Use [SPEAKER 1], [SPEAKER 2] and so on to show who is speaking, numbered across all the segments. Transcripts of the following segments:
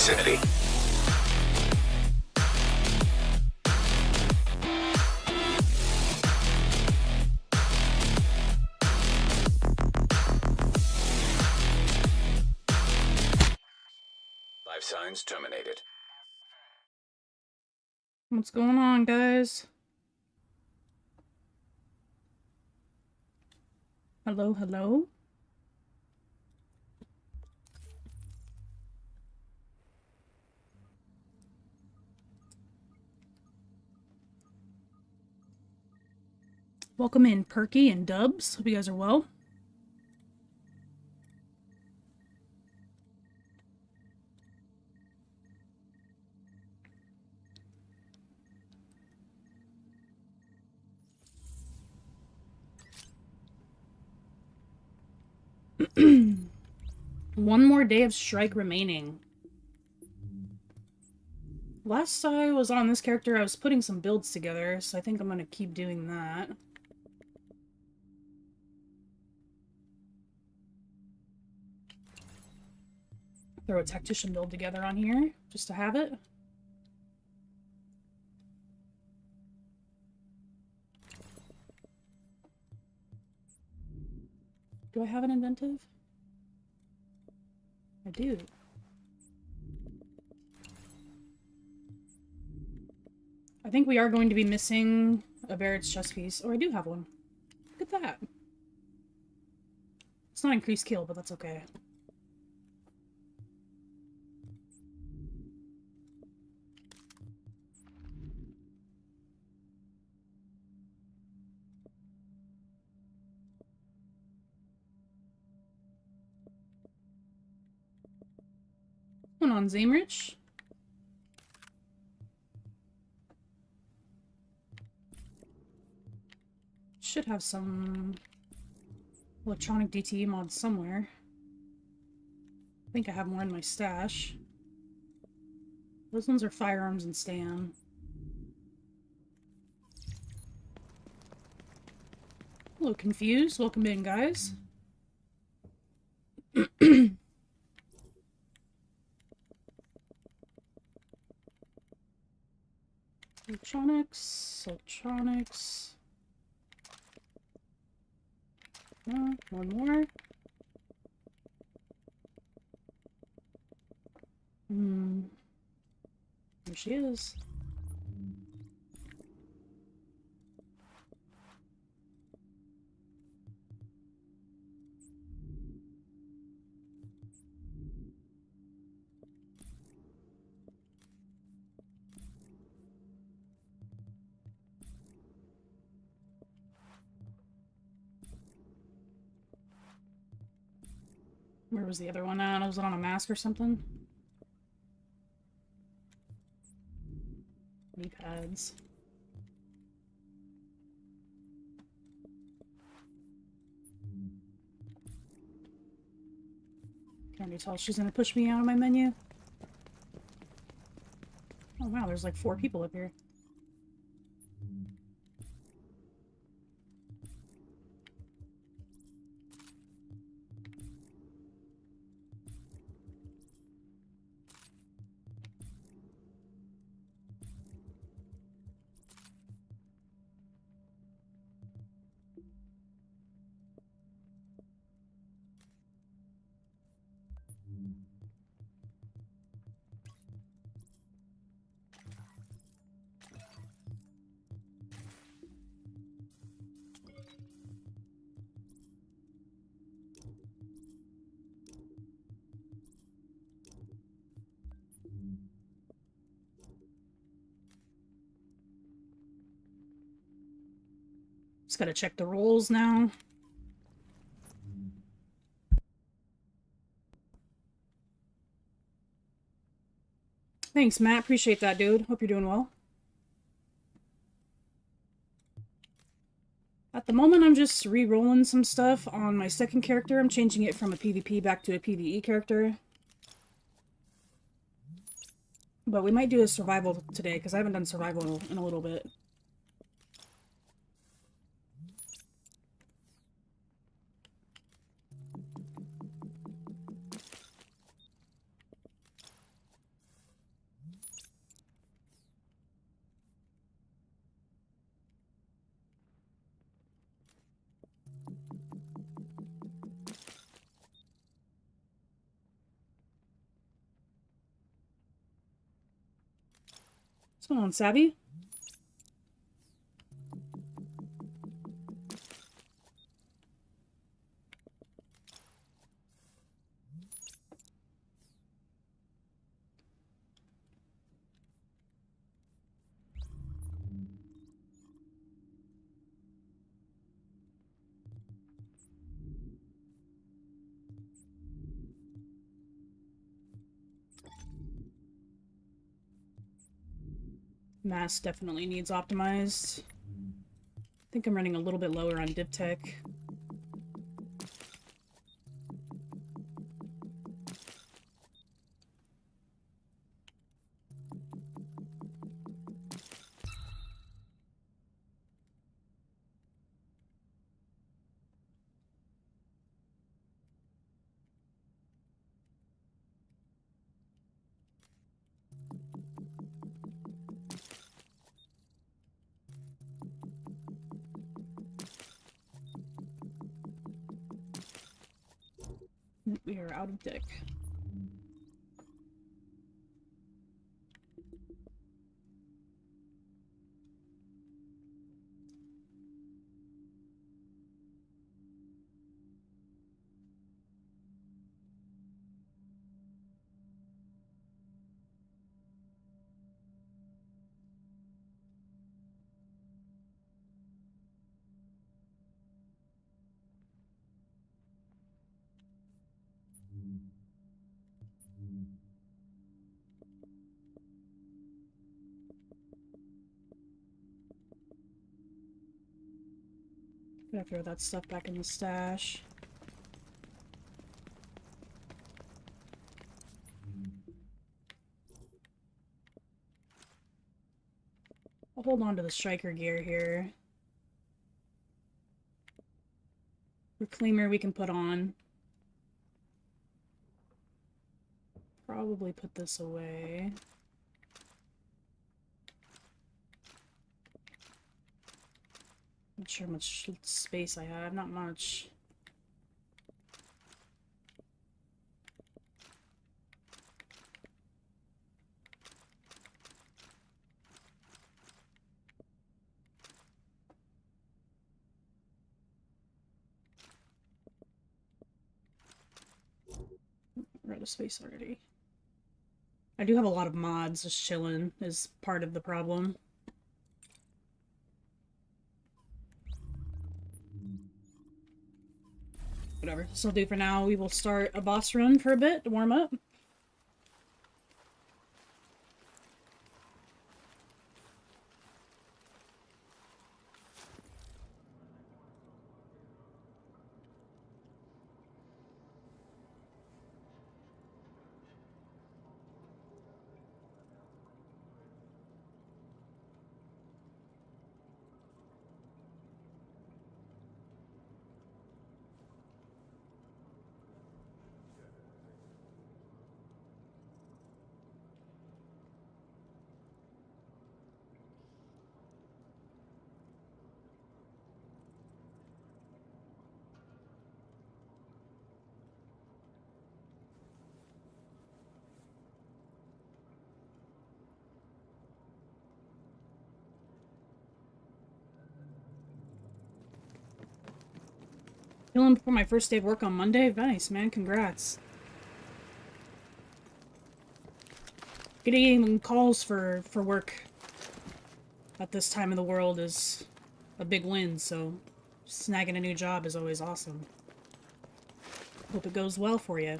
[SPEAKER 1] proximity. Life signs terminated.
[SPEAKER 2] What's going on, guys? Hello, hello? Welcome in, Perky and Dubs. Hope you guys are well. One more day of strike remaining. Last I was on this character, I was putting some builds together, so I think I'm gonna keep doing that. Throw a tactician build together on here, just to have it. Do I have an inventive? I do. I think we are going to be missing a Barrett's chest piece. Oh, I do have one. Look at that. It's not increased kill, but that's okay. What's going on, Zamrich? Should have some electronic DTE mods somewhere. I think I have more in my stash. Those ones are firearms and Stan. Hello, Confused. Welcome in, guys. Electronics. One more. There she is. Where was the other one at? Was it on a mask or something? Knee pads. Can you tell she's gonna push me out of my menu? Oh wow, there's like 4 people up here. Just gotta check the rolls now. Thanks, Matt. Appreciate that, dude. Hope you're doing well. At the moment, I'm just re-rolling some stuff on my second character. I'm changing it from a PvP back to a PvE character. But we might do a survival today, because I haven't done survival in a little bit. What's going on, Savvy? Mass definitely needs optimized. I think I'm running a little bit lower on dip tech. We are out of deck. Gotta throw that stuff back in the stash. I'll hold on to the striker gear here. Reclaimer we can put on. Probably put this away. Not sure how much space I have. Not much. We're out of space already. I do have a lot of mods just chilling is part of the problem. Whatever, this will do for now. We will start a boss run for a bit to warm up. Healing before my first day of work on Monday? Nice, man. Congrats. Getting calls for work at this time of the world is a big win, so snagging a new job is always awesome. Hope it goes well for you.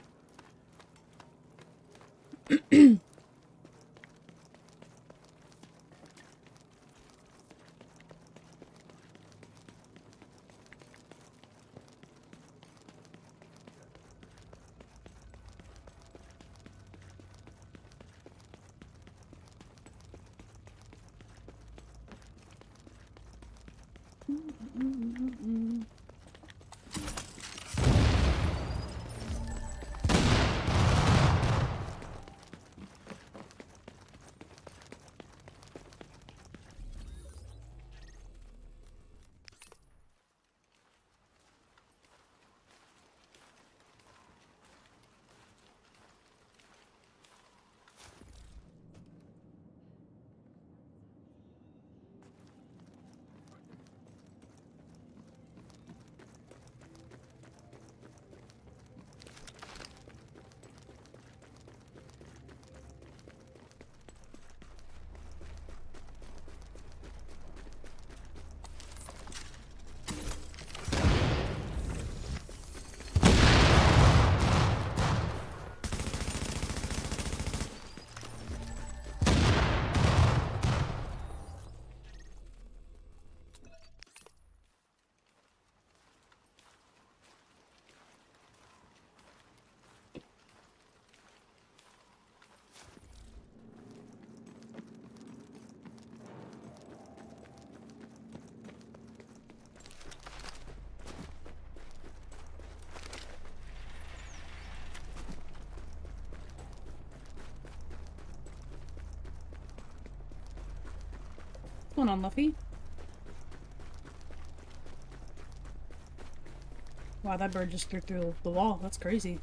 [SPEAKER 2] What's going on, Luffy? Wow, that bird just through the wall. That's crazy.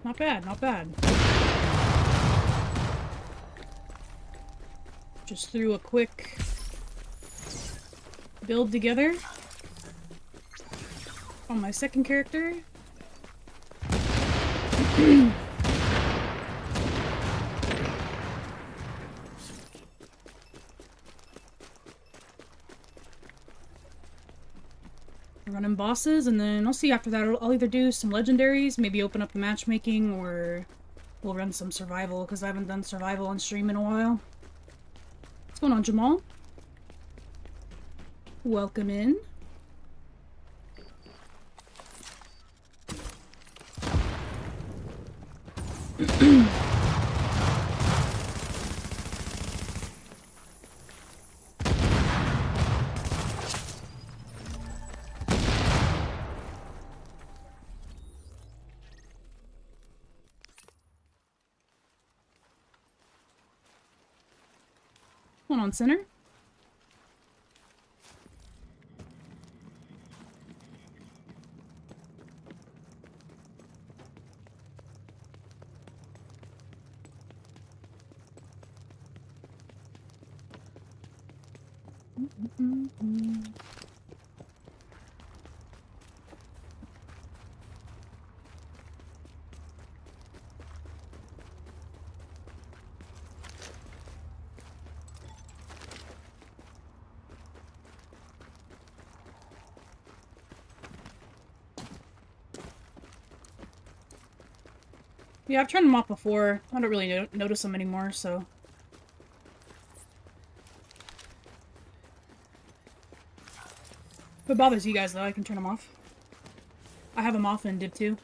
[SPEAKER 2] Not bad, not bad. Just threw a quick build together on my second character. Running bosses, and then I'll see after that. I'll either do some legendaries, maybe open up the matchmaking, or we'll run some survival, because I haven't done survival on stream in a while. What's going on, Jamal? Welcome in. One on center. Yeah, I've turned them off before. I don't really notice them anymore, so... If it bothers you guys, though, I can turn them off. I have them off in Div 2.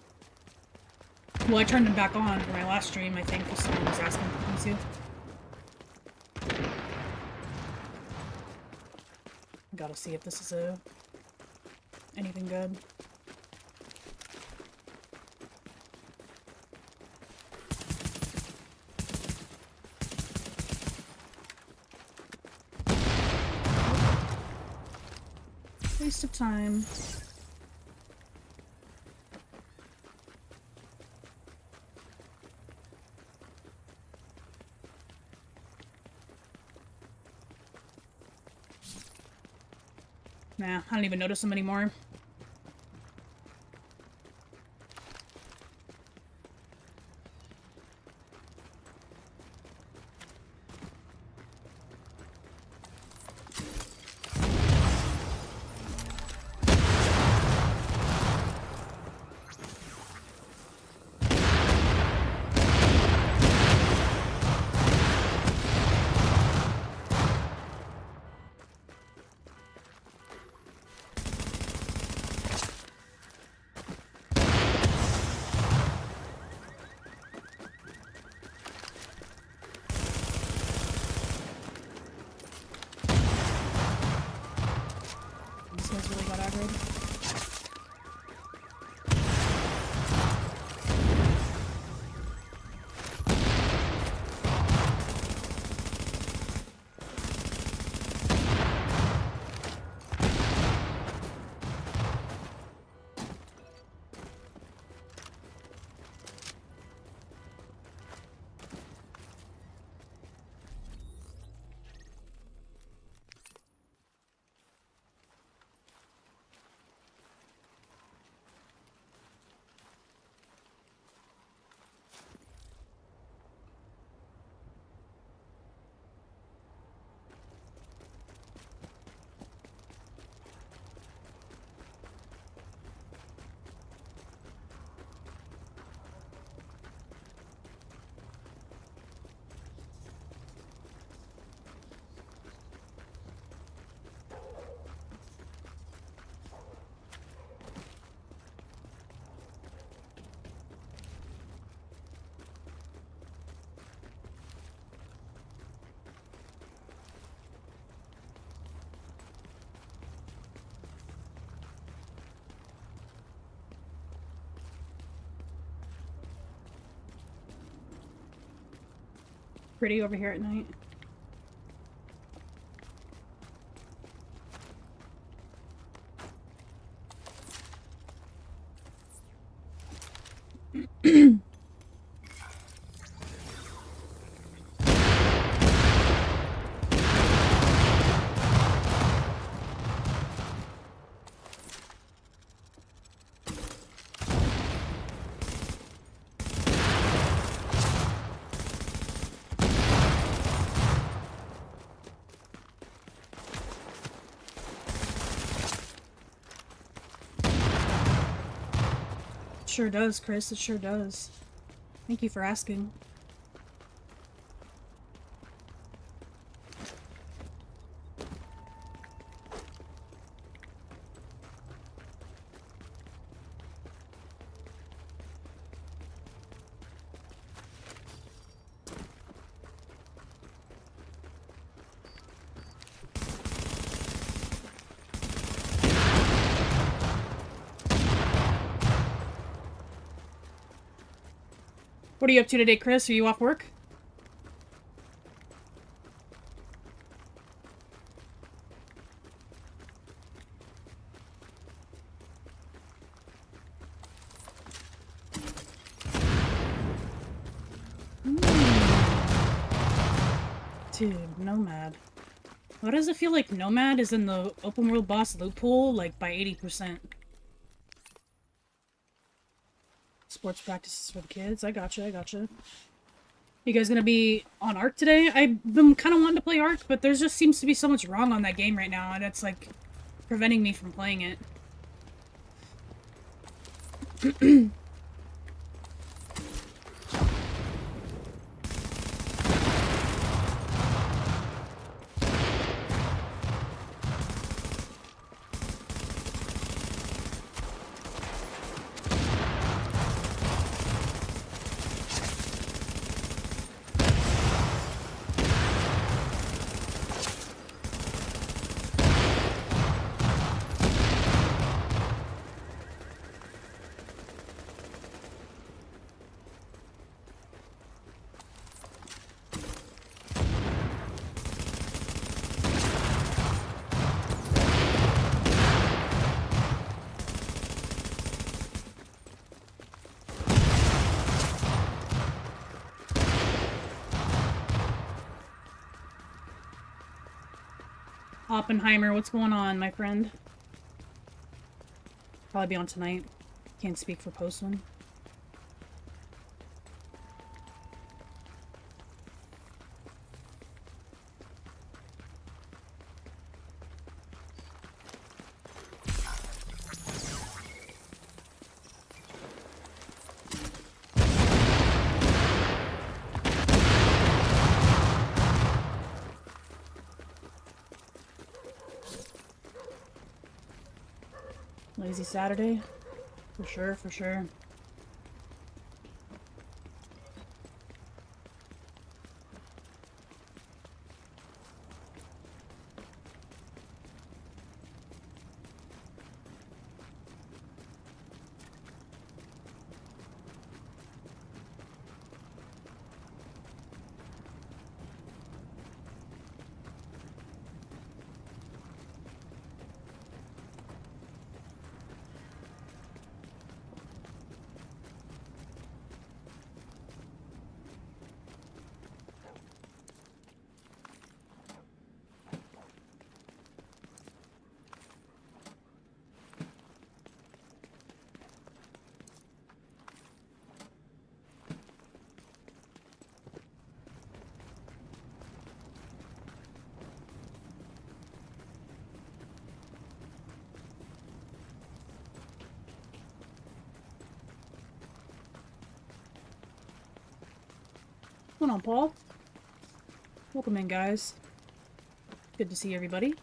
[SPEAKER 2] Well, I turned them back on for my last stream, I think, because someone was asking me to. Gotta see if this is anything good. Waste of time. Nah, I don't even notice them anymore. pretty over here at night. Sure does, Chris. It sure does. Thank you for asking. What are you up to today, Chris? Are you off work? Dude, Nomad. Why does it feel like Nomad is in the open world boss loot pool, like, by 80%? Sports practices for the kids. I gotcha. You guys gonna be on Ark today? I've been kind of wanting to play Ark, but there just seems to be so much wrong on that game right now, and it's, like, preventing me from playing it. Oppenheimer, what's going on, my friend? Probably be on tonight. Can't speak for Postman. Lazy Saturday? For sure, for sure. What's going on, Paul? Welcome in, guys. Good to see everybody.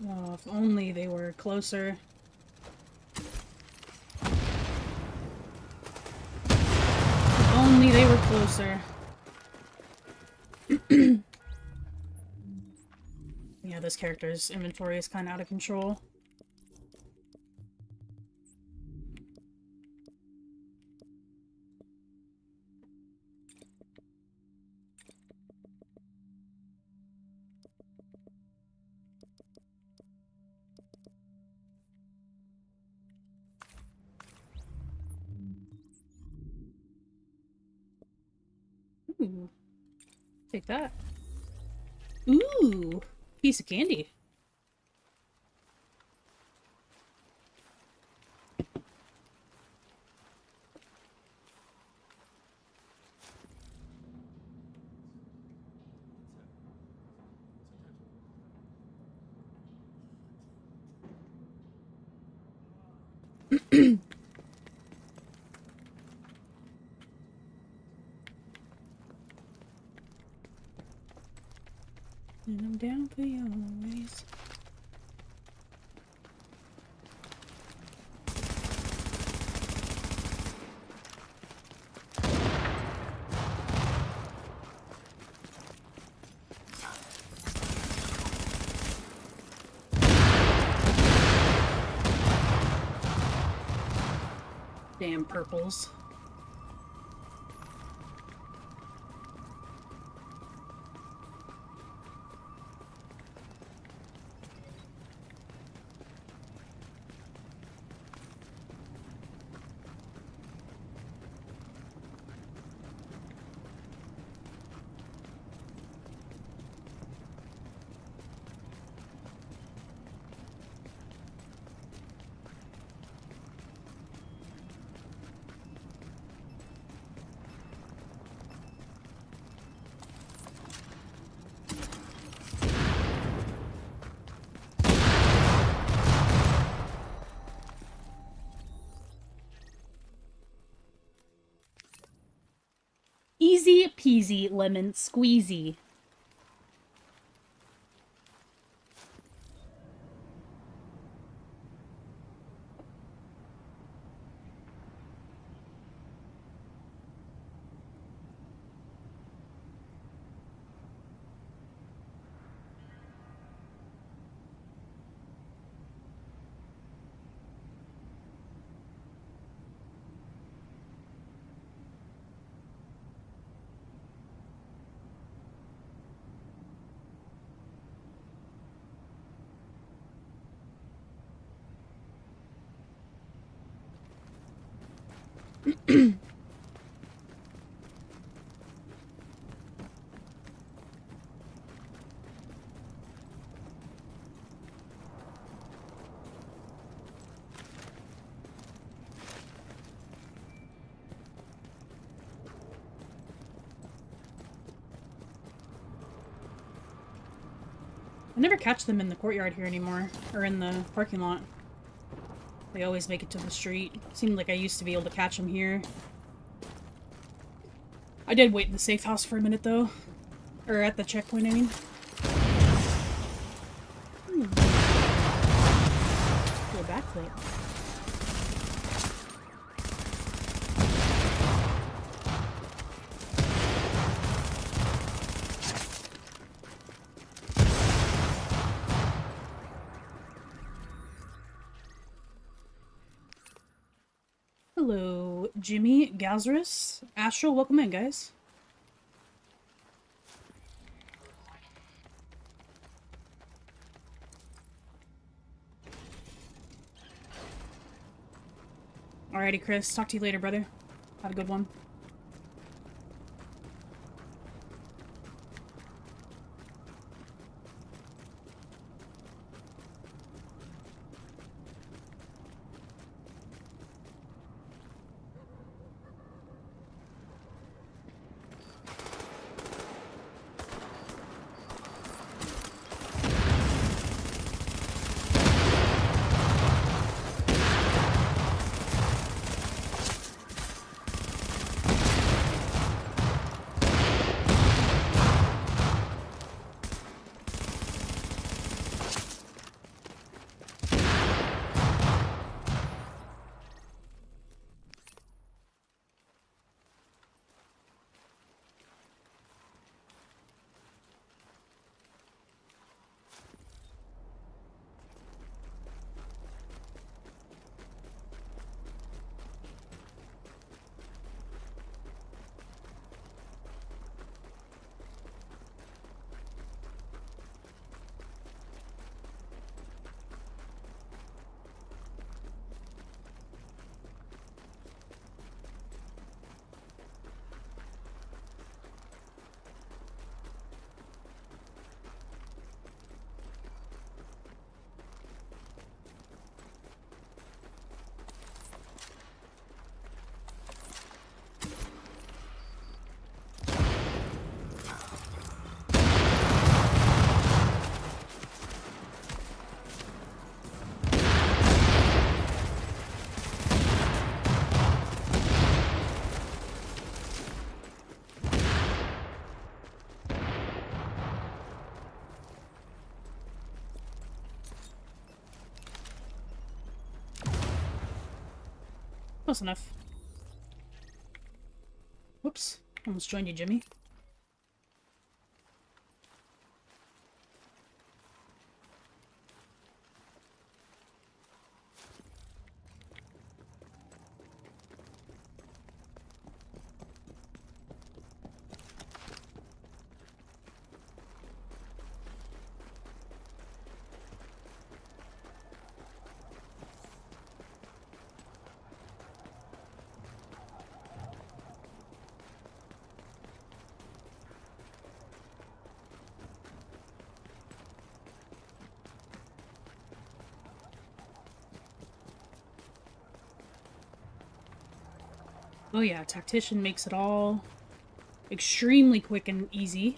[SPEAKER 2] Oh, if only they were closer. If only they were closer. Yeah, this character's inventory is kind of out of control. Ooh. Take that. Ooh! Piece of candy. And I'm down for you always. Damn purples. Easy peasy lemon squeezy. I never catch them in the courtyard here anymore, or in the parking lot. They always make it to the street. Seemed like I used to be able to catch them here. I did wait in the safe house for a minute though. Or at the checkpoint, I mean. Do a backflip. Hello, Jimmy Galzarus. Astral, welcome in, guys. Alrighty, Chris. Talk to you later, brother. Have a good one. Close enough. Whoops. Almost joined you, Jimmy. Oh yeah, Tactician makes it all extremely quick and easy.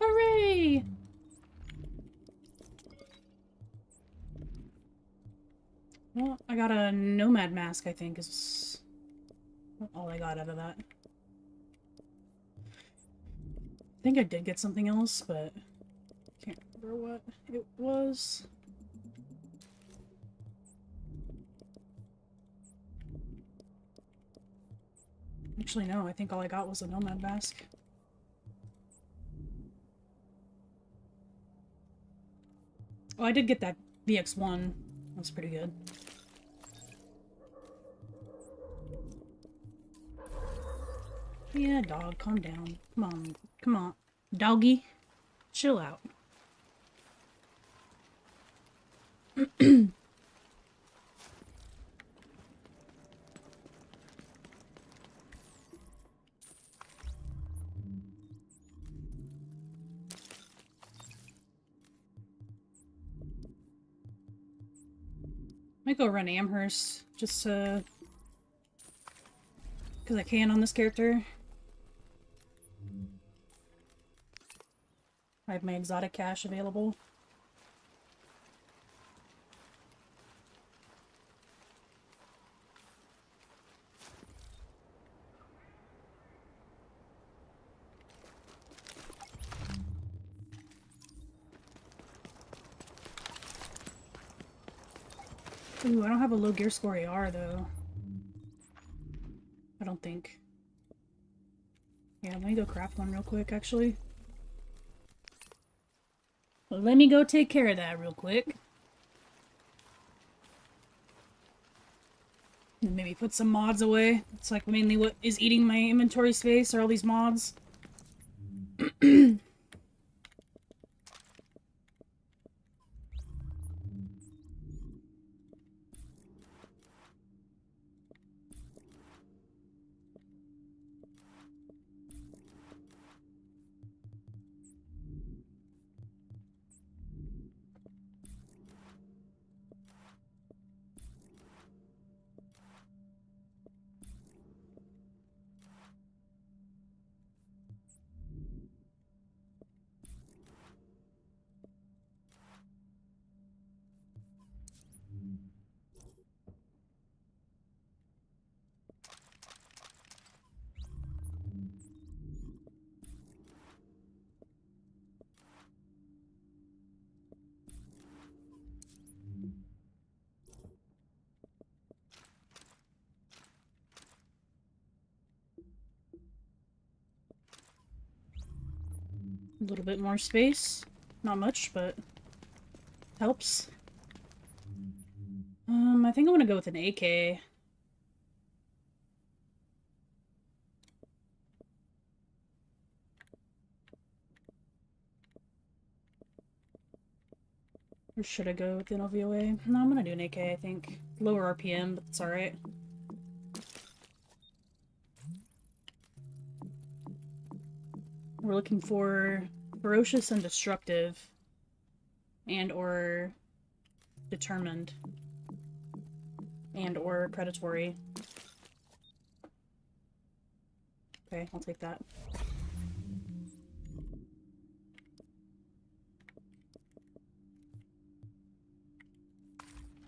[SPEAKER 2] Hooray! Well, I got a nomad mask, I think, is all I got out of that. I think I did get something else, but can't remember what it was. Actually, no, I think all I got was a nomad mask. Oh, I did get that VX1. That was pretty good. Yeah, dog, calm down. Come on. Come on. Doggy, chill out. Might go run Amherst, just because I can on this character. I have my exotic cache available. Ooh, I don't have a low gear score AR though. I don't think. Yeah, let me go craft one real quick, actually. Let me go take care of that real quick. And maybe put some mods away. It's like mainly what is eating my inventory space are all these mods. A little bit more space. Not much, but helps. I think I'm gonna go with an AK. Or should I go with an LVOA? No, I'm gonna do an AK, I think. Lower RPM, but it's alright. We're looking for ferocious and destructive. And or determined. And or predatory. Okay, I'll take that.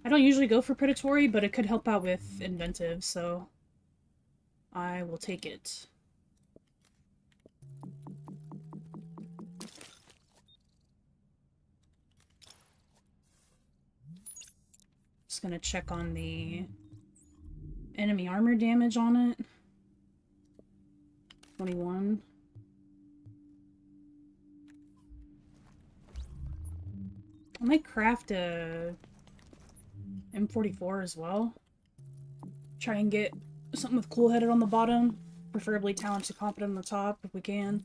[SPEAKER 2] I don't usually go for predatory, but it could help out with inventive, so I will take it. Just gonna check on the enemy armor damage on it. 21. I might craft a M44 as well. Try and get something with cool-headed on the bottom. Preferably talented competent on the top, if we can.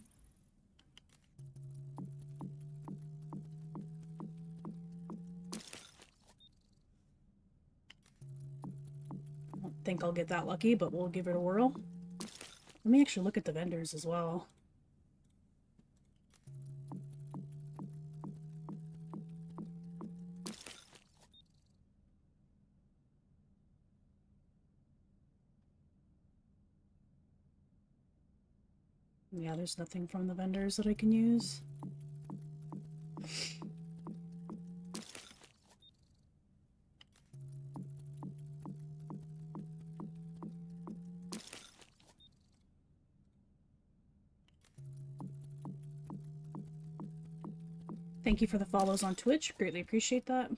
[SPEAKER 2] I don't think I'll get that lucky, but we'll give it a whirl. Let me actually look at the vendors as well. Yeah, there's nothing from the vendors that I can use. Thank you for the follows on Twitch. Greatly appreciate that.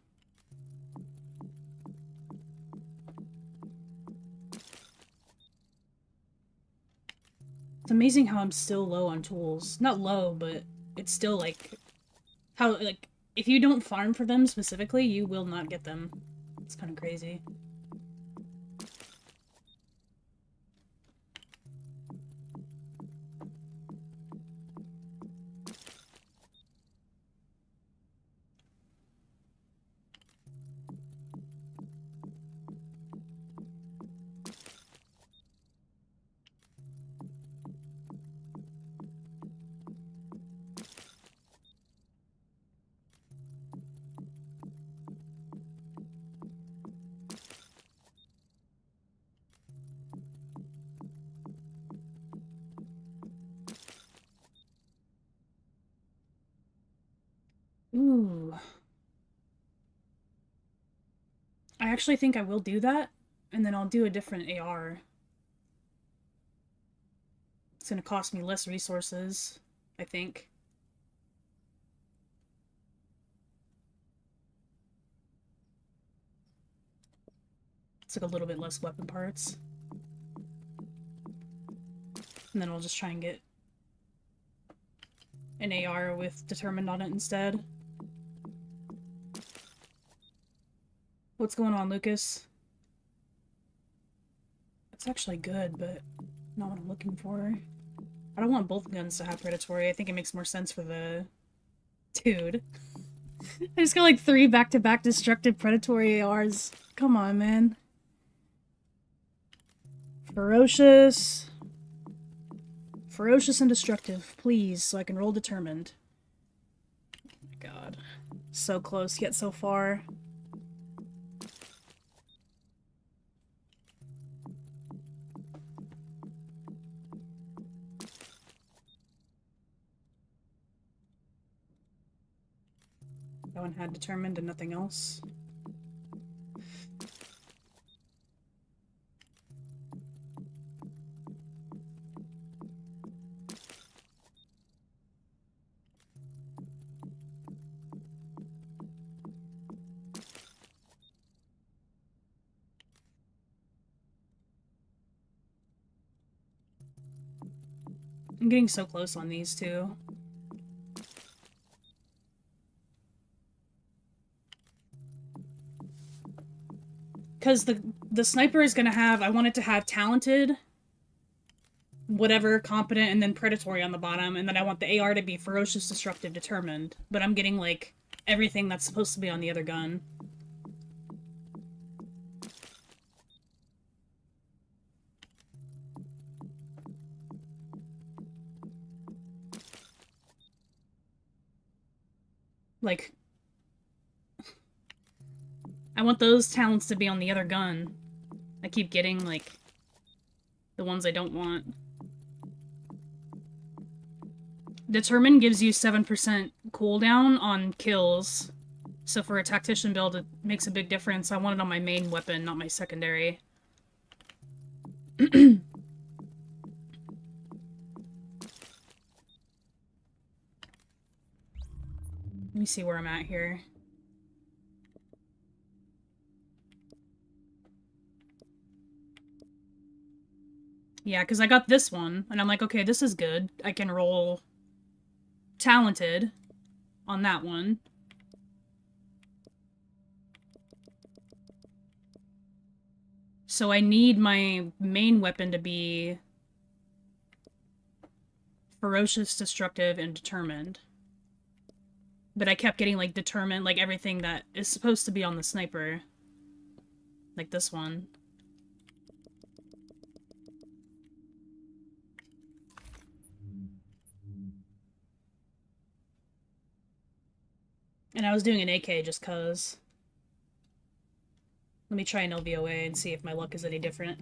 [SPEAKER 2] It's amazing how I'm still low on tools. Not low, but it's still like... How, like, if you don't farm for them specifically, you will not get them. It's kind of crazy. Ooh. I actually think I will do that, and then I'll do a different AR. It's gonna cost me less resources, I think. It's like a little bit less weapon parts. And then I'll just try and get an AR with determined on it instead. What's going on, Lucas? It's actually good, but not what I'm looking for. I don't want both guns to have predatory. I think it makes more sense for the... Dude. I just got like 3 back-to-back destructive predatory ARs. Come on, man. Ferocious. Ferocious and destructive, please, so I can roll determined. Oh my god. So close, yet so far. That one had determined and nothing else. I'm getting so close on these two. Because the sniper is going to have... I want it to have talented, whatever, competent, and then predatory on the bottom. And then I want the AR to be ferocious, destructive, determined. But I'm getting, like, everything that's supposed to be on the other gun. Like, I want those talents to be on the other gun. I keep getting, like, the ones I don't want. Determine gives you 7% cooldown on kills. So for a tactician build, it makes a big difference. I want it on my main weapon, not my secondary. Let me see where I'm at here. Yeah, because I got this one, and I'm like, okay, this is good. I can roll talented on that one. So I need my main weapon to be ferocious, destructive, and determined. But I kept getting, like, determined, like, everything that is supposed to be on the sniper. Like this one. And I was doing an AK just cause. Let me try an LVOA and see if my luck is any different.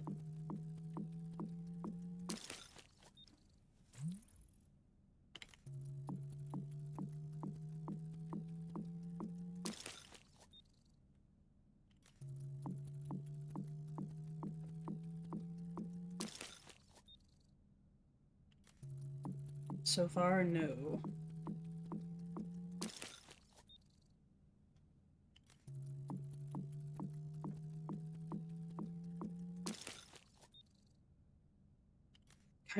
[SPEAKER 2] So far, no.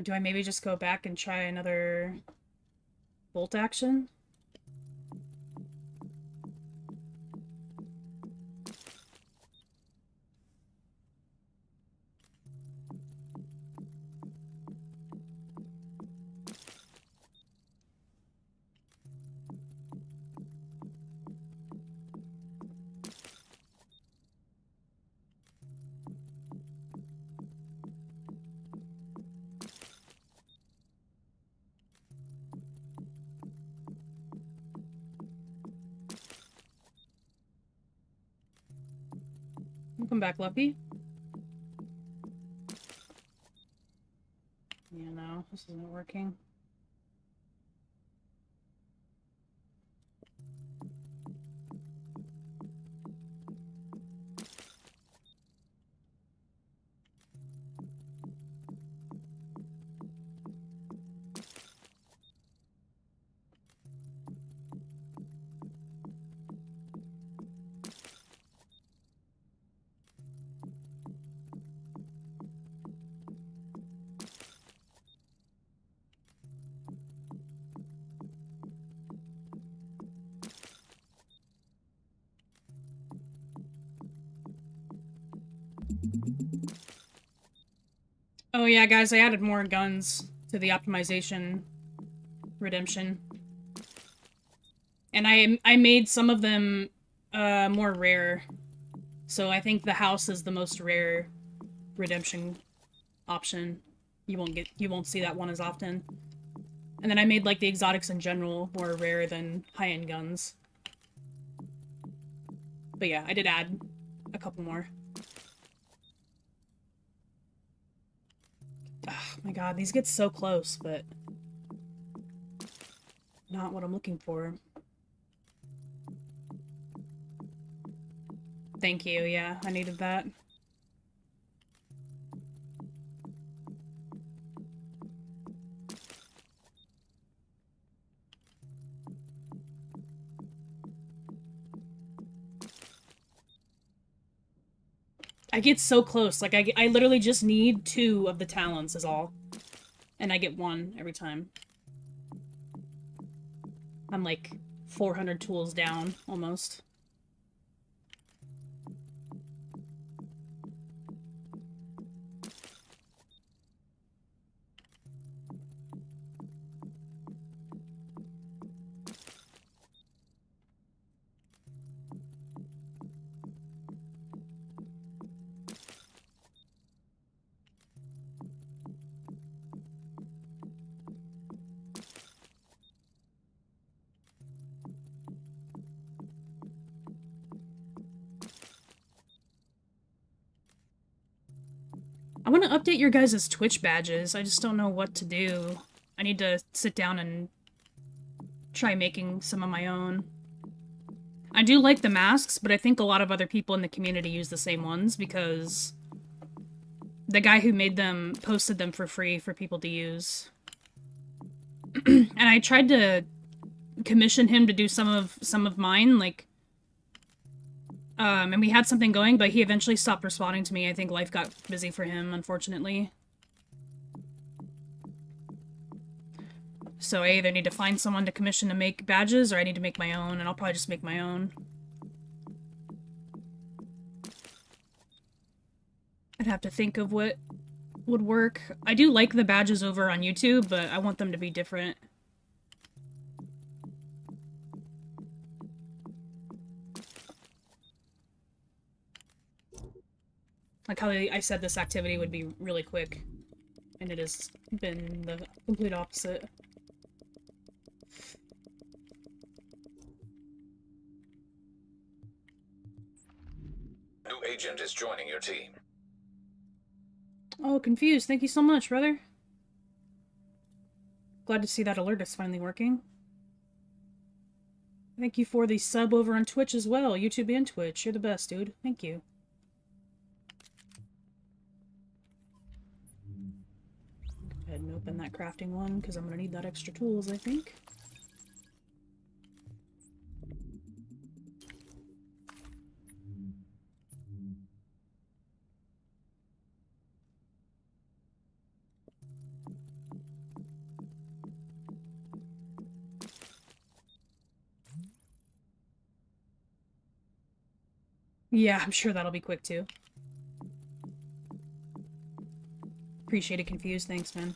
[SPEAKER 2] Do I maybe just go back and try another bolt action? Welcome back, Luppy. Yeah, no, this isn't working. Oh yeah, guys, I added more guns to the optimization redemption. And I made some of them more rare. So I think the house is the most rare redemption option. You won't see that one as often. And then I made like the exotics in general more rare than high-end guns. But yeah, I did add a couple more. Oh my god, these get so close, but not what I'm looking for. Thank you, yeah, I needed that. I get so close, like I literally just need 2 of the talents is all. And I get 1 every time. I'm like 400 tools down, almost. want to update your guys' Twitch badges. I just don't know what to do. I need to sit down and try making some of my own. I do like the masks, but I think a lot of other people in the community use the same ones because the guy who made them posted them for free for people to use. And I tried to commission him to do some of mine, like, and we had something going, but he eventually stopped responding to me. I think life got busy for him, unfortunately. So I either need to find someone to commission to make badges, or I need to make my own, and I'll probably just make my own. I'd have to think of what would work. I do like the badges over on YouTube, but I want them to be different. Like how I said this activity would be really quick, and it has been the complete opposite.
[SPEAKER 1] New agent is joining your team.
[SPEAKER 2] Oh, confused. Thank you so much, brother. Glad to see that alert is finally working. Thank you for the sub over on Twitch as well. YouTube and Twitch. You're the best, dude. Thank you. Go ahead and open that crafting one, because I'm going to need that extra tools, I think. Yeah, I'm sure that'll be quick too. Appreciate it, confused. Thanks, man.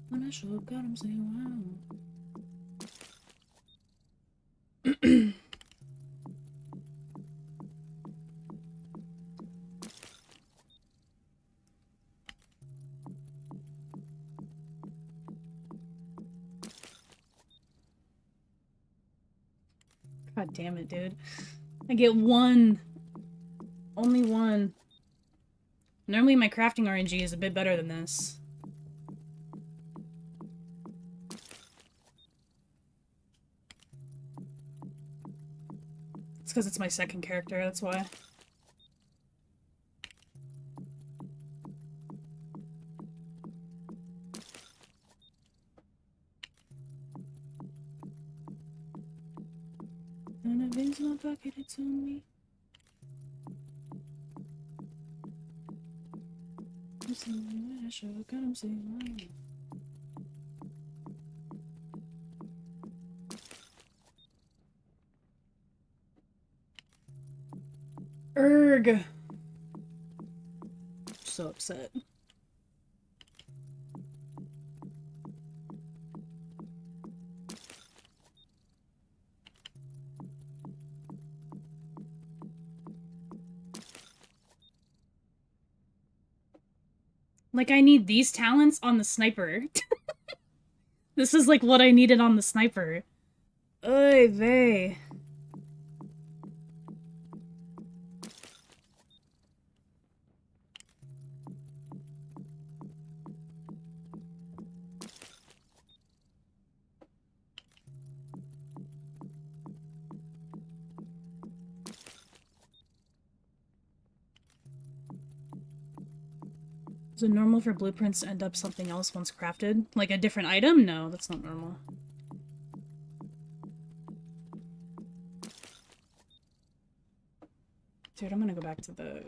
[SPEAKER 2] When I show up, God, I'm saying wow. God damn it, dude. I get one. Only one. Normally my crafting RNG is a bit better than this. It's because it's my second character, that's why. And a vin's not pocket, it's on me. I should have got him saying Erg. So upset. Like, I need these talents on the sniper. This is like what I needed on the sniper. Oy vey. Is it normal for blueprints to end up something else once crafted? Like a different item? No, that's not normal. Dude, I'm gonna go back to the...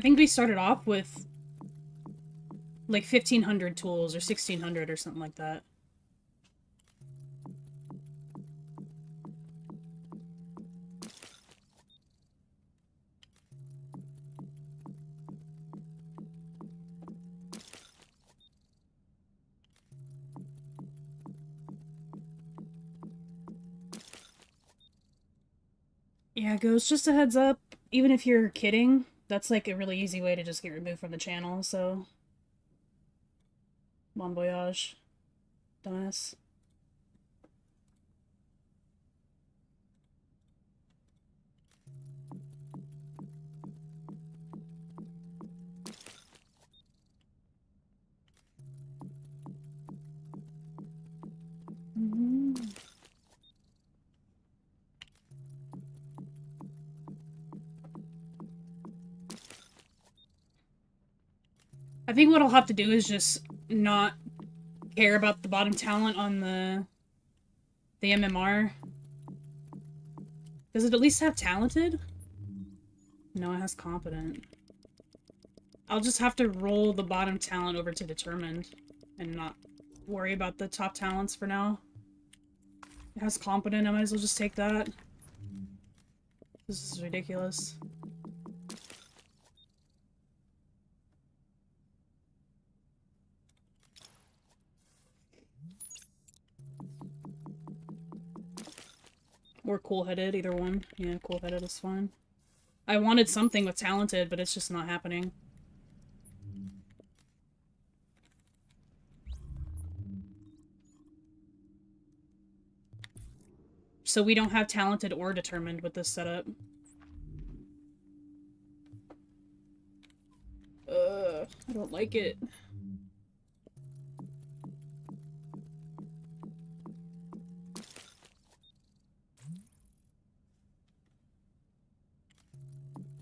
[SPEAKER 2] think we started off with like 1,500 tools or 1,600 or something like that. Yeah, Ghost, just a heads up, even if you're kidding, that's like a really easy way to just get removed from the channel, so... Bon voyage, dumbass. I think what I'll have to do is just not care about the bottom talent on the MMR. Does it at least have talented? No, it has competent. I'll just have to roll the bottom talent over to determined and not worry about the top talents for now. It has competent, I might as well just take that. This is ridiculous. Or cool-headed, either one. Yeah, cool-headed is fine. I wanted something with talented, but it's just not happening. So we don't have talented or determined with this setup. I don't like it.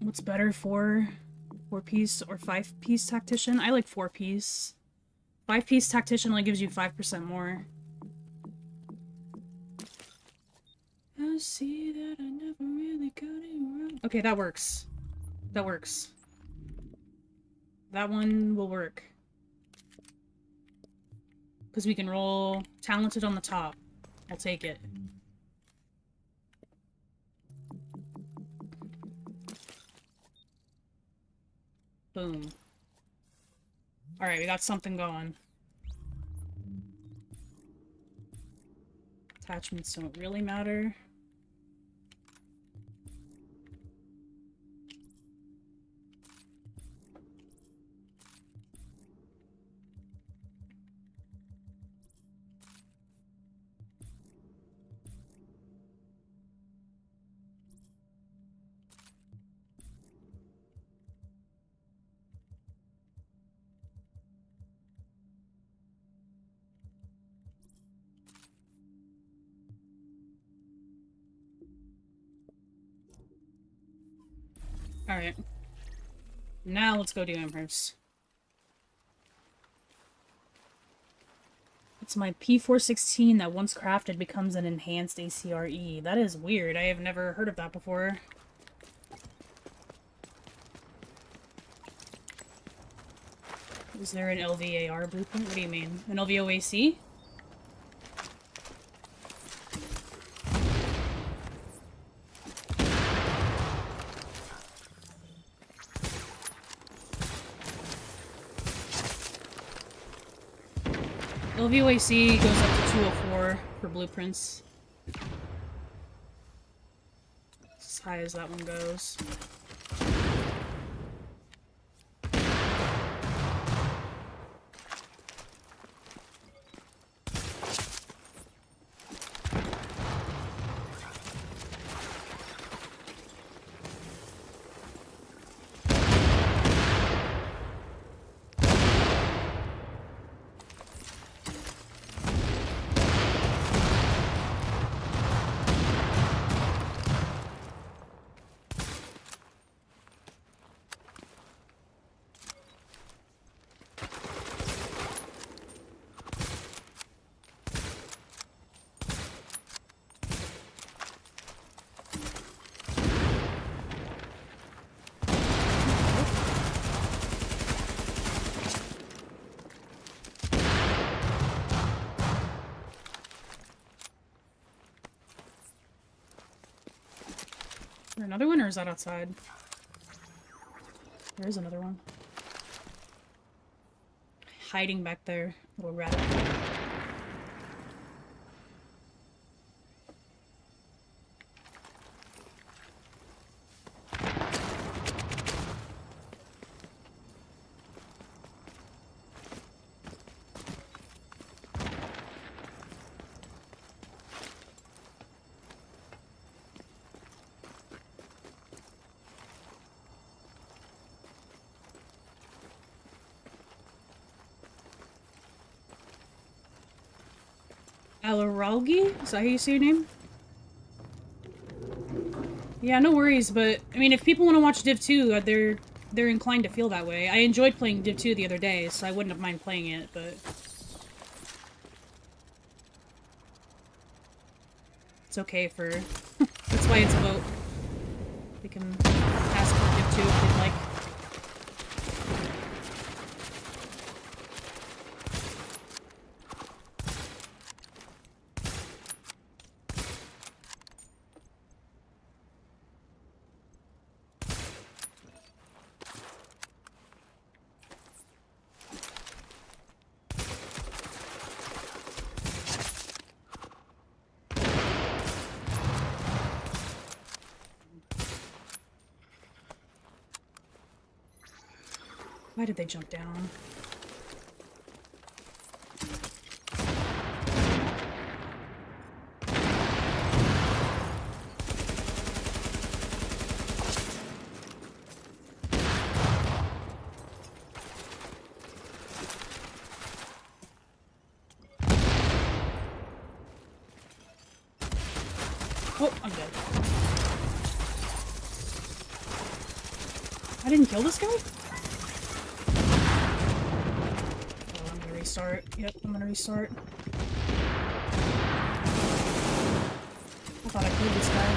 [SPEAKER 2] What's better for 4-piece or 5-piece tactician? I like 4-piece. 5-piece tactician only gives you 5% more. I see that I never really got it wrong. Okay, that works. That works. That one will work. Because we can roll talented on the top. I'll take it. Boom. Alright, we got something going. Attachments don't really matter. Alright. Now let's go do Amherst. It's my P416 that once crafted becomes an enhanced ACRE. That is weird. I have never heard of that before. Is there an LVAR blueprint? What do you mean? An LVOAC? LVOAC goes up to 204 for blueprints. As high as that one goes. there another one, or is that outside? There is another one. Hiding back there, little rat. Alaralgi? Is that how you say your name? Yeah, no worries, but I mean, if people want to watch Div 2, they're inclined to feel that way. I enjoyed playing Div 2 the other day, so I wouldn't have mind playing it, but it's okay for... That's why it's a vote. They can ask for Div 2 if they'd like. Why did they jump down? Oh, I'm dead. I didn't kill this guy? Restart. Yep, I'm gonna restart. I thought I killed this guy.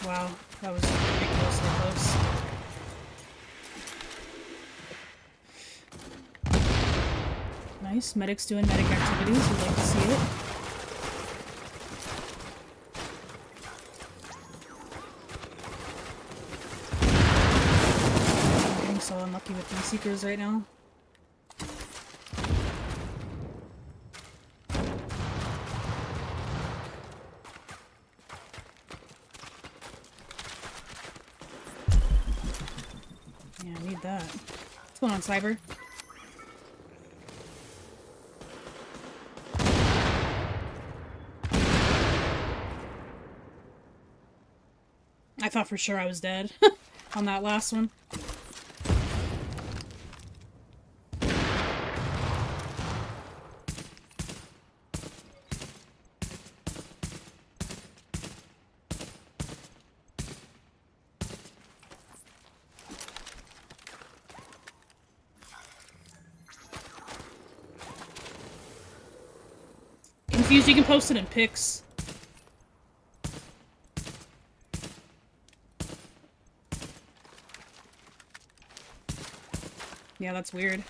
[SPEAKER 2] Wow, that was ridiculously close. Nice, medics doing medic activities. We'd like to see it. So unlucky with these seekers right now. Yeah, I need that. What's going on, Cyber? I thought for sure I was dead on that last one. Confused, you can post it in pics. Yeah, that's weird.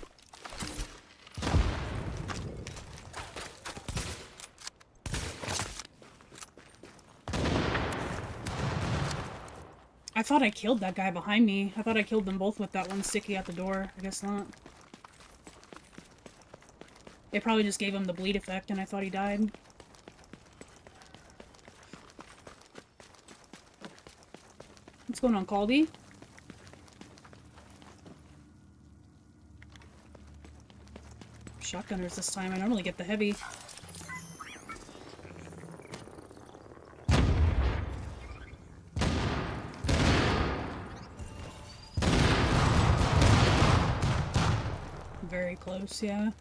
[SPEAKER 2] I thought I killed that guy behind me. I thought I killed them both with that one sticky at the door. I guess not. They probably just gave him the bleed effect and I thought he died. What's going on, Caldy? Shotgunners this time. I normally get the heavy. Very close, yeah.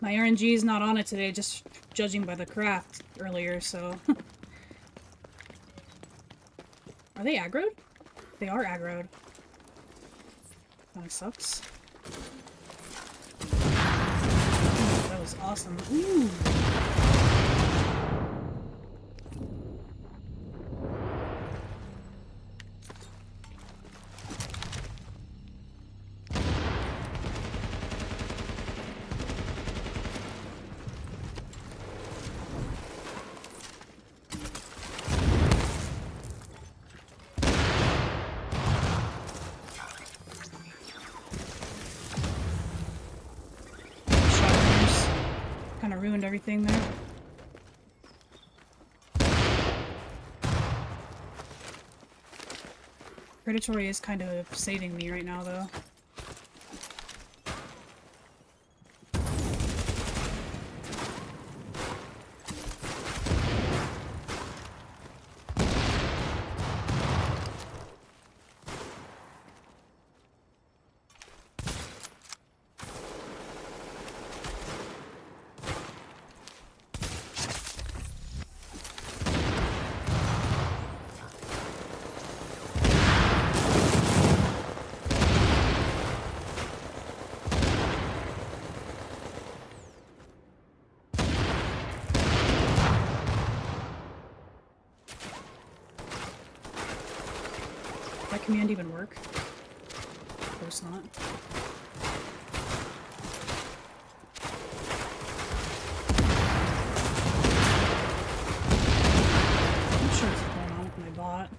[SPEAKER 2] My RNG is not on it today, just judging by the craft earlier, so... Are they aggroed? They are aggroed. That sucks. That was awesome. Ooh! kind of ruined everything there. Predatory is kind of saving me right now, though. That command even work? Of course not. I'm not sure what's going on with my bot.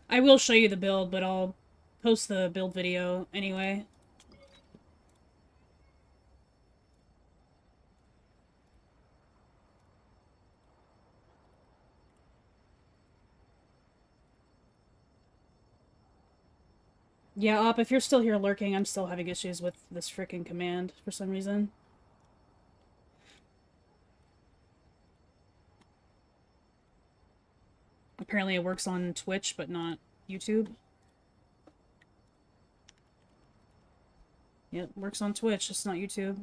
[SPEAKER 2] I will show you the build, but I'll post the build video anyway. Yeah, Op, if you're still here lurking, I'm still having issues with this frickin' command for some reason. Apparently it works on Twitch, but not YouTube. Yep, works on Twitch, just not YouTube.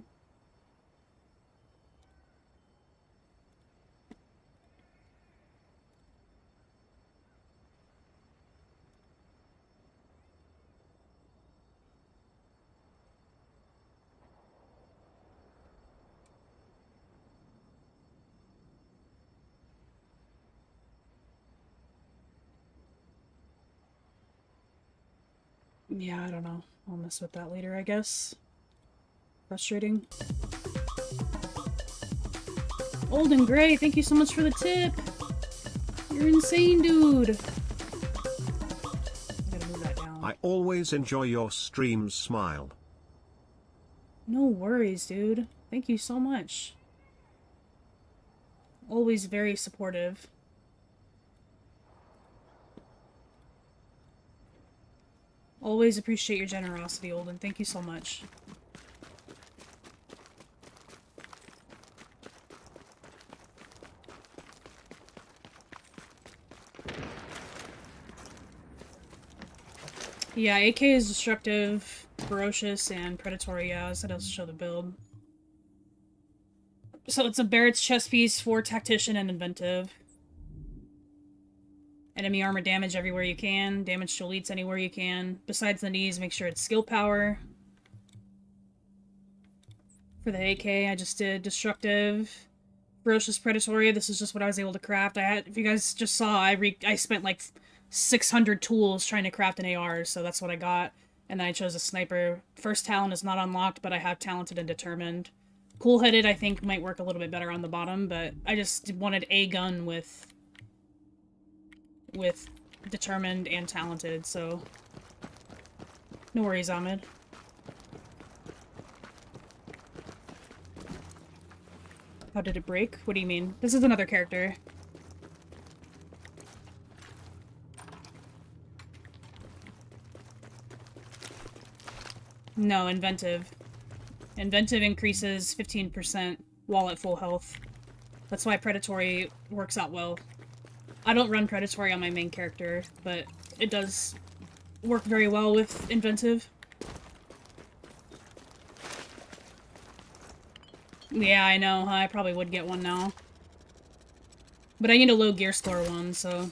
[SPEAKER 2] Yeah, I don't know. I'll mess with that later, I guess. Frustrating. Old and Gray, thank you so much for the tip! You're insane, dude! I gotta move that down.
[SPEAKER 3] I always enjoy your streams, smile.
[SPEAKER 2] No worries, dude. Thank you so much. Always very supportive. Always appreciate your generosity, Olden. Thank you so much. Yeah, AK is destructive, ferocious, and predatory. Yeah, I said I'll show the build. So it's a Barrett's chest piece for tactician and inventive. Enemy armor damage everywhere you can. Damage to elites anywhere you can. Besides the knees, make sure it's skill power. For the AK, I just did destructive, ferocious, predatory. This is just what I was able to craft. I had, if you guys just saw, I spent like 600 tools trying to craft an AR, so that's what I got. And then I chose a sniper. First talent is not unlocked, but I have talented and determined. Cool-headed, I think, might work a little bit better on the bottom, but I just wanted a gun with determined and talented, so no worries, Ahmed. How did it break? What do you mean? This is another character. No, inventive. Inventive increases 15% while at full health. That's why predatory works out well. I don't run predatory on my main character, but it does work very well with inventive. Yeah, I know, huh? I probably would get one now. But I need a low gear score one, so...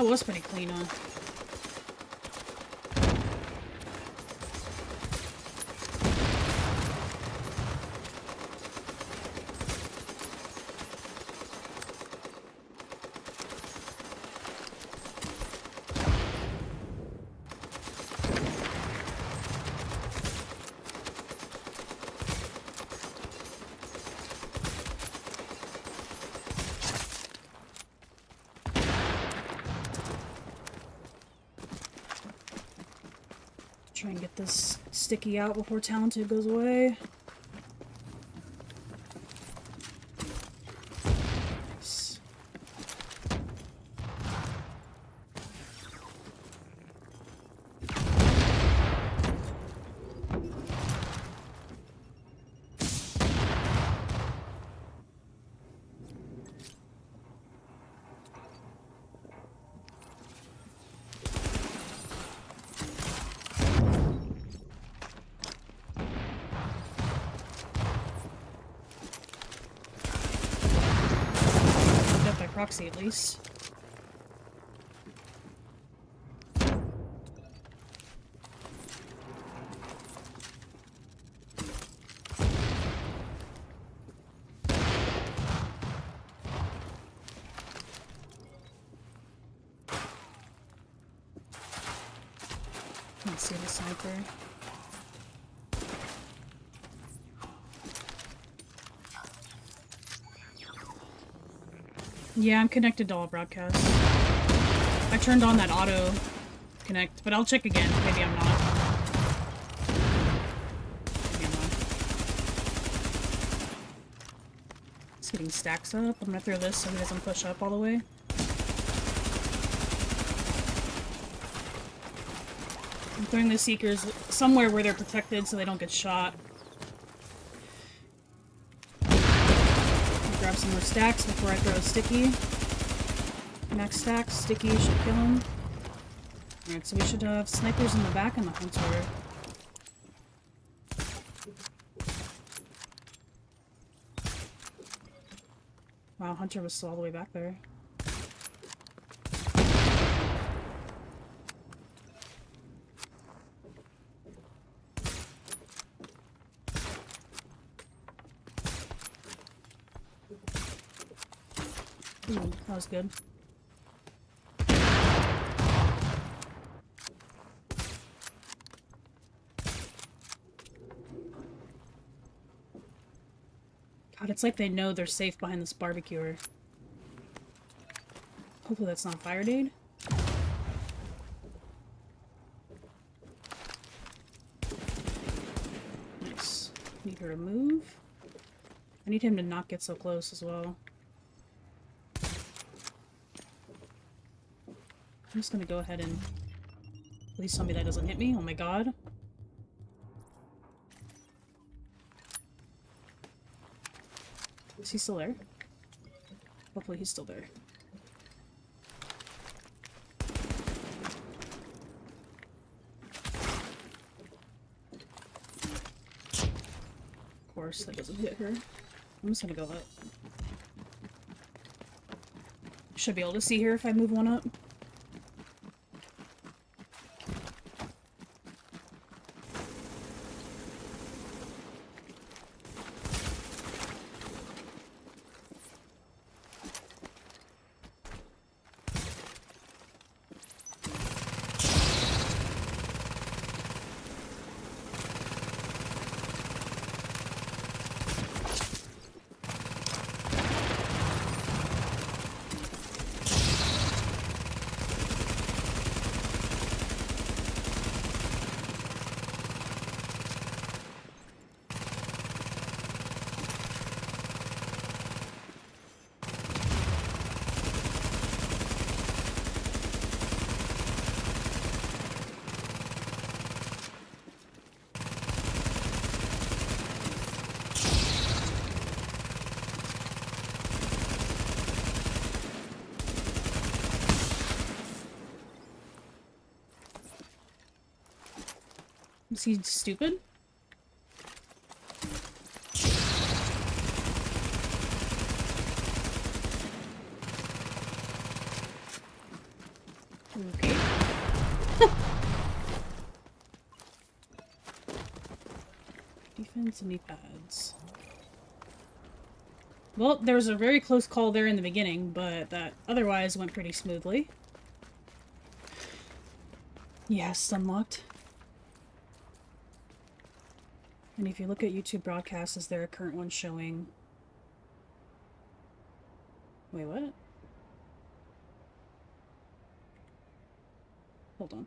[SPEAKER 2] That was pretty clean, huh? Try and get this sticky out before Talented goes away. Nice. Got by proxy at least. Let's see the sniper. Yeah, I'm connected to all broadcasts. I turned on that auto connect, but I'll check again. Maybe I'm not. Maybe I'm not. It's getting stacks up. I'm gonna throw this so he doesn't push up all the way. I'm throwing the Seekers somewhere where they're protected so they don't get shot. Grab some more stacks before I throw a sticky. Next stack, sticky should kill him. Alright, so we should have snipers in the back and the hunter. Wow, hunter was still all the way back there. Ooh, that was good. God, it's like they know they're safe behind this barbecuer. Hopefully that's not fire aid. Nice. Need her to move. I need him to not get so close as well. I'm just gonna go ahead and please tell me that doesn't hit me. Oh my god. Is he still there? Hopefully he's still there. Of course, that doesn't hit her. I'm just gonna go up. Should be able to see her if I move one up. Is he stupid? Defense and knee pads. Well, there was a very close call there in the beginning, but that otherwise went pretty smoothly. Yes, unlocked. And if you look at YouTube broadcasts, is there a current one showing? Wait, what? Hold on.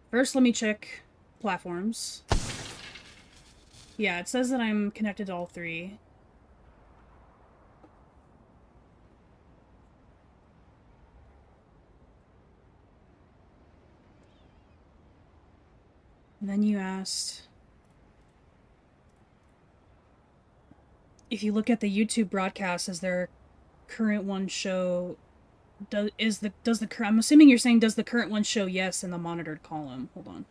[SPEAKER 2] First, let me check platforms. Yeah, it says that I'm connected to all three. And then you asked if you look at the YouTube broadcast, is there a current one show? I'm assuming you're saying does the current one show yes in the monitored column? Hold on.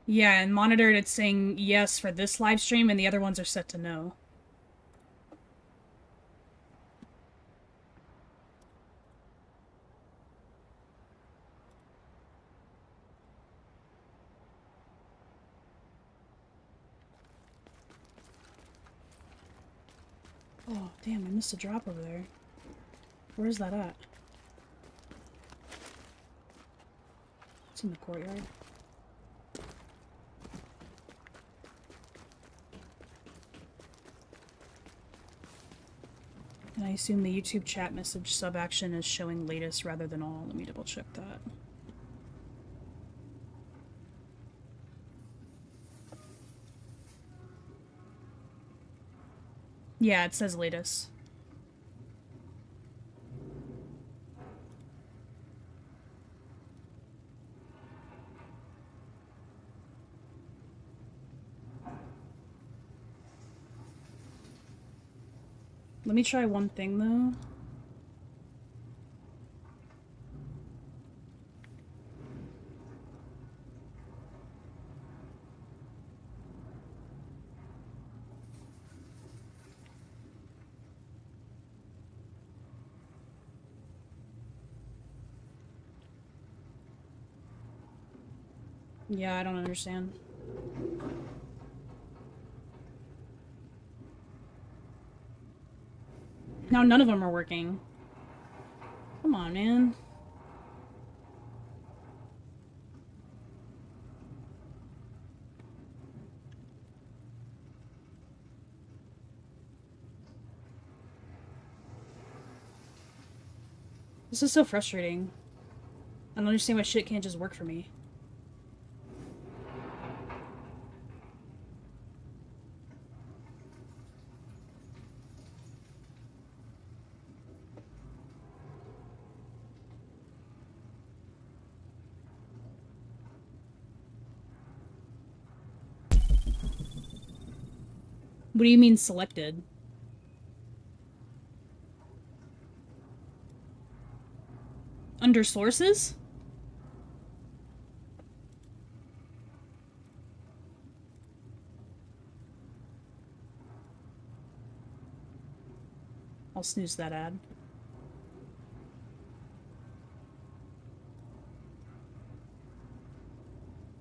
[SPEAKER 2] Yeah, and monitored it's saying yes for this live stream, and the other ones are set to no. Oh, damn, I missed a drop over there. Where's that at? It's in the courtyard. And I assume the YouTube chat message sub-action is showing latest rather than all. Let me double check that. Yeah, it says latest. Let me try one thing, though. Yeah, I don't understand. Now none of them are working. Come on, man. This is so frustrating. I don't understand why shit can't just work for me. What do you mean selected? Under sources? I'll snooze that ad.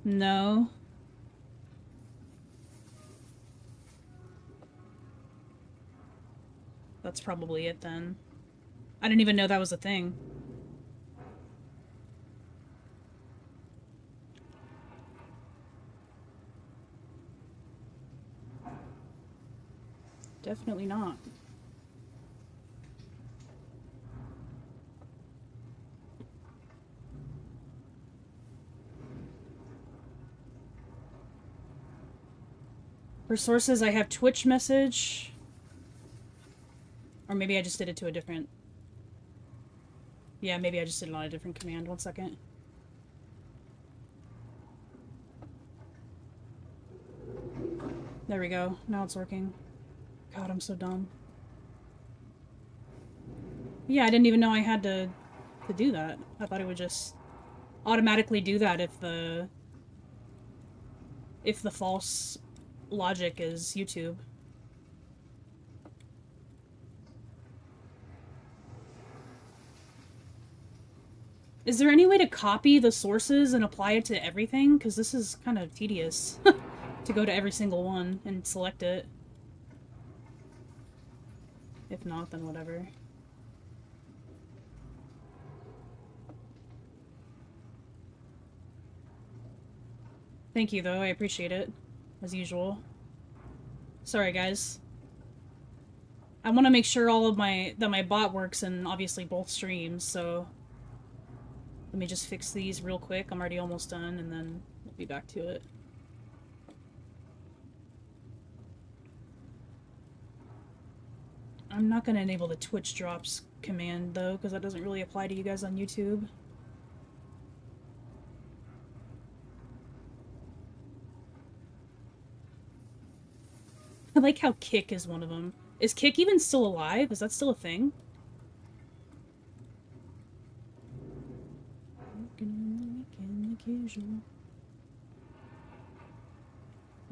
[SPEAKER 2] No. That's probably it then. I didn't even know that was a thing. Definitely not. For sources, I have Twitch message. Or maybe I just did it to a different... Yeah, maybe I just did it on a different command. 1 second. There we go. Now it's working. God, I'm so dumb. Yeah, I didn't even know I had to do that. I thought it would just automatically do that if the false logic is YouTube. Is there any way to copy the sources and apply it to everything? Because this is kind of tedious to go to every single one and select it. If not, then whatever. Thank you, though. I appreciate it. As usual. Sorry, guys. I want to make sure all of that my bot works in obviously both streams, so let me just fix these real quick. I'm already almost done, and then we'll be back to it. I'm not going to enable the Twitch drops command, though, because that doesn't really apply to you guys on YouTube. I like how Kick is one of them. Is Kick even still alive? Is that still a thing?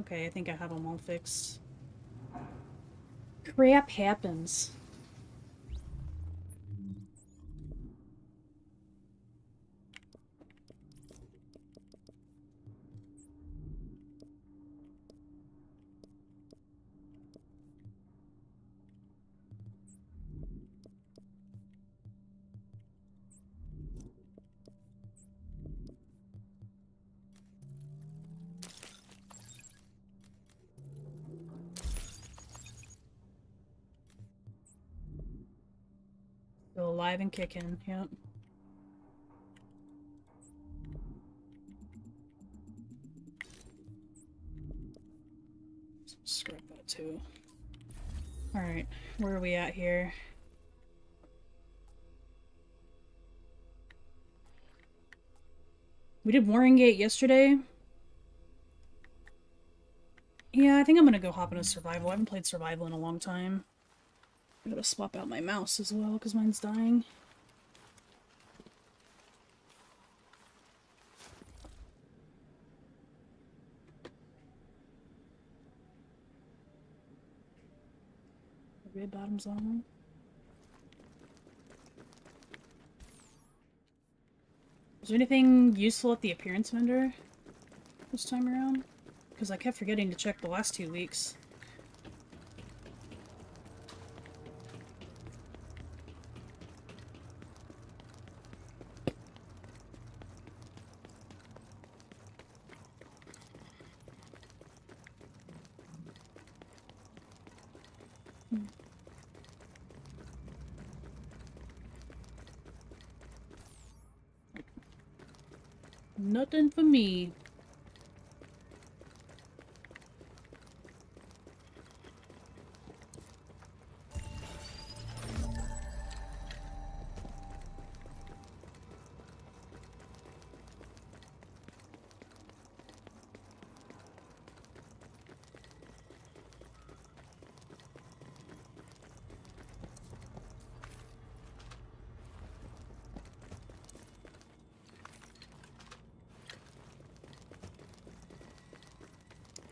[SPEAKER 2] Okay, I think I have them all fixed. Crap happens. Still alive and kicking, yep. Scrap that too. Alright, where are we at here? We did Warring Gate yesterday. Yeah, I think I'm gonna go hop into Survival. I haven't played Survival in a long time. I gotta swap out my mouse as well, because mine's dying. Red bottoms on. Is there anything useful at the appearance vendor this time around? Because I kept forgetting to check the last 2 weeks. Nothing for me.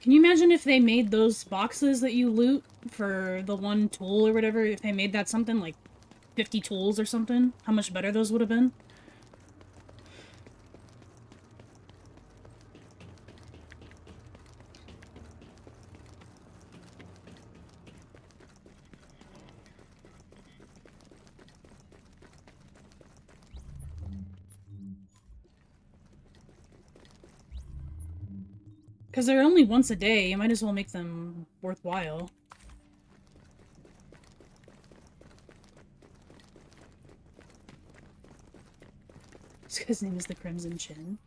[SPEAKER 2] Can you imagine if they made those boxes that you loot for the one tool or whatever, if they made that something like 50 tools or something? How much better those would have been? Because they're only once a day, you might as well make them worthwhile. This guy's name is the Crimson Chin.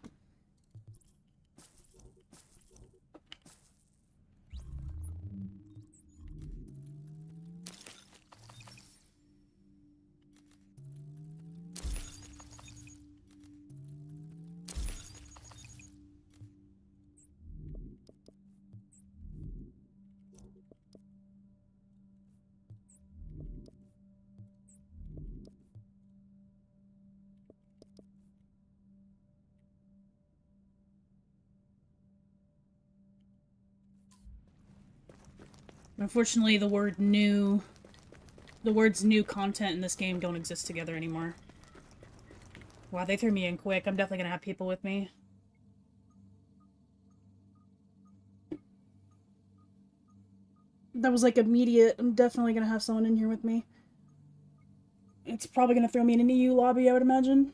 [SPEAKER 2] Unfortunately, the words new content in this game don't exist together anymore. Wow, they threw me in quick. I'm definitely gonna have people with me. That was like immediate. I'm definitely gonna have someone in here with me. It's probably gonna throw me in an EU lobby, I would imagine.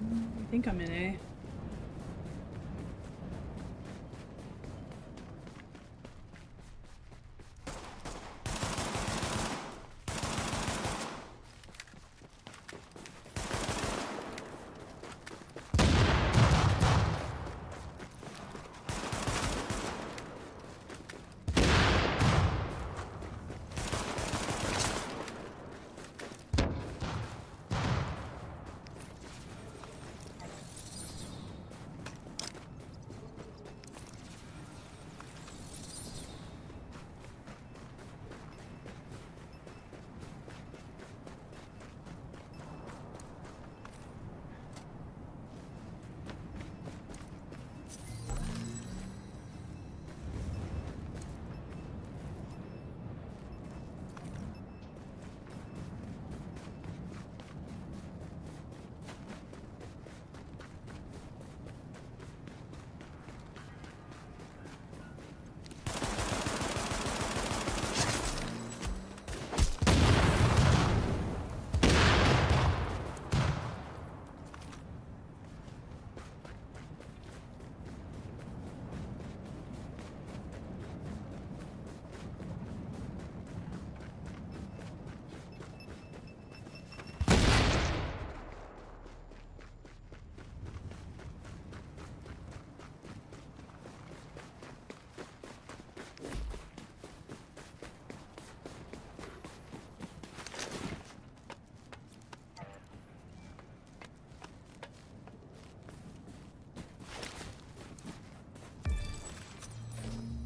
[SPEAKER 2] I think I'm in A.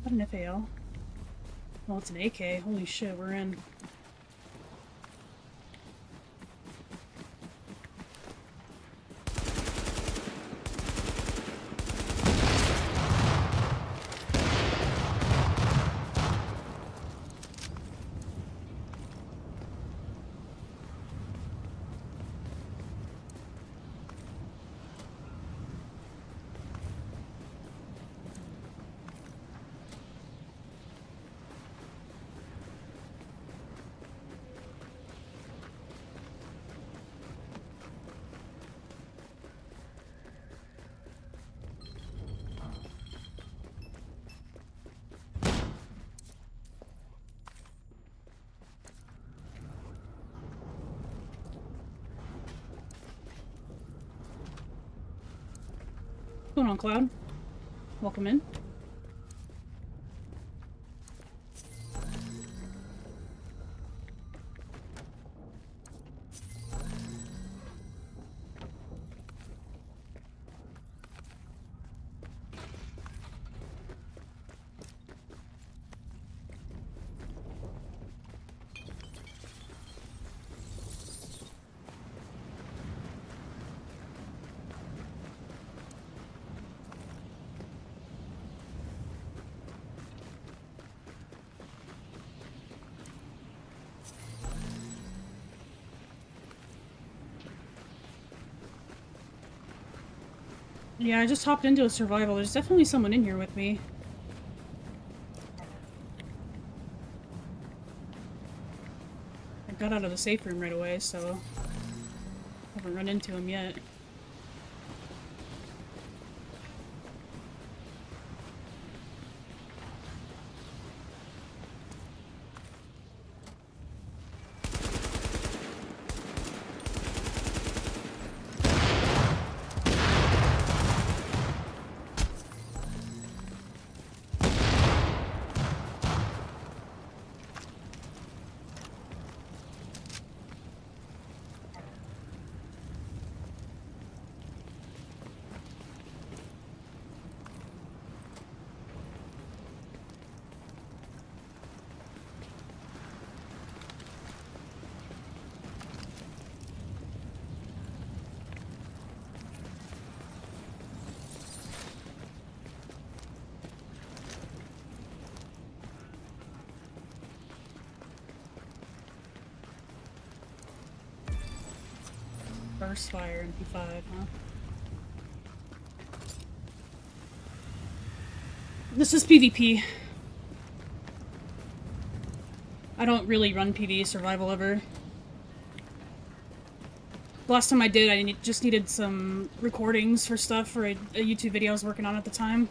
[SPEAKER 2] What an FAL. Well, it's an AK. Holy shit, we're in. What's going on, Cloud? Welcome in. Yeah, I just hopped into a survival. There's definitely someone in here with me. I got out of the safe room right away, so I haven't run into him yet. burst fire in P5, huh? This is PvP. I don't really run PvE survival ever. Last time I did, I just needed some recordings for stuff for a YouTube video I was working on at the time.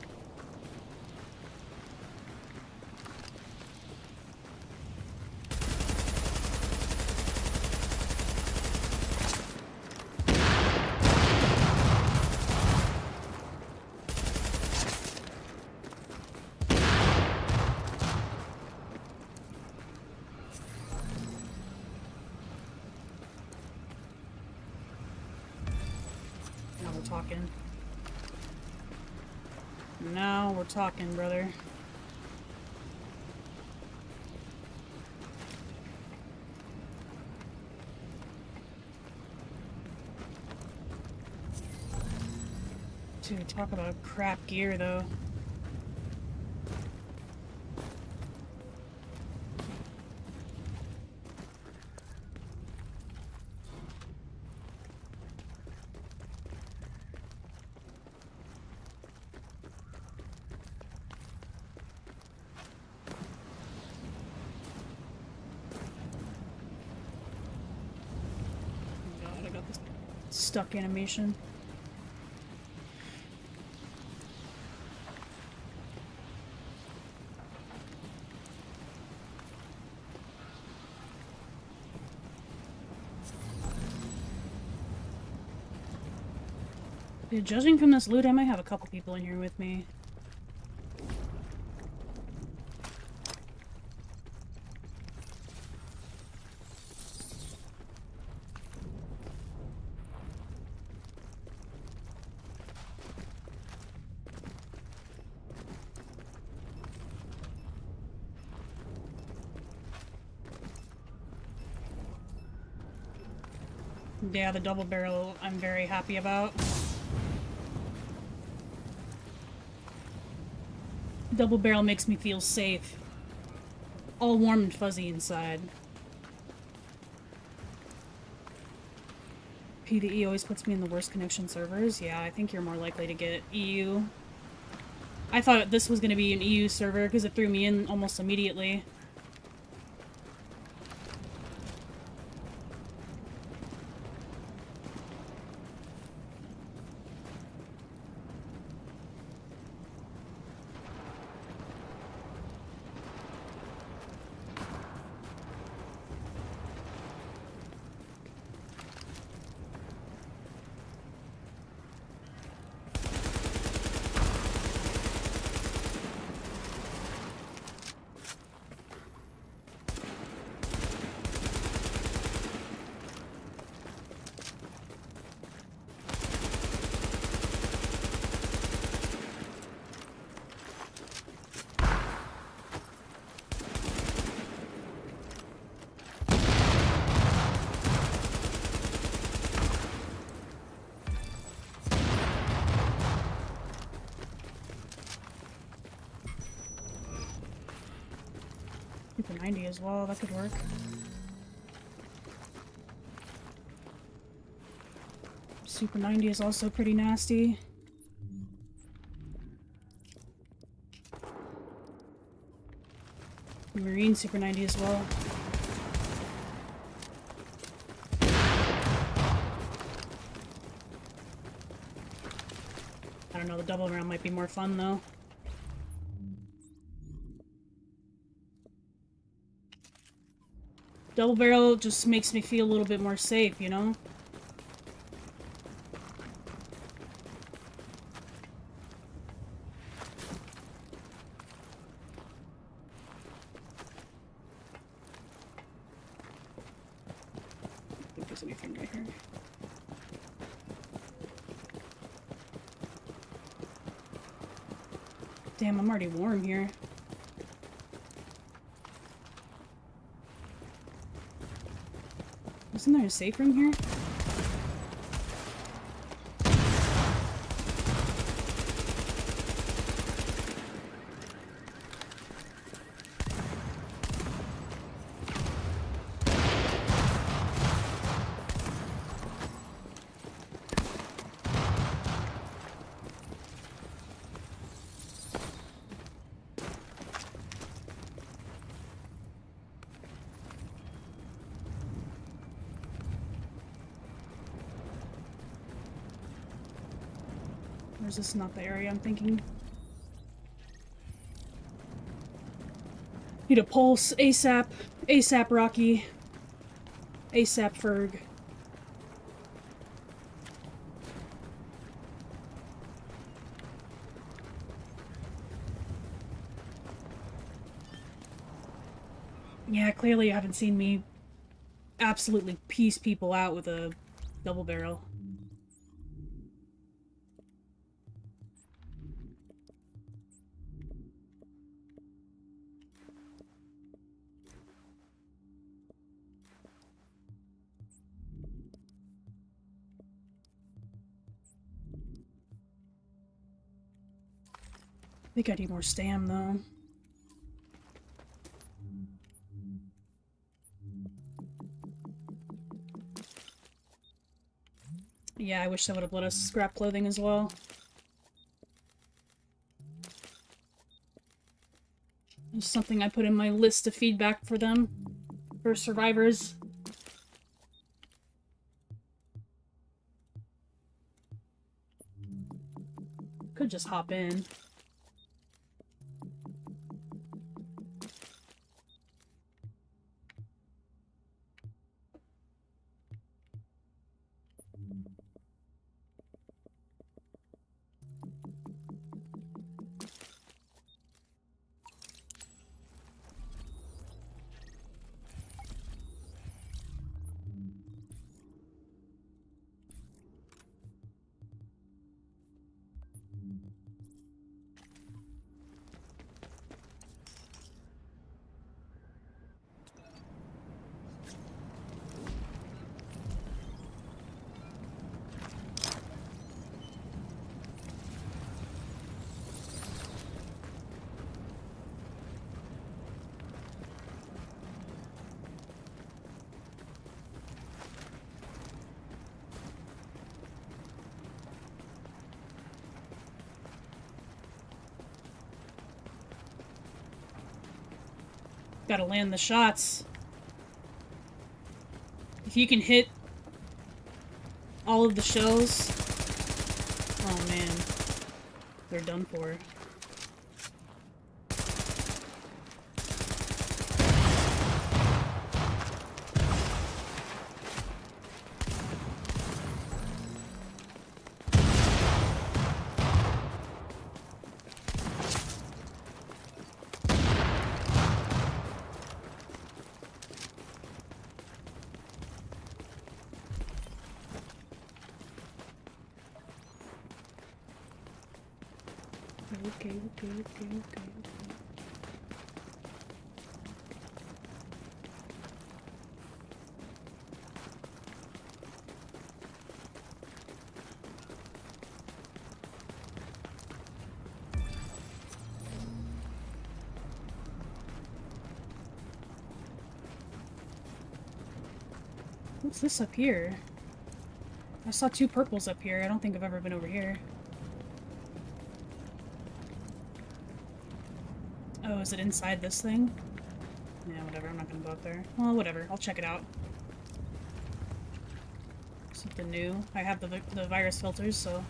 [SPEAKER 2] Now we're talking, brother. Dude, talk about crap gear, though. Stuck animation. Dude, judging from this loot, I might have a couple people in here with me. Yeah, the double barrel I'm very happy about. Double barrel makes me feel safe. All warm and fuzzy inside. PvE always puts me in the worst connection servers. Yeah, I think you're more likely to get EU. I thought this was going to be an EU server because it threw me in almost immediately. Super 90 as well, that could work. Super 90 is also pretty nasty. Marine Super 90 as well. I don't know, the double round might be more fun though. Double barrel just makes me feel a little bit more safe, you know? I think there's anything right here. Damn, I'm already warm here. Isn't there a safe room here? Or is this not the area I'm thinking? Need a pulse. ASAP. ASAP, Rocky. ASAP, Ferg. Yeah, clearly you haven't seen me absolutely piece people out with a double barrel. I think I need more stam, though. Yeah, I wish that would have let us scrap clothing as well. It's something I put in my list of feedback for them. For survivors. Could just hop in. Gotta land the shots. If you can hit all of the shells... Oh man. They're done for. Okay. What's this up here? I saw two purples up here. I don't think I've ever been over here. Oh, is it inside this thing? Yeah, whatever. I'm not gonna go up there. Well, whatever. I'll check it out. Something new. I have the virus filters, so...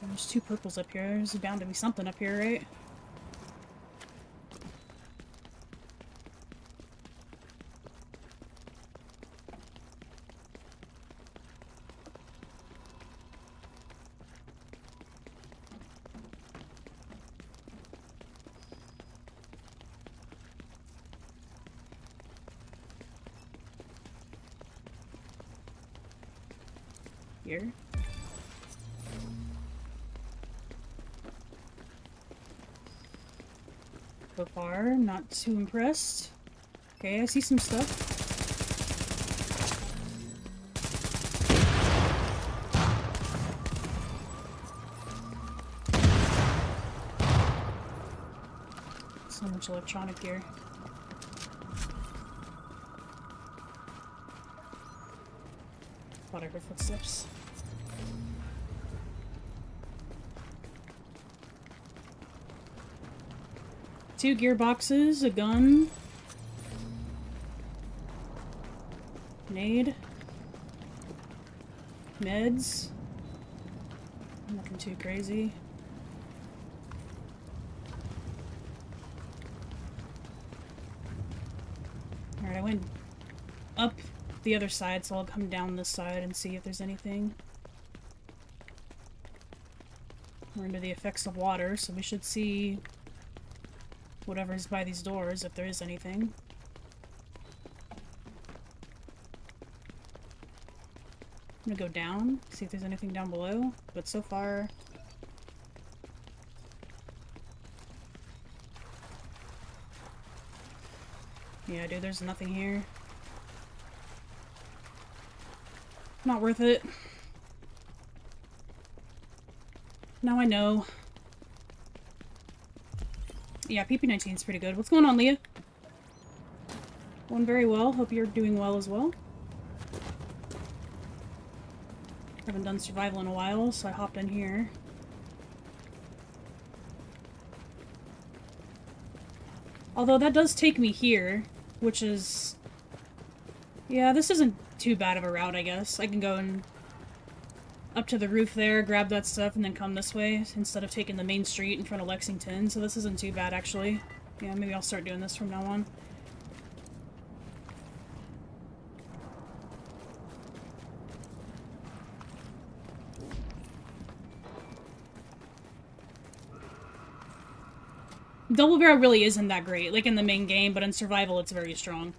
[SPEAKER 2] There's two purples up here. There's bound to be something up here, right? Here. So far, not too impressed. Okay, I see some stuff. So much electronic gear. Thought I heard footsteps. 2 gearboxes, a gun. Nade. Meds. Nothing too crazy. Alright, I went up the other side, so I'll come down this side and see if there's anything. We're under the effects of water, so we should see whatever's by these doors, if there is anything. I'm gonna go down, see if there's anything down below, but so far... yeah, dude, there's nothing here. Not worth it. Now I know. Yeah, PP-19 is pretty good. What's going on, Leah? Going very well. Hope you're doing well as well. Haven't done survival in a while, so I hopped in here. Although that does take me here, which is... yeah, this isn't too bad of a route, I guess. I can go and up to the roof there, grab that stuff, and then come this way, instead of taking the main street in front of Lexington, so this isn't too bad, actually. Yeah, maybe I'll start doing this from now on. Double barrel really isn't that great, like in the main game, but in survival it's very strong.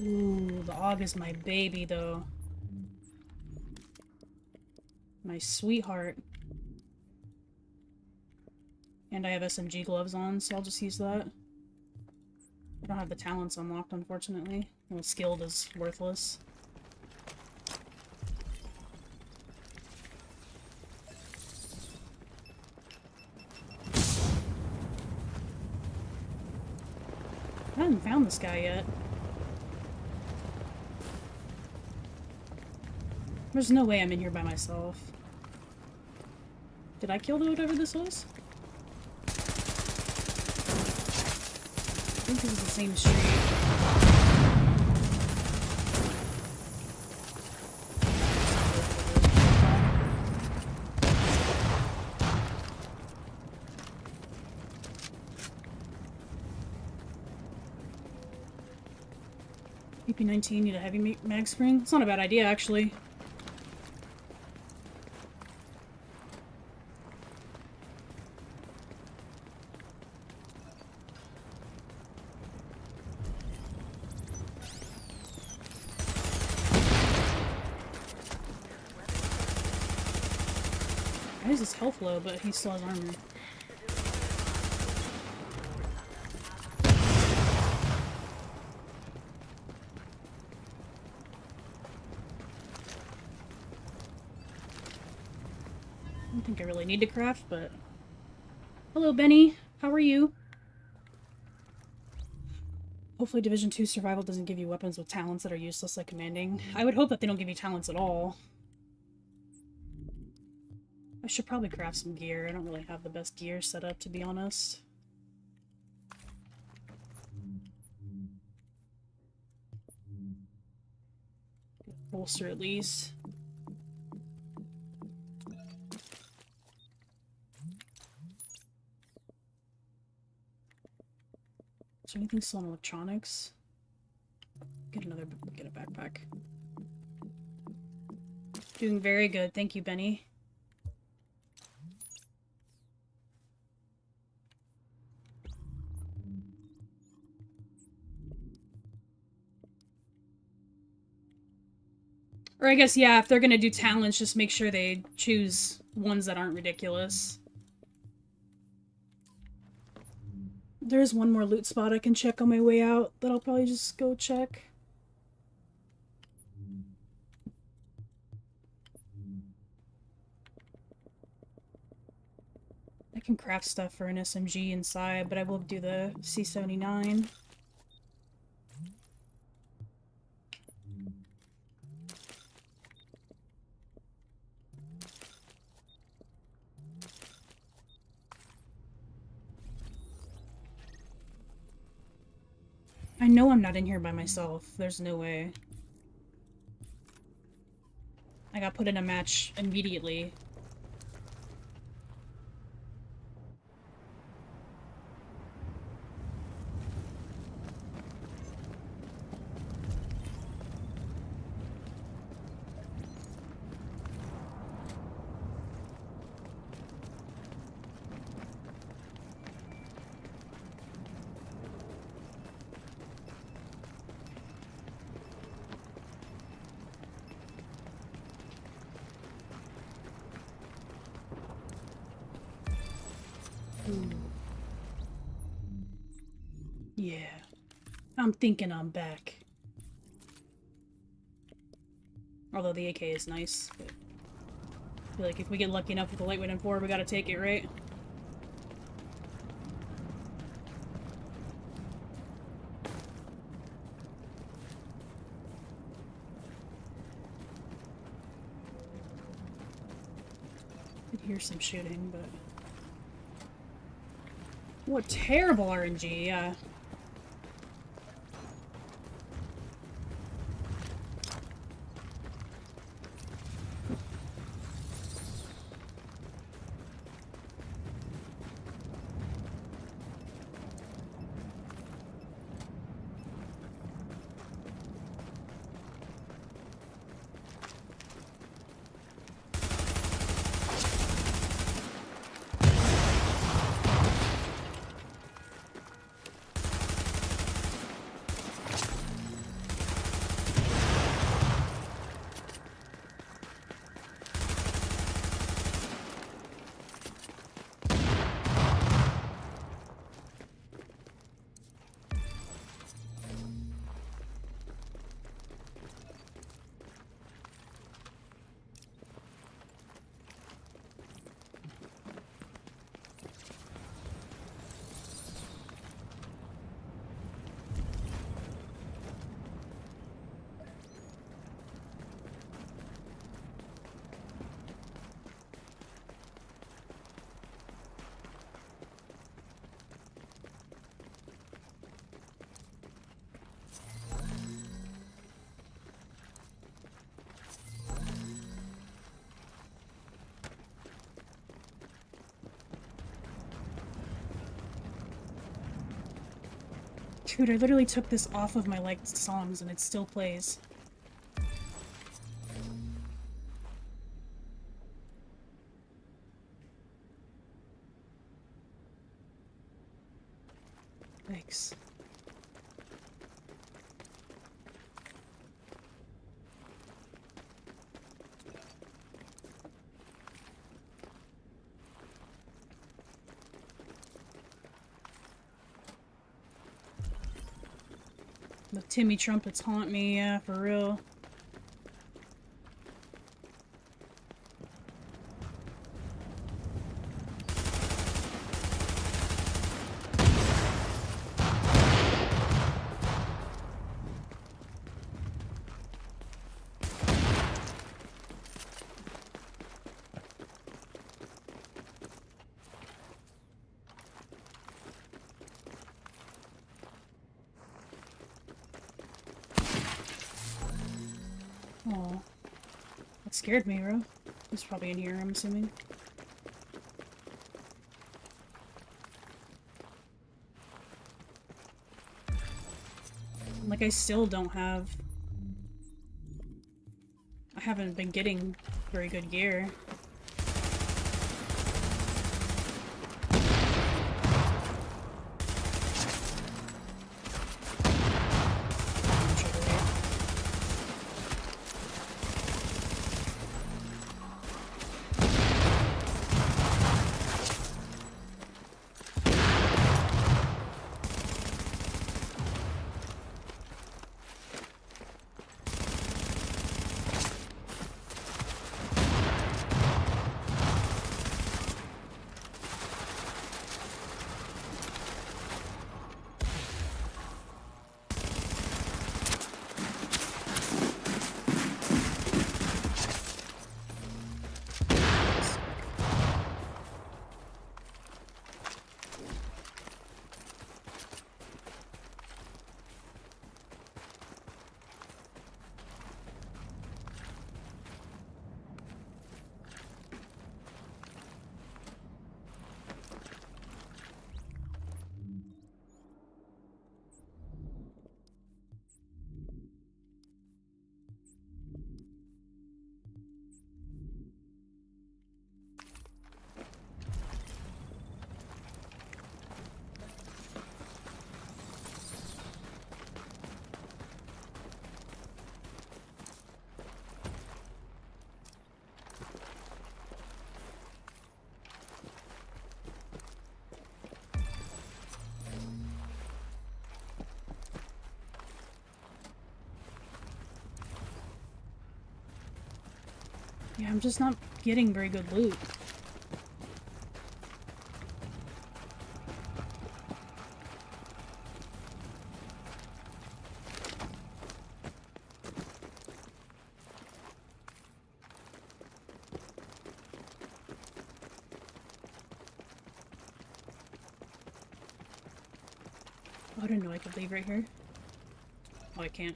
[SPEAKER 2] Ooh, the AUG is my baby, though. My sweetheart. And I have SMG gloves on, so I'll just use that. I don't have the talents unlocked, unfortunately. Well, skilled is worthless. I haven't found this guy yet. There's no way I'm in here by myself. Did I kill whatever this was? I think this is the same street. PP-19 need a heavy mag spring? It's not a bad idea, actually. Why is his health low, but he still has armor? I don't think I really need to craft, but... hello, Benny. How are you? Hopefully Division 2 Survival doesn't give you weapons with talents that are useless like commanding. I would hope that they don't give you talents at all. I should probably craft some gear. I don't really have the best gear set up, to be honest. Bolster at least. Is there anything still in electronics? Get a backpack. Doing very good, thank you, Benny. Or I guess, yeah, if they're gonna do talents, just make sure they choose ones that aren't ridiculous. There's one more loot spot I can check on my way out that I'll probably just go check. I can craft stuff for an SMG inside, but I will do the C79. I know I'm not in here by myself. There's no way. I got put in a match immediately. Yeah. I'm thinking I'm back. Although the AK is nice, but I feel like if we get lucky enough with the lightweight M4, we gotta take it, right? I could hear some shooting, but... What terrible RNG, yeah. Dude, I literally took this off of my liked songs and it still plays. Thanks. The Timmy trumpets haunt me, yeah, for real. Oh, that scared me, bro. He's probably in here, I'm assuming. Like, I still don't have... I haven't been getting very good gear. Yeah, I'm just not getting very good loot. Oh, I didn't know I could leave right here. Oh, I can't.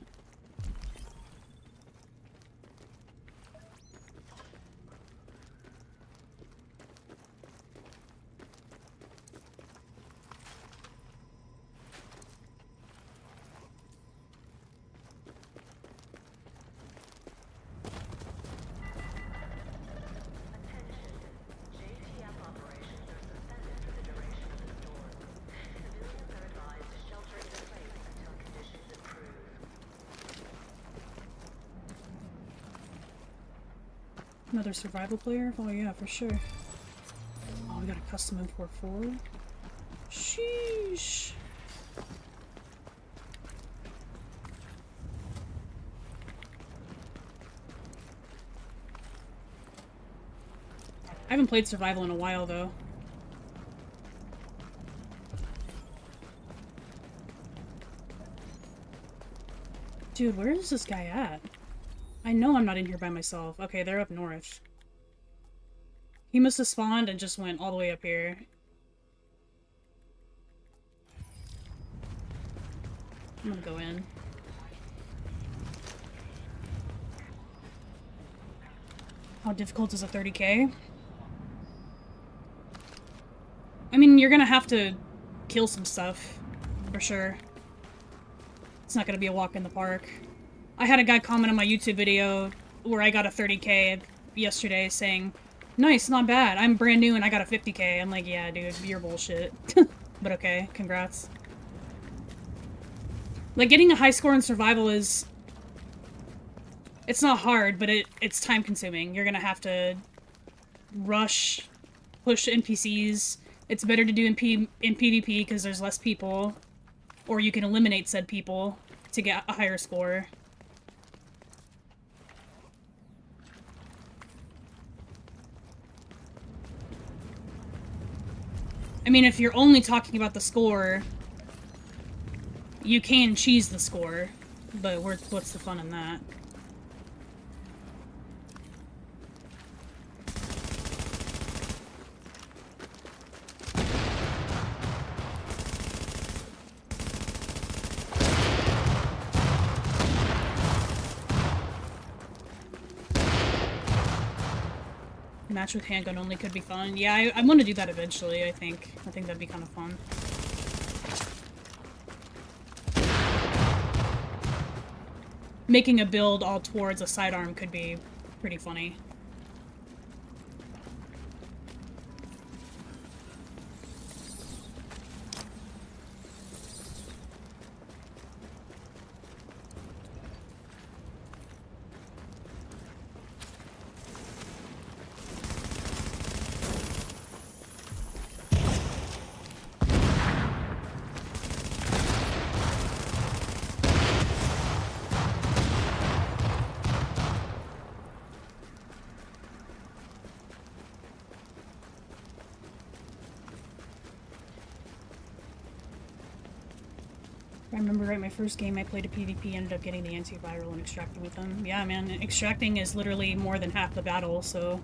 [SPEAKER 2] Another survival player? Oh yeah, for sure. Oh, we got a custom M44. Sheesh. I haven't played survival in a while though. Dude, where is this guy at? I know I'm not in here by myself. Okay, they're up north. He must have spawned and just went all the way up here. I'm gonna go in. How difficult is a 30k? I mean, you're gonna have to kill some stuff, for sure. It's not gonna be a walk in the park. I had a guy comment on my YouTube video where I got a 30k yesterday saying, nice, not bad, I'm brand new and I got a 50k. I'm like, yeah, dude, you're bullshit. But okay, congrats. Like, getting a high score in survival is... It's not hard, but it's time consuming. You're gonna have to rush, push NPCs. It's better to do in PvP because there's less people. Or you can eliminate said people to get a higher score. I mean, if you're only talking about the score, you can cheese the score, but what's the fun in that? Match with handgun only could be fun. Yeah, I want to do that eventually, I think. I think that'd be kind of fun. Making a build all towards a sidearm could be pretty funny. I remember right, my first game I played a PvP, ended up getting the antiviral and extracting with them. Yeah, man, extracting is literally more than half the battle, so...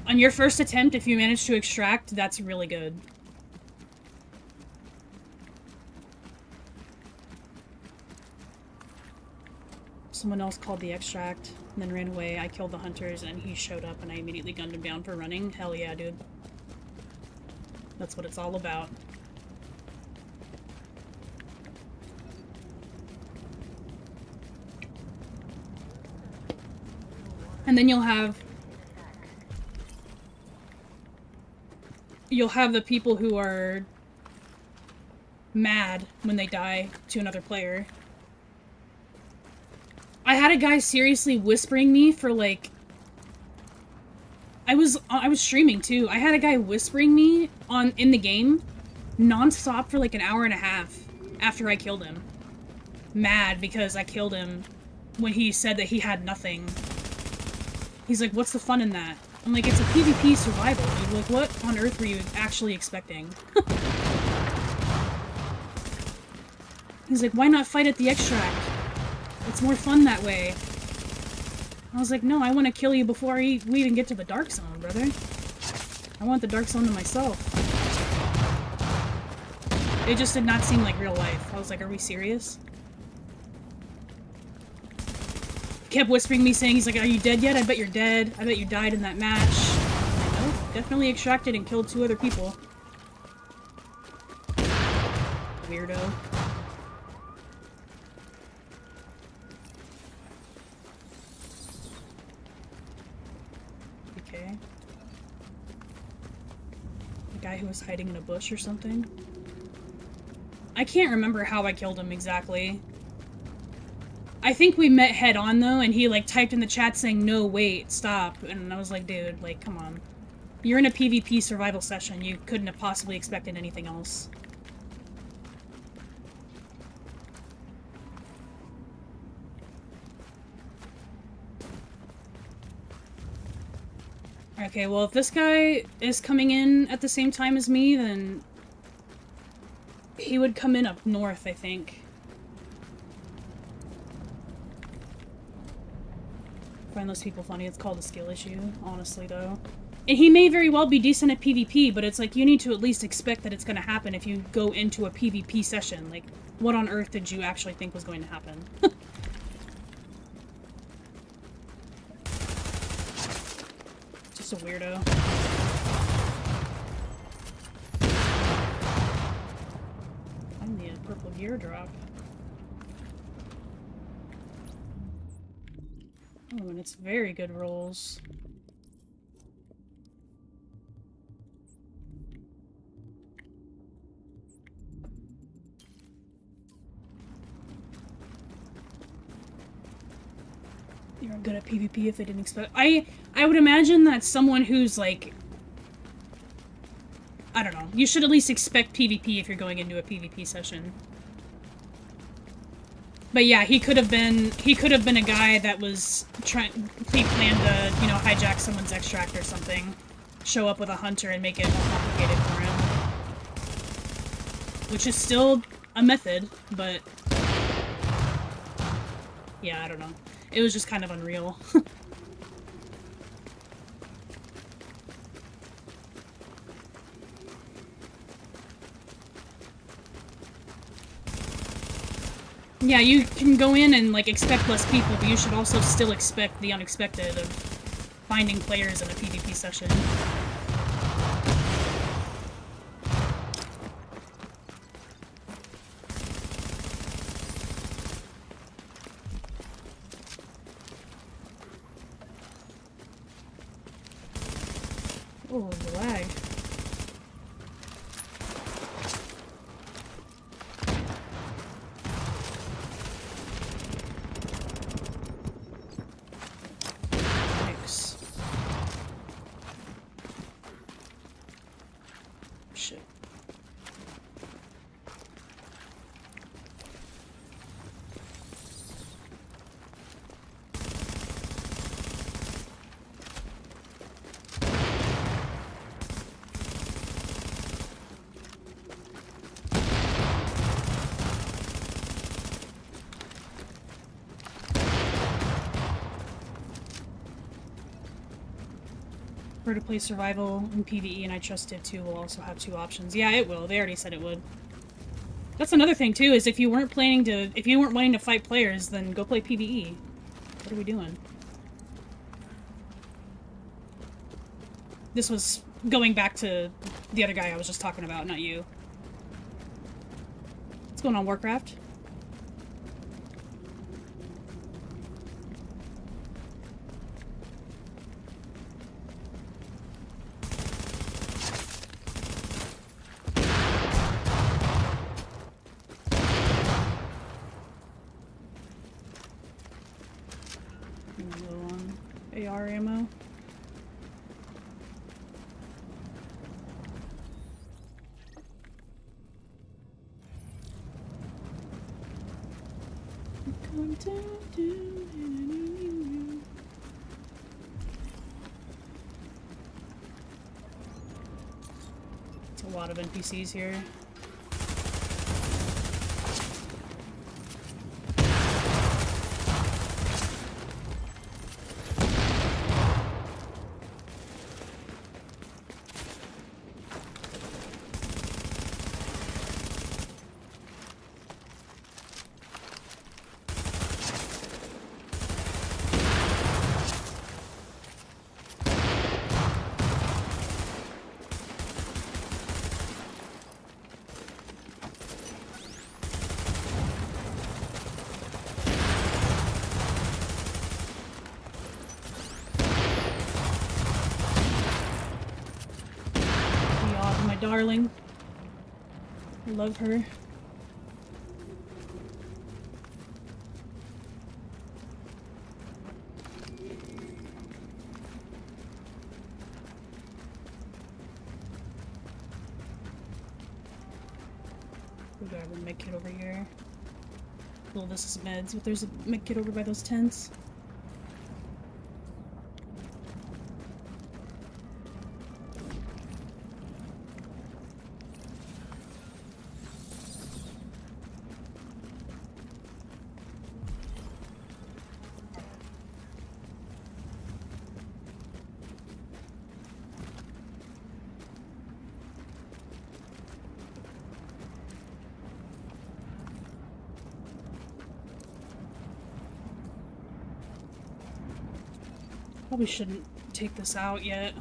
[SPEAKER 2] On your first attempt, if you manage to extract, that's really good. Someone else called the extract, and then ran away. I killed the hunters, and he showed up, and I immediately gunned him down for running. Hell yeah, dude. That's what it's all about. And then you'll have the people who are mad when they die to another player. I had a guy seriously whispering me for like... I was streaming too. I had a guy whispering me in the game non-stop for like an hour and a half after I killed him. Mad because I killed him when he said that he had nothing. He's like, what's the fun in that? I'm like, it's a PvP survival, dude. Like, what on earth were you actually expecting? He's like, why not fight at the extract? It's more fun that way. I was like, no, I want to kill you before we even get to the Dark Zone, brother. I want the Dark Zone to myself. It just did not seem like real life. I was like, are we serious? He kept whispering me, saying, he's like, are you dead yet? I bet you're dead. I bet you died in that match. I'm like, nope, definitely extracted and killed 2 other people. Weirdo. Okay. The guy who was hiding in a bush or something? I can't remember how I killed him exactly. I think we met head on though, and he like typed in the chat saying, no, wait, stop. And I was like, dude, like, come on. You're in a PvP survival session. You couldn't have possibly expected anything else. Okay, well, if this guy is coming in at the same time as me, then he would come in up north, I think. I find those people funny. It's called a skill issue, honestly, though. And he may very well be decent at PvP, but it's like, you need to at least expect that it's going to happen if you go into a PvP session. Like, what on earth did you actually think was going to happen? Just a weirdo. I need a purple gear drop. Oh, and it's very good rolls. You're good at PvP if they didn't expect— I would imagine that someone who's like— I don't know. You should at least expect PvP if you're going into a PvP session. But yeah, he could have been a guy that was he planned to, you know, hijack someone's extract or something. Show up with a hunter and make it more complicated for him. Which is still a method, but yeah, I don't know. It was just kind of unreal. Yeah, you can go in and, like, expect less people, but you should also still expect the unexpected of finding players in a PvP session. Oh, the lag. Thanks. Shit. For to play survival in PvE, and I trust it too, will also have 2 options. Yeah, it will. They already said it would. That's another thing too, is if you weren't wanting to fight players, then go play PvE. What are we doing? This was going back to the other guy I was just talking about, not you. What's going on, Warcraft? Low on AR ammo. It's a lot of NPCs here. My darling. I love her. We got a med kit over here. Well, this is meds, but there's a med kit over by those tents. Probably shouldn't take this out yet.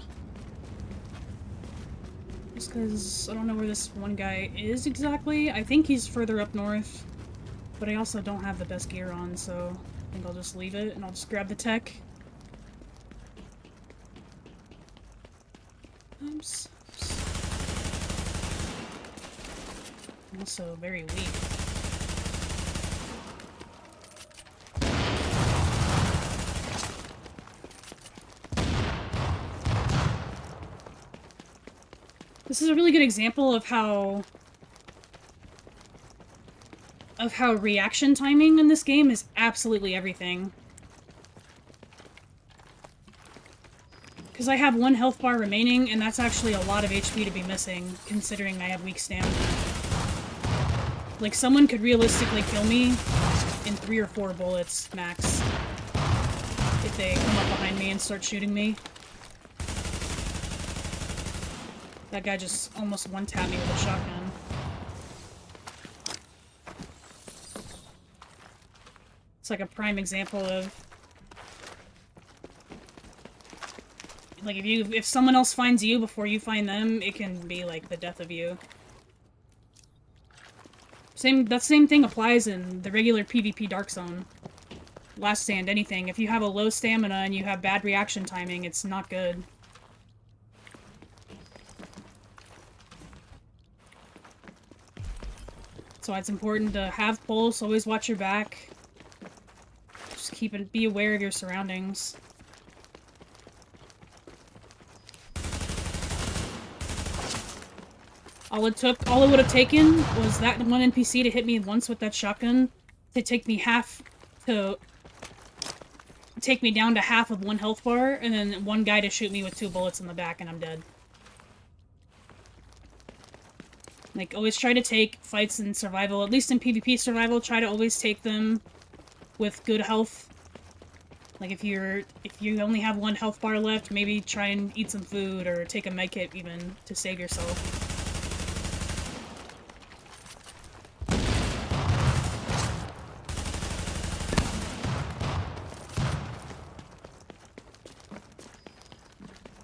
[SPEAKER 2] Just because I don't know where this one guy is exactly. I think he's further up north. But I also don't have the best gear on, so I think I'll just leave it and I'll just grab the tech. Oops. I'm also very weak. This is a really good example of how reaction timing in this game is absolutely everything. Because I have 1 health bar remaining, and that's actually a lot of HP to be missing, considering I have weak stamina. Like, someone could realistically kill me in 3 or 4 bullets, max, if they come up behind me and start shooting me. That guy just almost one-tapped me with a shotgun. It's like a prime example of... like, if someone else finds you before you find them, it can be, like, the death of you. That same thing applies in the regular PvP Dark Zone. Last Stand, anything. If you have a low stamina and you have bad reaction timing, it's not good. So it's important to have pulse, always watch your back. Just be aware of your surroundings. All it would have taken was that one NPC to hit me once with that shotgun to take me down to half of 1 health bar, and then one guy to shoot me with 2 bullets in the back and I'm dead. Like, always try to take fights in survival, at least in PvP survival, try to always take them with good health. Like, if you only have 1 health bar left, maybe try and eat some food, or take a medkit even, to save yourself.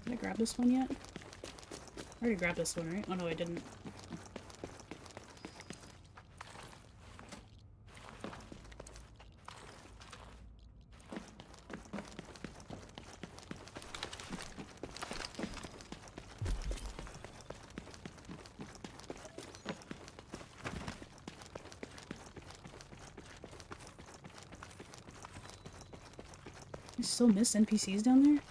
[SPEAKER 2] Did I grab this one yet? I already grabbed this one, right? Oh no, I didn't. I still miss NPCs down there?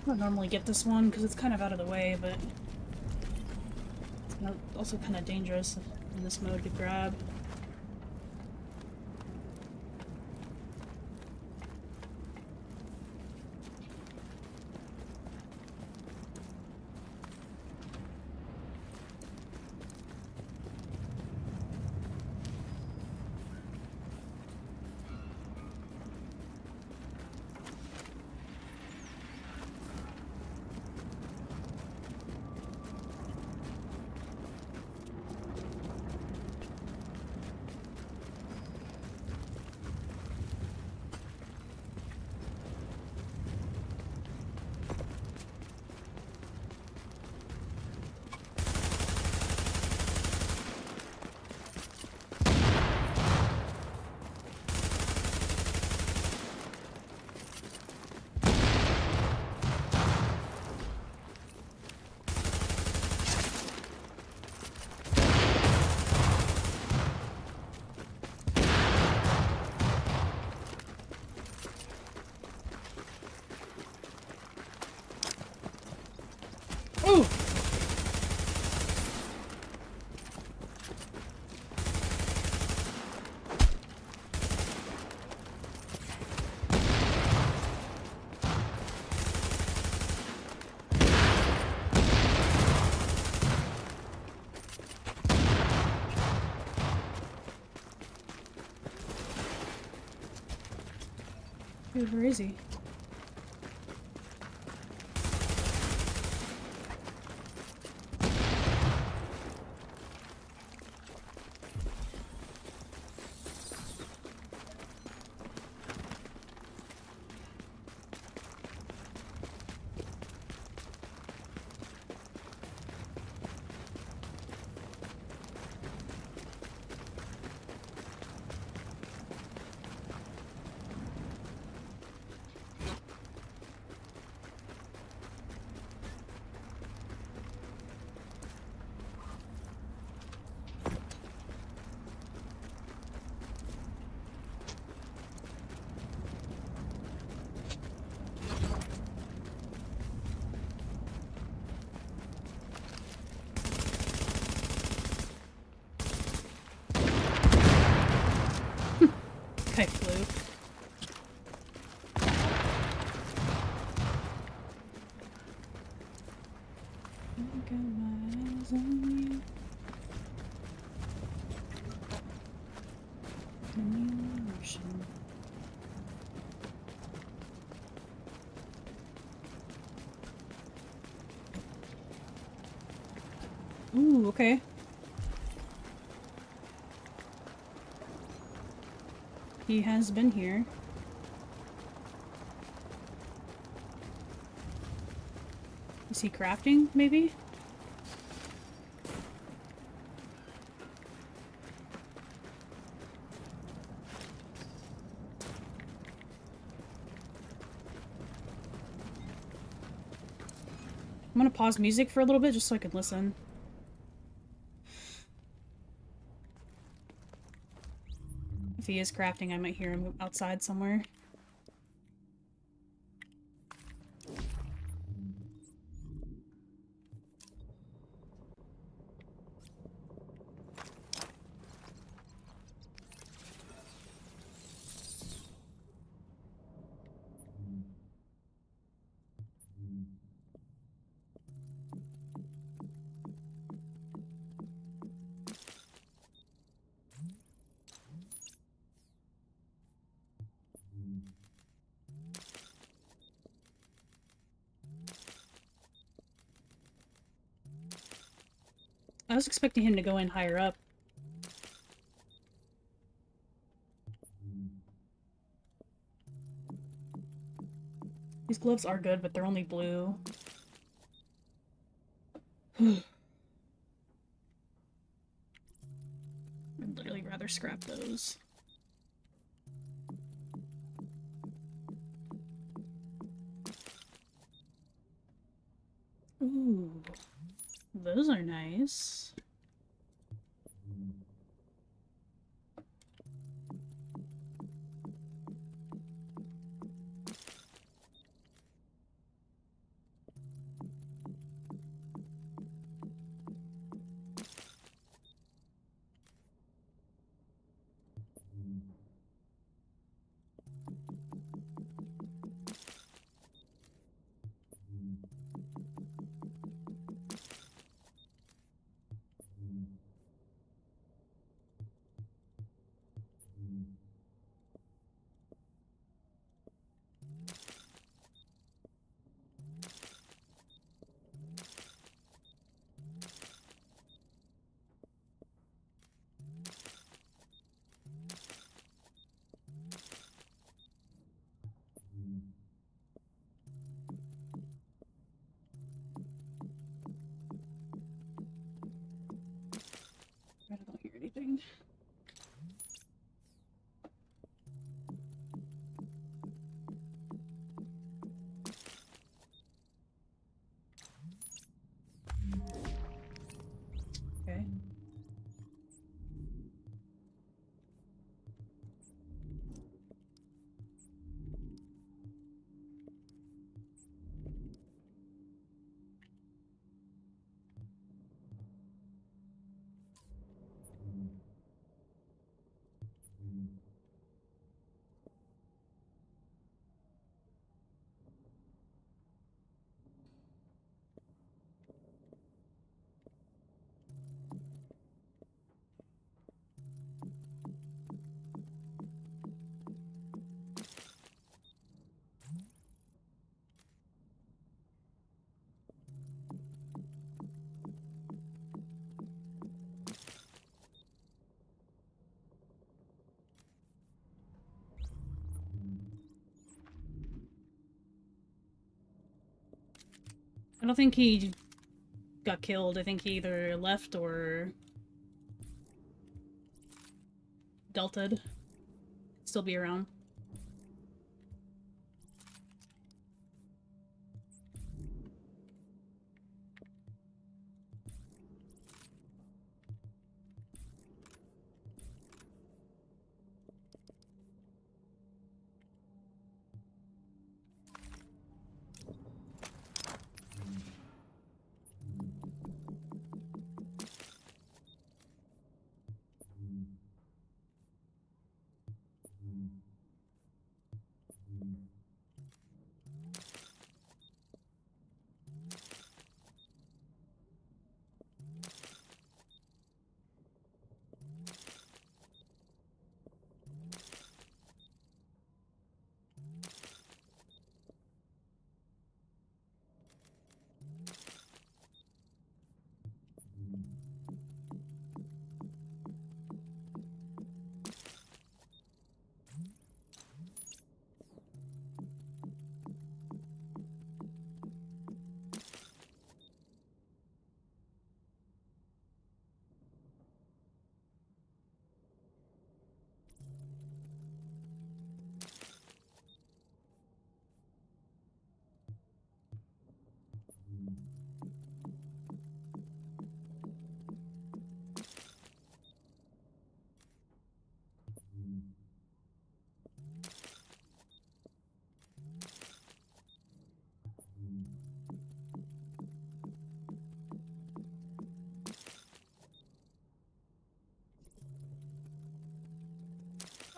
[SPEAKER 2] I don't normally get this one because it's kind of out of the way, but it's also kind of dangerous in this mode to grab. Ooh! Dude, where is he? I flew. I got my eyes on you. In the ocean. Ooh, okay. He has been here. Is he crafting, maybe? I'm gonna pause music for a little bit just so I can listen. If he is crafting, I might hear him outside somewhere. I was expecting him to go in higher up. These gloves are good, but they're only blue. I'd literally rather scrap those. Ooh, those are nice. I don't think he got killed. I think he either left or delta'd. Still be around.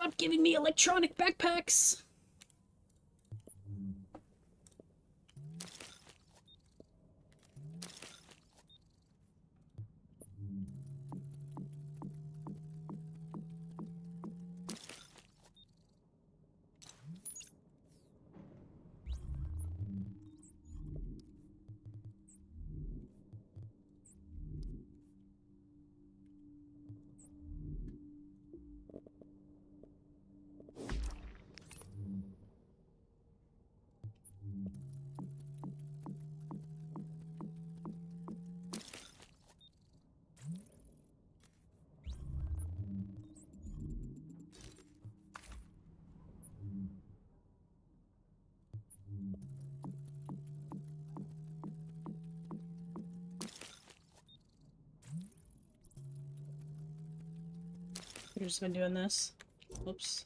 [SPEAKER 2] Stop giving me electronic backpacks! I've just been doing this. Whoops.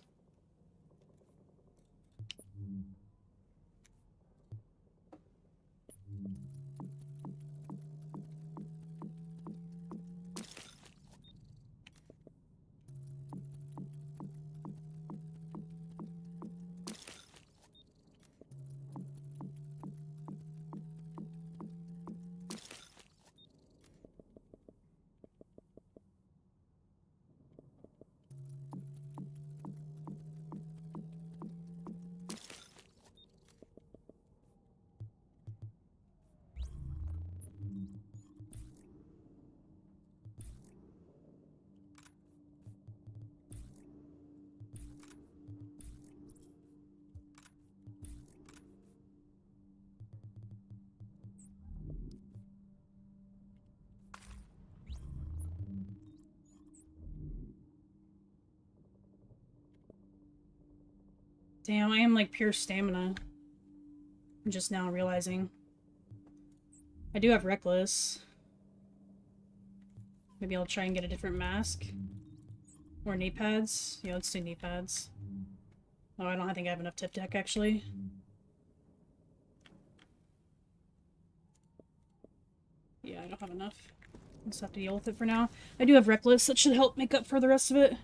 [SPEAKER 2] Damn, I am like pure stamina. I'm just now realizing. I do have Reckless. Maybe I'll try and get a different mask. Or knee pads. Yeah, let's do knee pads. Oh, I don't think I have enough tip deck, actually. Yeah, I don't have enough. I'll just have to deal with it for now. I do have Reckless. That should help make up for the rest of it.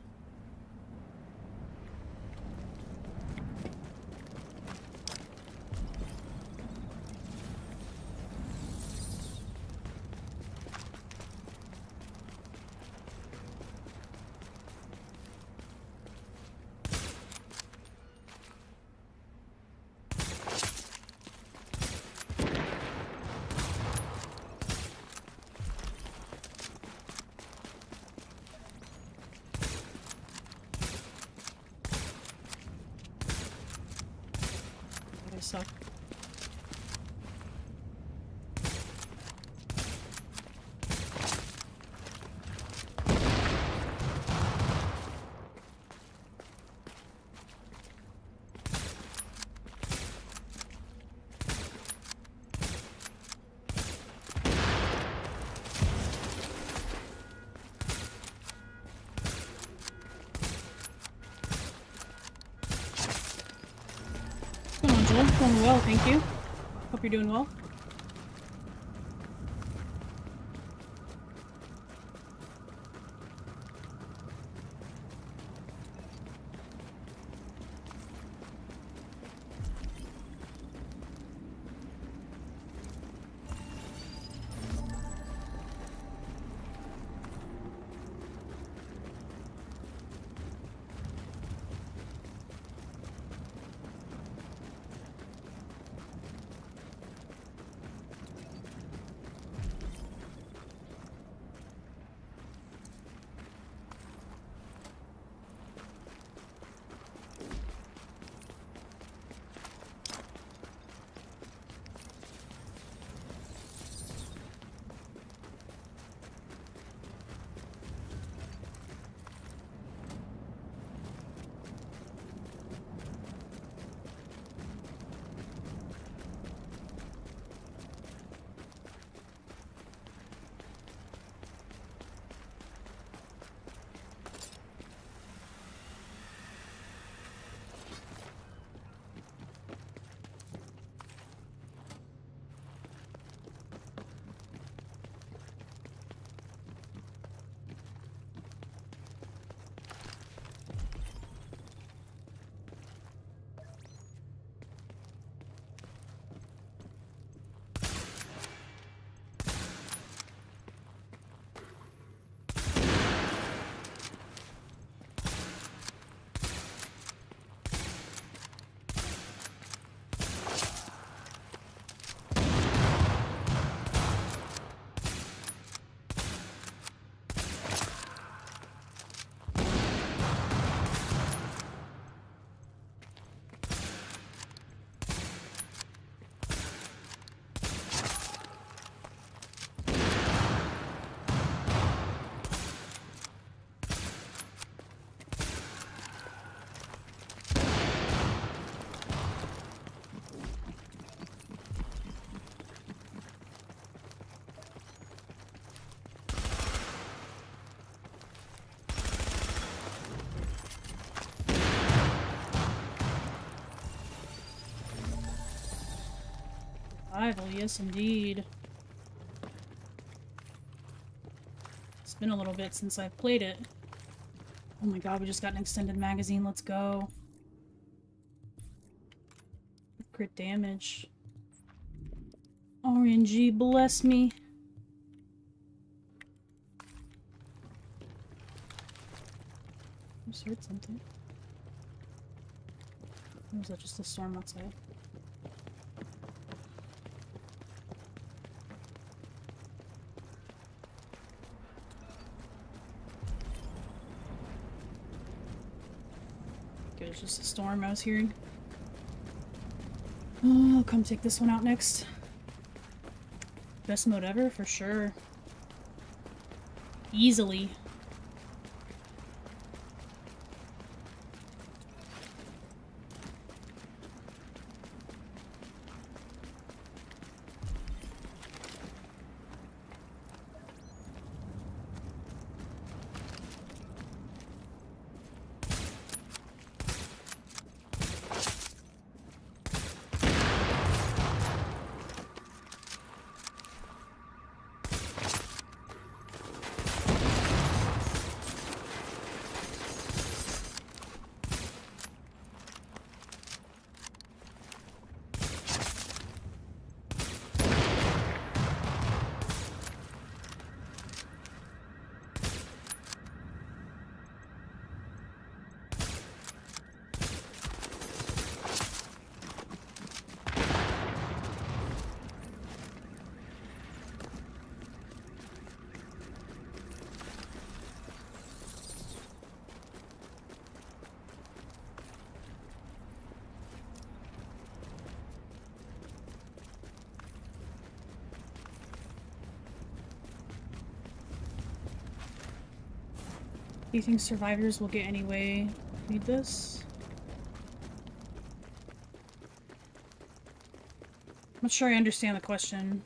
[SPEAKER 2] I suck. Hazel. Going well, thank you. Hope you're doing well. Survival, yes indeed. It's been a little bit since I've played it. Oh my god, we just got an extended magazine, let's go. Crit damage. RNG, bless me. I just heard something. Or was that just a storm outside? It was just a storm I was hearing. Oh, I'll come take this one out next. Best mode ever, for sure. Easily. Do you think survivors will get any way to read this? I'm not sure I understand the question.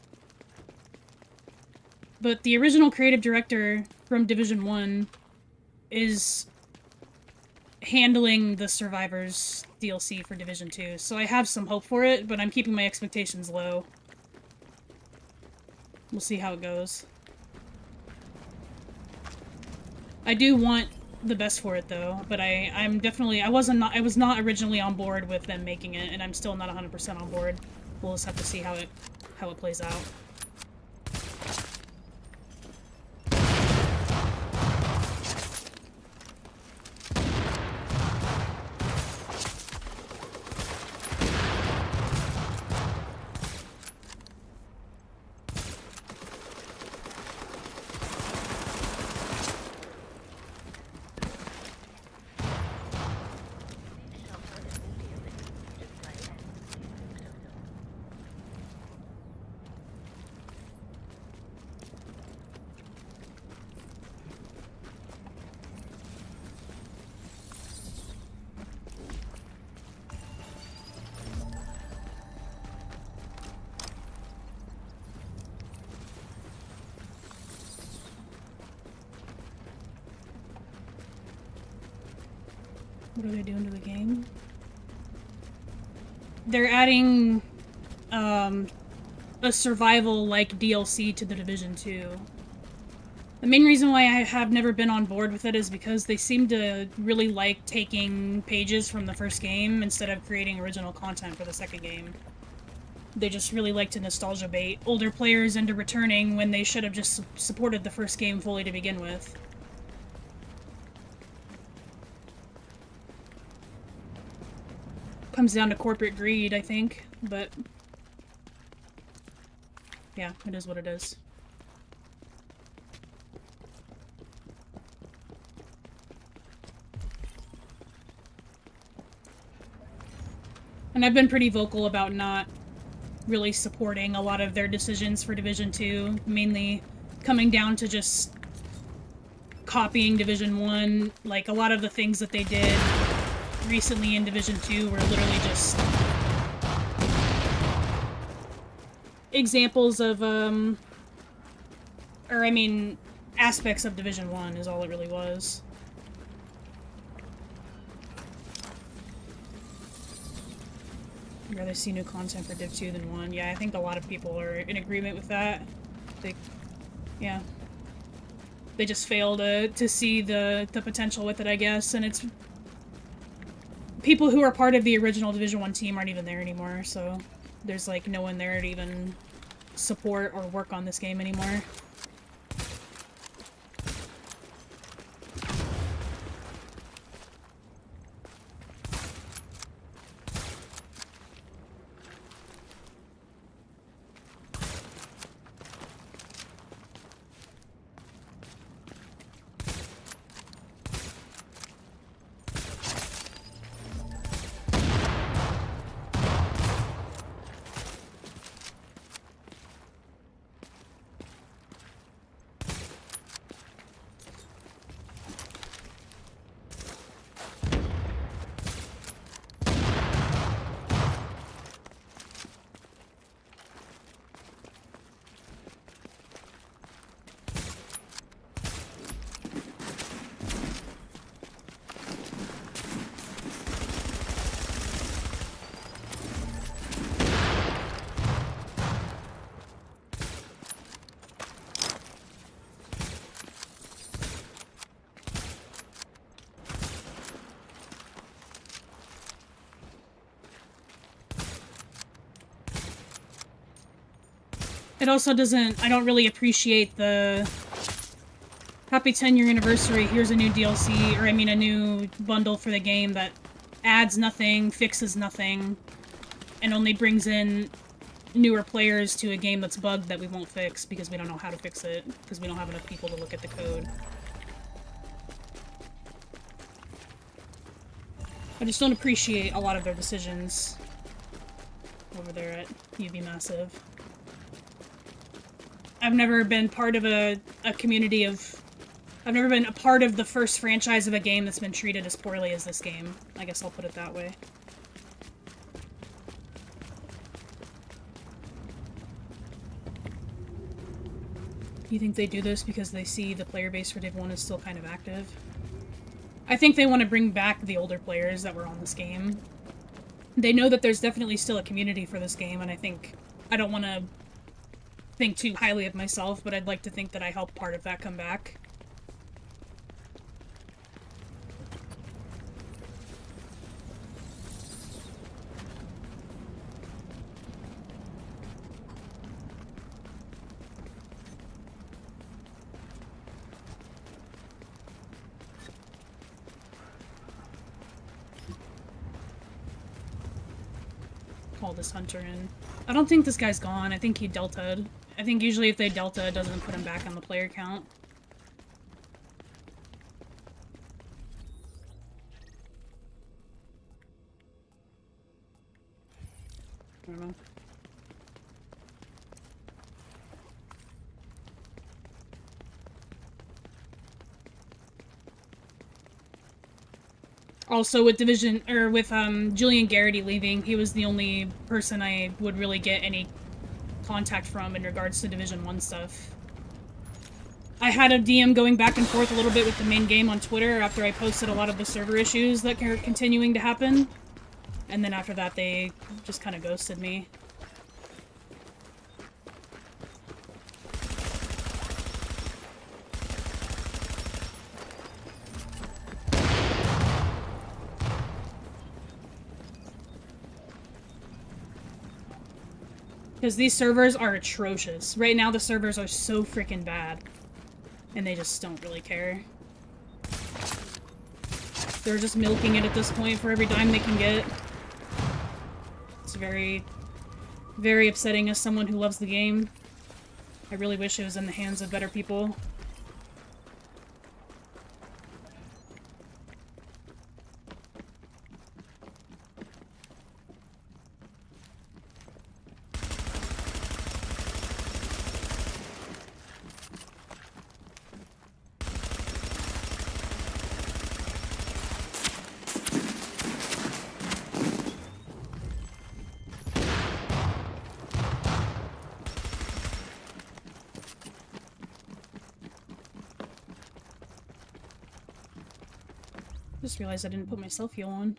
[SPEAKER 2] But the original creative director from Division 1 is handling the Survivors DLC for Division 2, so I have some hope for it, but I'm keeping my expectations low. We'll see how it goes. I do want the best for it though, but I'm definitely I was not originally on board with them making it, and I'm still not 100% on board. We'll just have to see how it plays out. What are they doing to the game? They're adding a survival-like DLC to the Division 2. The main reason why I have never been on board with it is because they seem to really like taking pages from the first game instead of creating original content for the second game. They just really like to nostalgia bait older players into returning when they should have just supported the first game fully to begin with. Comes down to corporate greed, I think, but yeah, it is what it is. And I've been pretty vocal about not really supporting a lot of their decisions for Division 2, mainly coming down to just copying Division 1. Like, a lot of the things that they did recently in Division 2 were literally just examples of, aspects of Division 1 is all it really was. I'd rather see new content for Div 2 than 1. Yeah, I think a lot of people are in agreement with that. Yeah. They just fail to see the potential with it, I guess, and it's people who are part of the original Division 1 team aren't even there anymore, so there's, like, no one there to even support or work on this game anymore. It also doesn't, I don't really appreciate the happy 10-year anniversary, here's a new DLC, or I mean a new bundle for the game that adds nothing, fixes nothing, and only brings in newer players to a game that's bugged that we won't fix because we don't know how to fix it, because we don't have enough people to look at the code. I just don't appreciate a lot of their decisions over there at UV Massive. I've never been part of a community of... I've never been a part of the first franchise of a game that's been treated as poorly as this game. I guess I'll put it that way. You think they do this because they see the player base for Div 1 is still kind of active? I think they want to bring back the older players that were on this game. They know that there's definitely still a community for this game, and I don't want to think too highly of myself, but I'd like to think that I helped part of that come back. Call this hunter in. I don't think this guy's gone. I think he delta'd. I think usually if they delta, it doesn't put him back on the player count. I don't know. Also, with Julian Garrity leaving, he was the only person I would really get any contact from in regards to Division 1 stuff. I had a DM going back and forth a little bit with the main game on Twitter after I posted a lot of the server issues that are continuing to happen. And then after that, they just kind of ghosted me. Because these servers are atrocious. Right now the servers are so freaking bad. And they just don't really care. They're just milking it at this point for every dime they can get. It's very, very upsetting as someone who loves the game. I really wish it was in the hands of better people. Just realized I didn't put my self-heal on.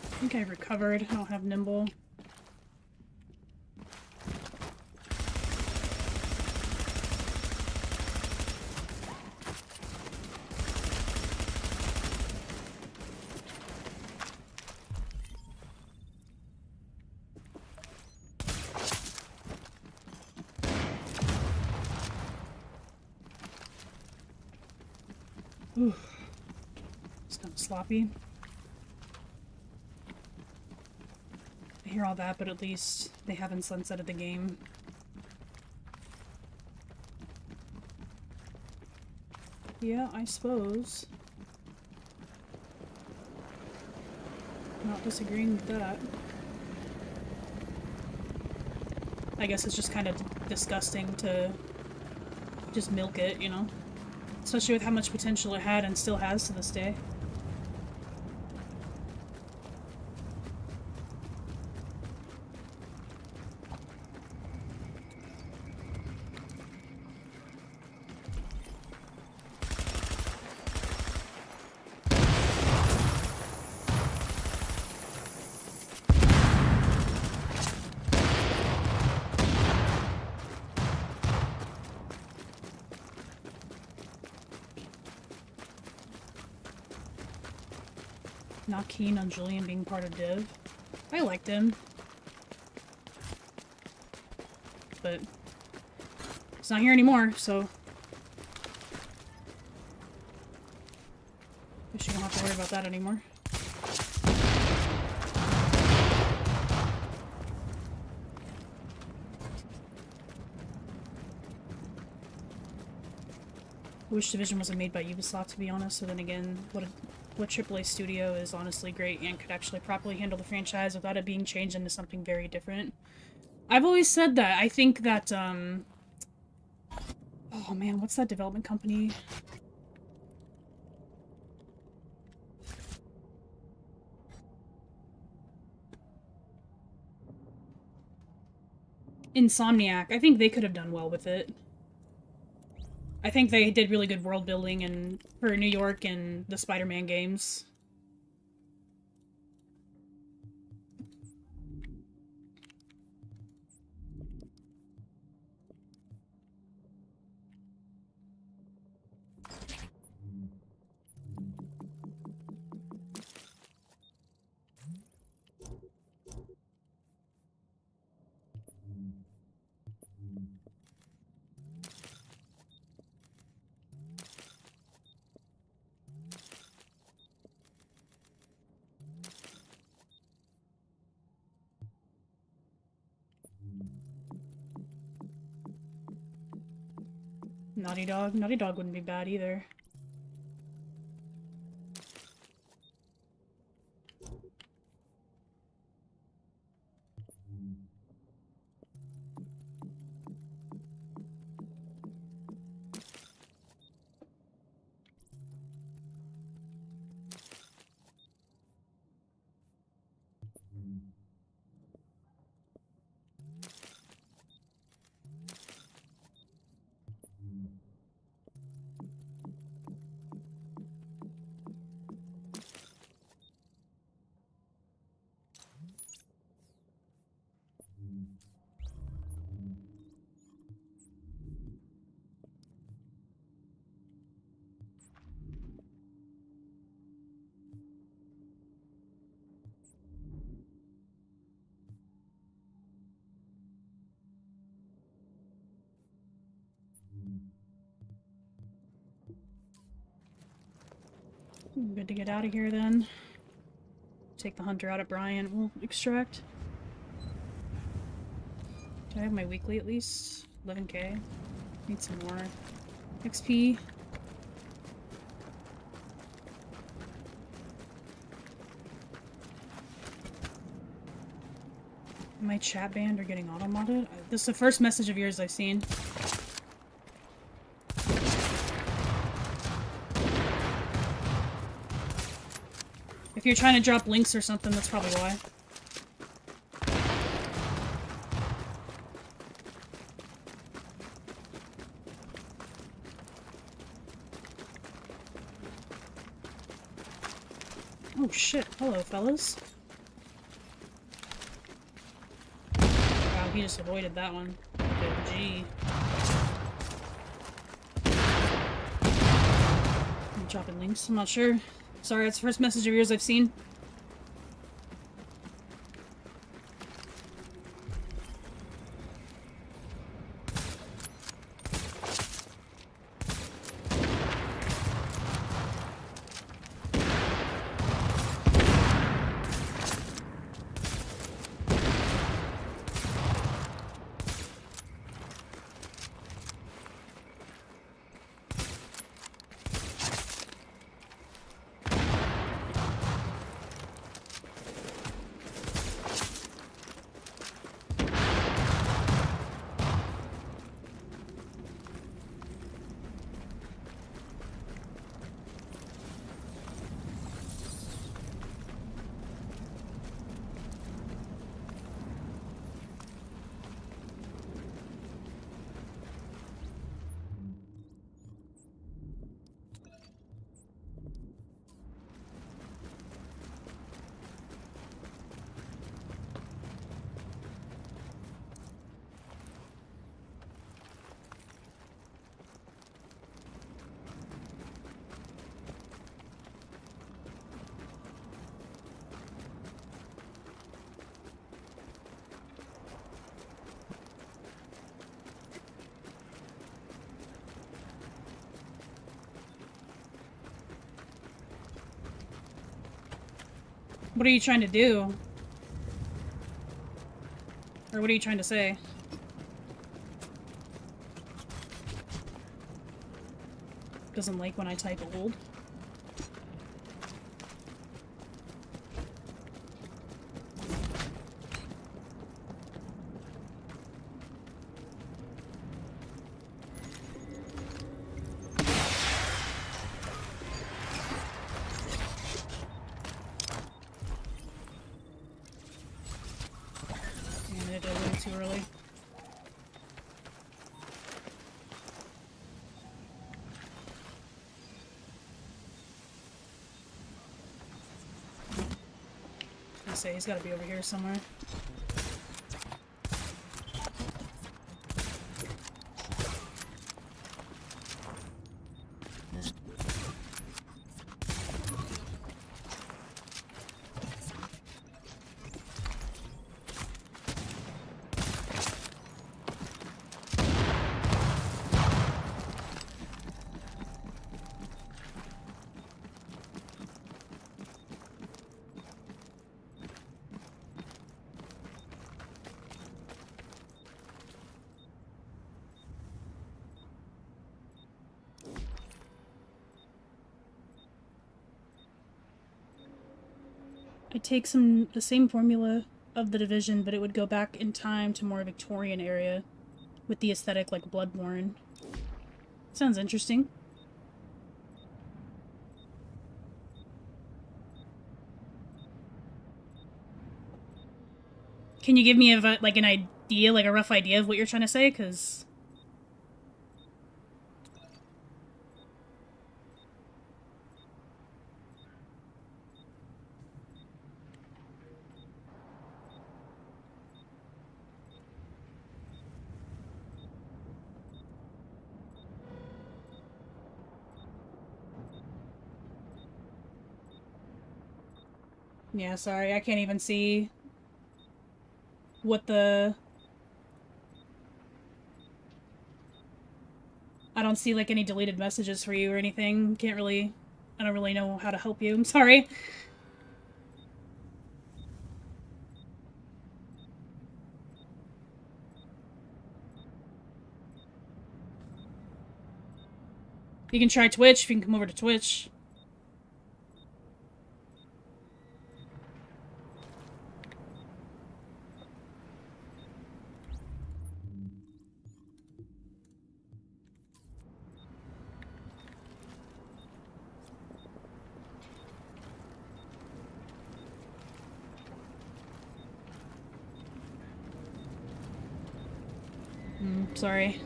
[SPEAKER 2] I think I recovered. I don't have nimble. Ooh. It's kind of sloppy. I hear all that, but at least they haven't sunsetted the game. Yeah, I suppose. disagreeing with that. I guess it's just kind of disgusting to just milk it, you know? Especially with how much potential it had and still has to this day. Not keen on Julian being part of Div. I liked him. But he's not here anymore, so guess you don't have to worry about that anymore. I wish Division wasn't made by Ubisoft, to be honest. So then again, what AAA studio is honestly great and could actually properly handle the franchise without it being changed into something very different. I've always said that. I think that, oh man, what's that development company? Insomniac. I think they could have done well with it. I think they did really good world building and for New York and the Spider-Man games. Naughty Dog? Naughty Dog wouldn't be bad either. Good to get out of here then. Take the hunter out at Bryant. We'll extract. Do I have my weekly at least? 11k. Need some more XP. My chat banned or getting auto-modded? This is the first message of yours I've seen. If you're trying to drop links or something, that's probably why. Oh shit, hello fellas. Wow, he just avoided that one. Good G. I'm dropping links, I'm not sure. Sorry, it's the first message of yours I've seen. What are you trying to do? Or what are you trying to say? Doesn't like when I type old. And it did a little too early. I say he's got to be over here somewhere. I take the same formula of the division, but it would go back in time to more Victorian area with the aesthetic like Bloodborne. Sounds interesting. Can you give me like an idea, like a rough idea of what you're trying to say? Because yeah, sorry, I can't even see what the... I don't see like any deleted messages for you or anything. Can't really... I don't really know how to help you. I'm sorry. You can try Twitch if you can come over to Twitch. Sorry.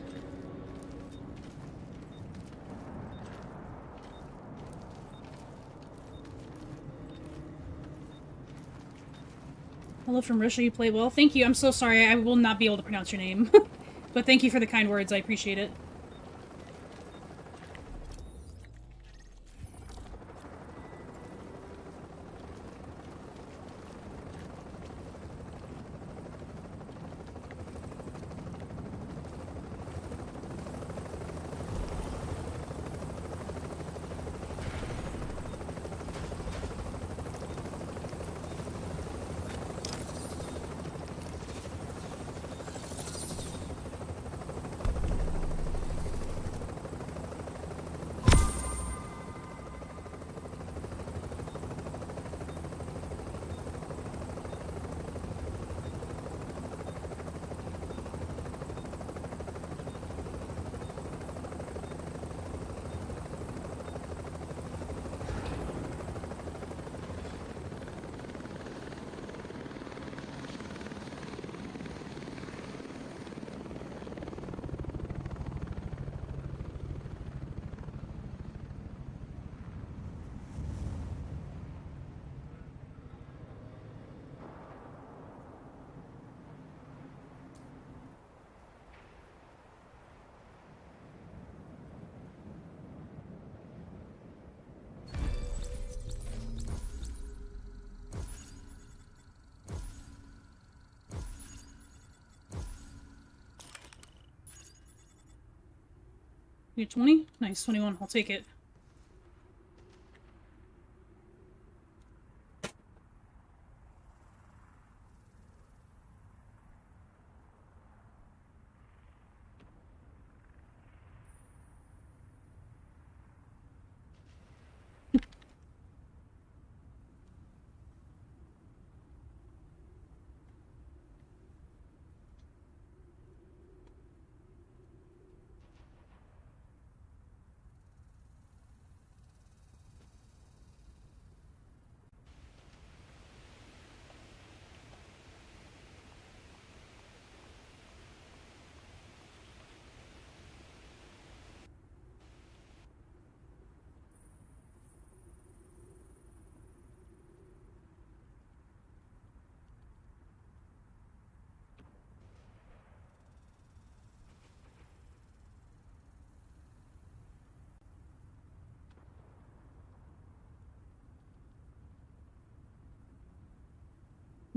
[SPEAKER 2] Hello from Russia, you play well. Thank you, I'm so sorry, I will not be able to pronounce your name. But thank you for the kind words, I appreciate it. You get 20? Nice, 21. I'll take it.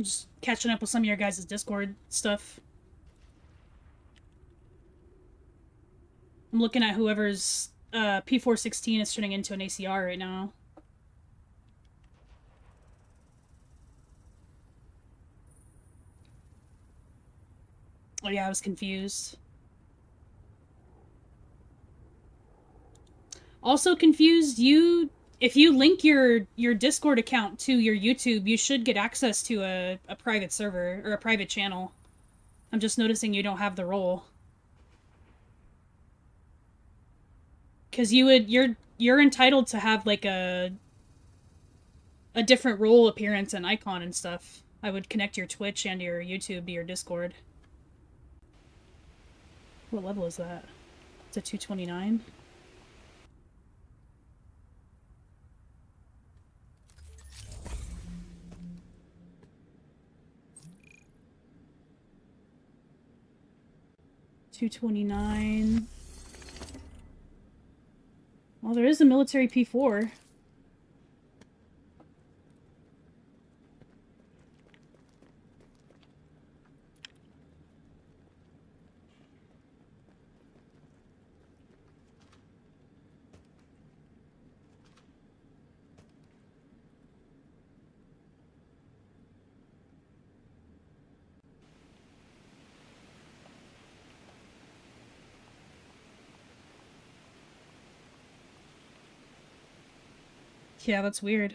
[SPEAKER 2] I'm just catching up with some of your guys' Discord stuff. I'm looking at whoever's P416 is turning into an ACR right now. Oh yeah, I was confused. Also confused, if you link your Discord account to your YouTube, you should get access to a private server or a private channel. I'm just noticing you don't have the role. Cause you're entitled to have like a different role appearance and icon and stuff. I would connect your Twitch and your YouTube to your Discord. What level is that? It's a 229? $229. Well, there is a military P4. Yeah, that's weird.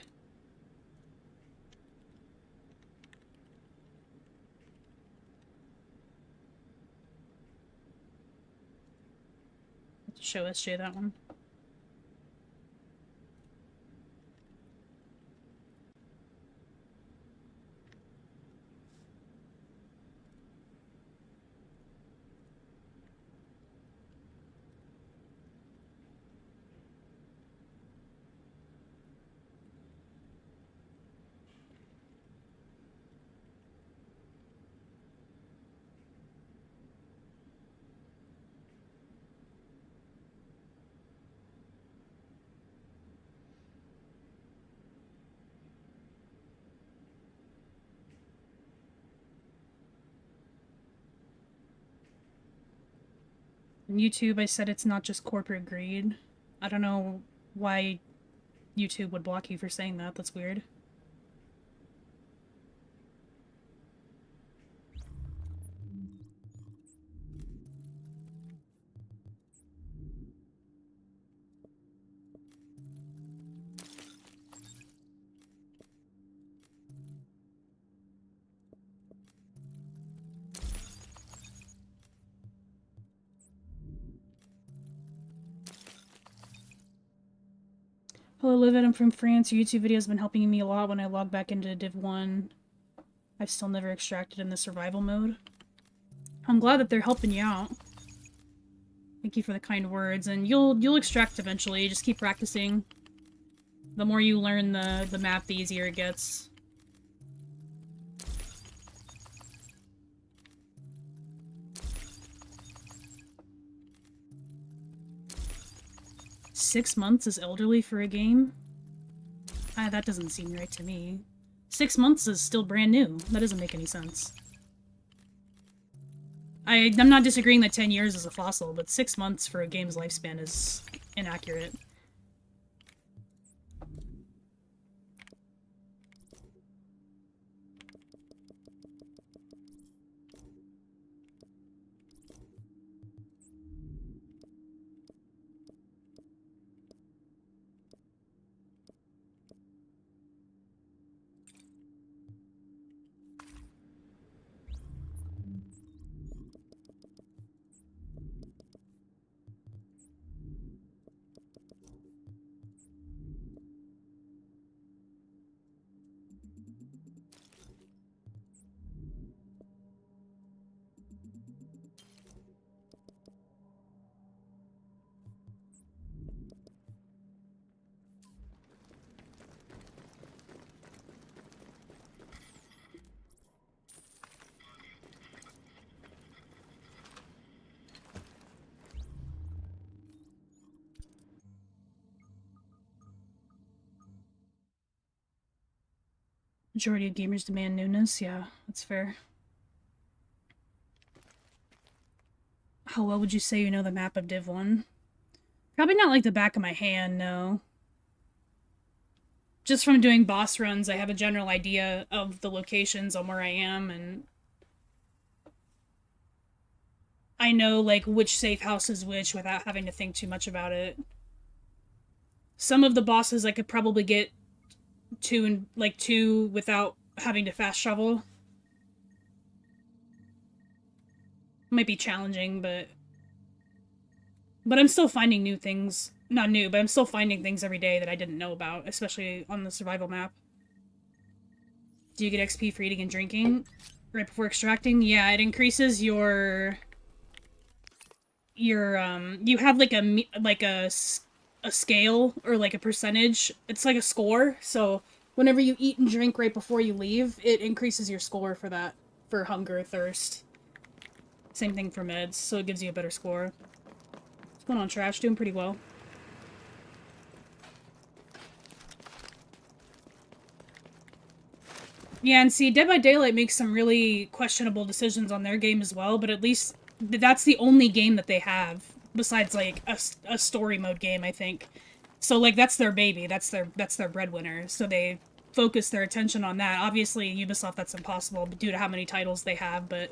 [SPEAKER 2] Let's show SJ that one. On YouTube, I said it's not just corporate greed. I don't know why YouTube would block you for saying that. That's weird. Hello, Livid. I'm from France. Your YouTube video has been helping me a lot when I log back into Div 1. I've still never extracted in the survival mode. I'm glad that they're helping you out. Thank you for the kind words, and you'll extract eventually. Just keep practicing. The more you learn the map, the easier it gets. Six months is elderly for a game? That doesn't seem right to me. 6 months is still brand new. That doesn't make any sense. I'm not disagreeing that 10 years is a fossil, but 6 months for a game's lifespan is inaccurate. Majority of gamers demand newness. Yeah, that's fair. How well would you say you know the map of Div 1? Probably not like the back of my hand, no. Just from doing boss runs, I have a general idea of the locations on where I am, and I know, like, which safe house is which without having to think too much about it. Some of the bosses I could probably get two without having to fast travel. Might be challenging, but I'm still finding new things. Not new, but I'm still finding things every day that I didn't know about, especially on the survival map. Do you get XP for eating and drinking right before extracting? Yeah, it increases your you have like a scale or like a percentage. It's like a score. So whenever you eat and drink right before you leave, it increases your score for that, for hunger, thirst. Same thing for meds, so it gives you a better score. What's going on, Trash? Doing pretty well. Yeah, and see, Dead by Daylight makes some really questionable decisions on their game as well, but at least that's the only game that they have, besides, like, a story mode game, I think. So, like, that's their baby, that's their breadwinner, so they focus their attention on that. Obviously, Ubisoft, that's impossible due to how many titles they have, but...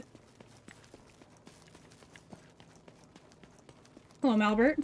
[SPEAKER 2] Hello, Malbert.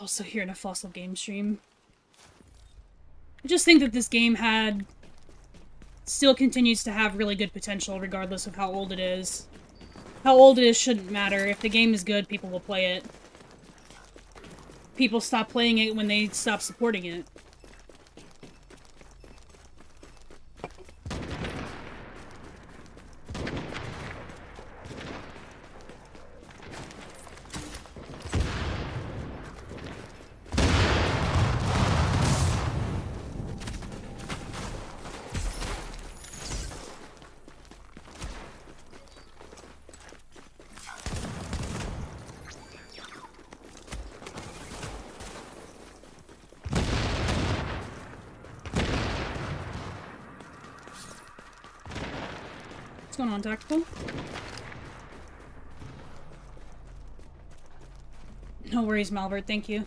[SPEAKER 2] Also here in a Fossil game stream. I just think that this game still continues to have really good potential regardless of how old it is. How old it is shouldn't matter. If the game is good, people will play it. People stop playing it when they stop supporting it. What's going on, Tactical? No worries, Malbert, thank you.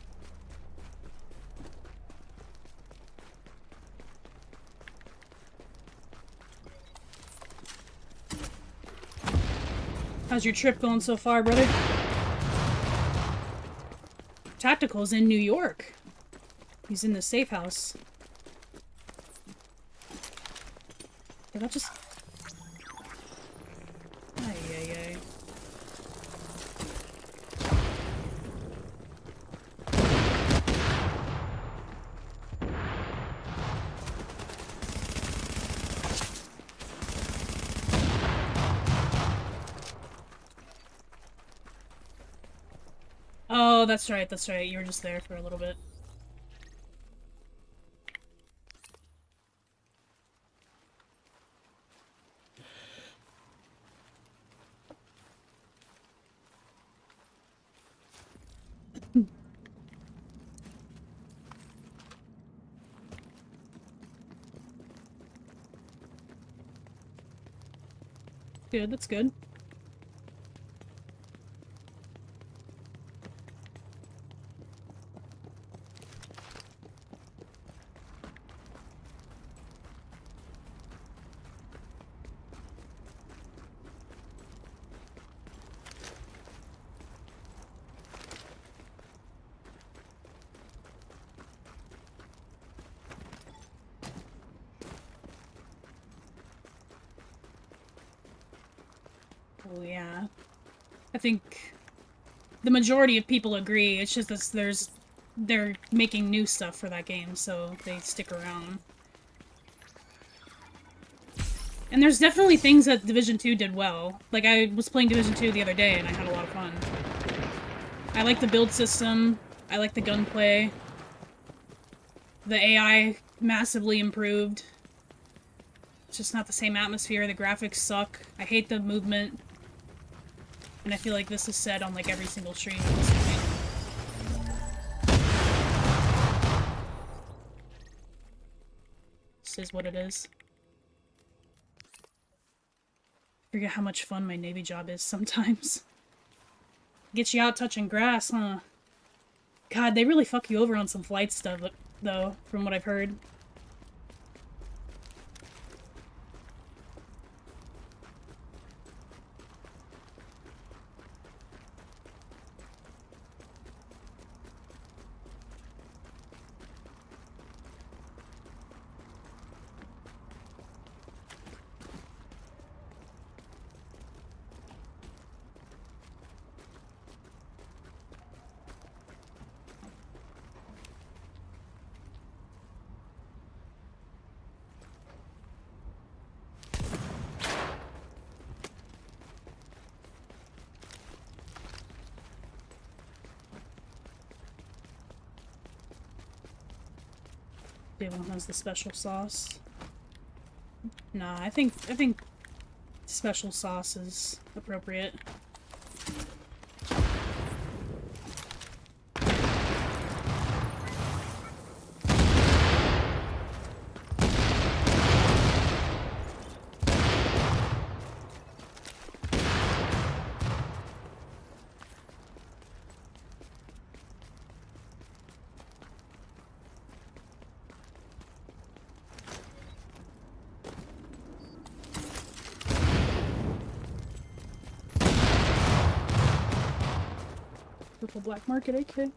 [SPEAKER 2] How's your trip going so far, brother? Tactical's in New York. He's in the safe house. Did that just... Ay, ay, ay. Oh, that's right, that's right. You were just there for a little bit. Good, that's good. Oh, yeah. I think the majority of people agree. It's just that they're making new stuff for that game, so they stick around. And there's definitely things that Division 2 did well. Like, I was playing Division 2 the other day, and I had a lot of fun. I like the build system. I like the gunplay. The AI massively improved. It's just not the same atmosphere. The graphics suck. I hate the movement. And I feel like this is said on, like, every single stream at this point. This is what it is. I forget how much fun my Navy job is sometimes. Gets you out touching grass, huh? God, they really fuck you over on some flight stuff, though, from what I've heard. Everyone has the special sauce. Nah, I think special sauce is appropriate. Purple black market, okay.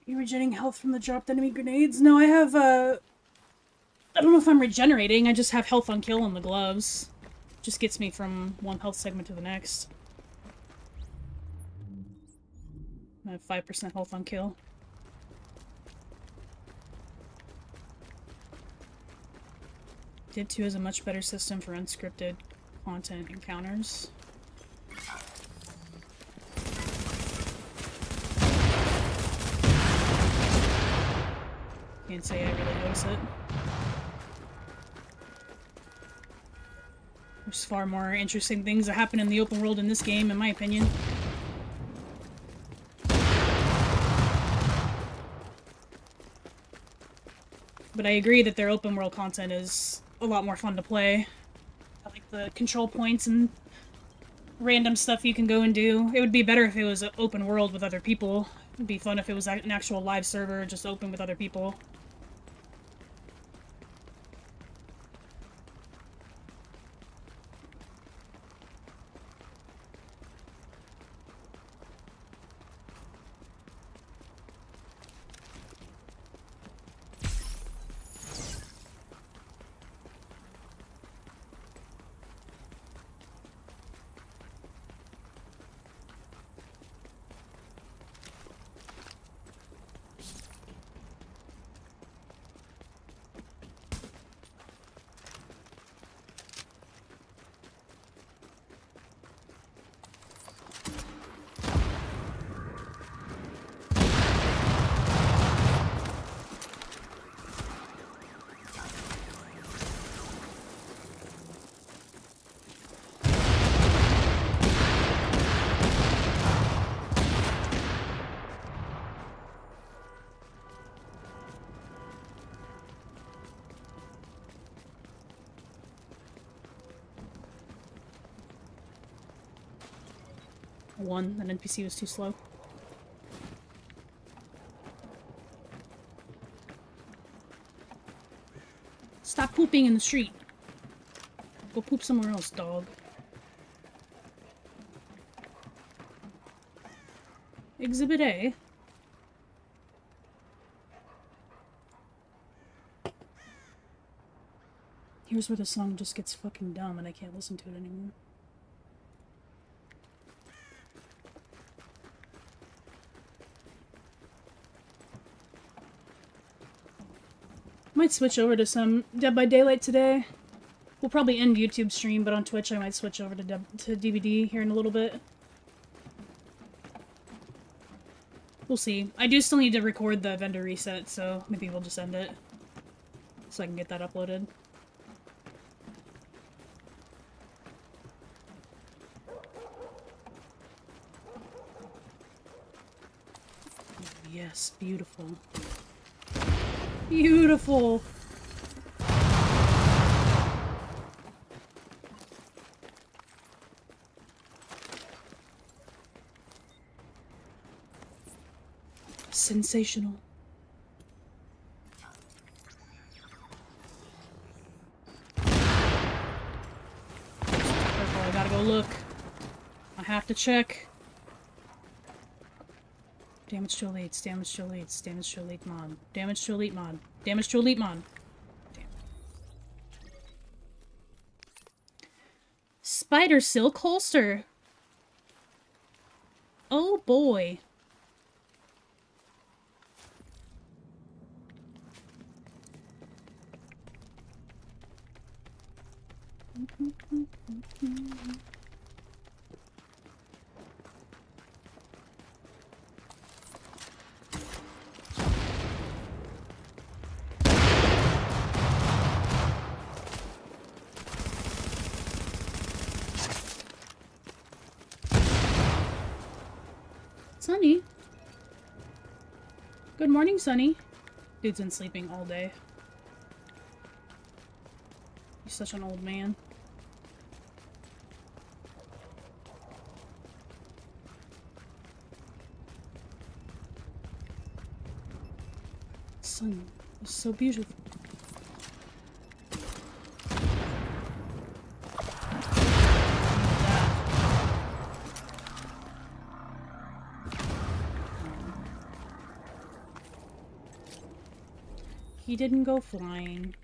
[SPEAKER 2] You regenerating health from the dropped enemy grenades? No, I have, I don't know if I'm regenerating, I just have health on kill on the gloves. Just gets me from one health segment to the next. I have 5% health on kill. Did 2 has a much better system for unscripted content encounters. Can't say I really notice it. There's far more interesting things that happen in the open world in this game, in my opinion. But I agree that their open world content is a lot more fun to play. I like the control points and random stuff you can go and do. It would be better if it was an open world with other people. It would be fun if it was an actual live server, just open with other people. 1. That NPC was too slow. Stop pooping in the street. Go poop somewhere else, dog. Exhibit A. Here's where the song just gets fucking dumb and I can't listen to it anymore. Might switch over to some Dead by Daylight today. We'll probably end YouTube stream, but on Twitch I might switch over to DVD here in a little bit. We'll see. I do still need to record the vendor reset, so maybe we'll just end it. So I can get that uploaded. Yes, beautiful. Beautiful! Sensational. I gotta go look. I have to check. Damage to elites, damage to elites, damage to elite mod, damage to elite mod, damage to elite mod. Damn. Spider silk holster. Oh boy. Sunny. Good morning, Sunny. Dude's been sleeping all day. He's such an old man. Sun is so beautiful. He didn't go flying.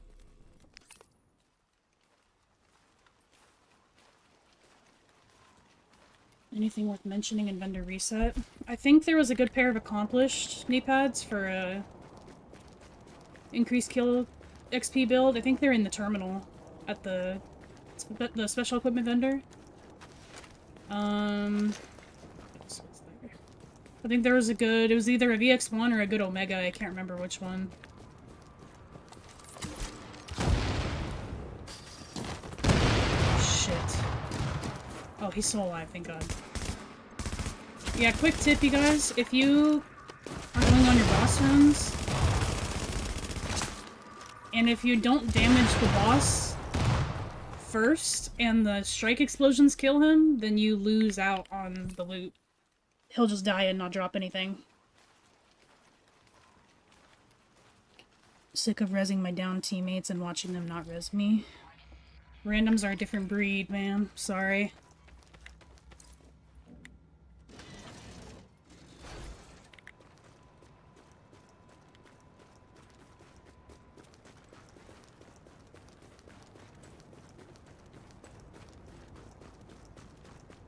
[SPEAKER 2] Anything worth mentioning in vendor reset? I think there was a good pair of accomplished knee pads for a increased kill XP build. I think they're in the terminal at the special equipment vendor. I think there was a good, it was either a VX1 or a good Omega, I can't remember which one. Shit. Oh, he's still alive, thank god. Yeah, quick tip, you guys. If you are going on your boss runs, and if you don't damage the boss first, and the strike explosions kill him, then you lose out on the loot. He'll just die and not drop anything. Sick of rezzing my down teammates and watching them not res me. Randoms are a different breed, man. Sorry.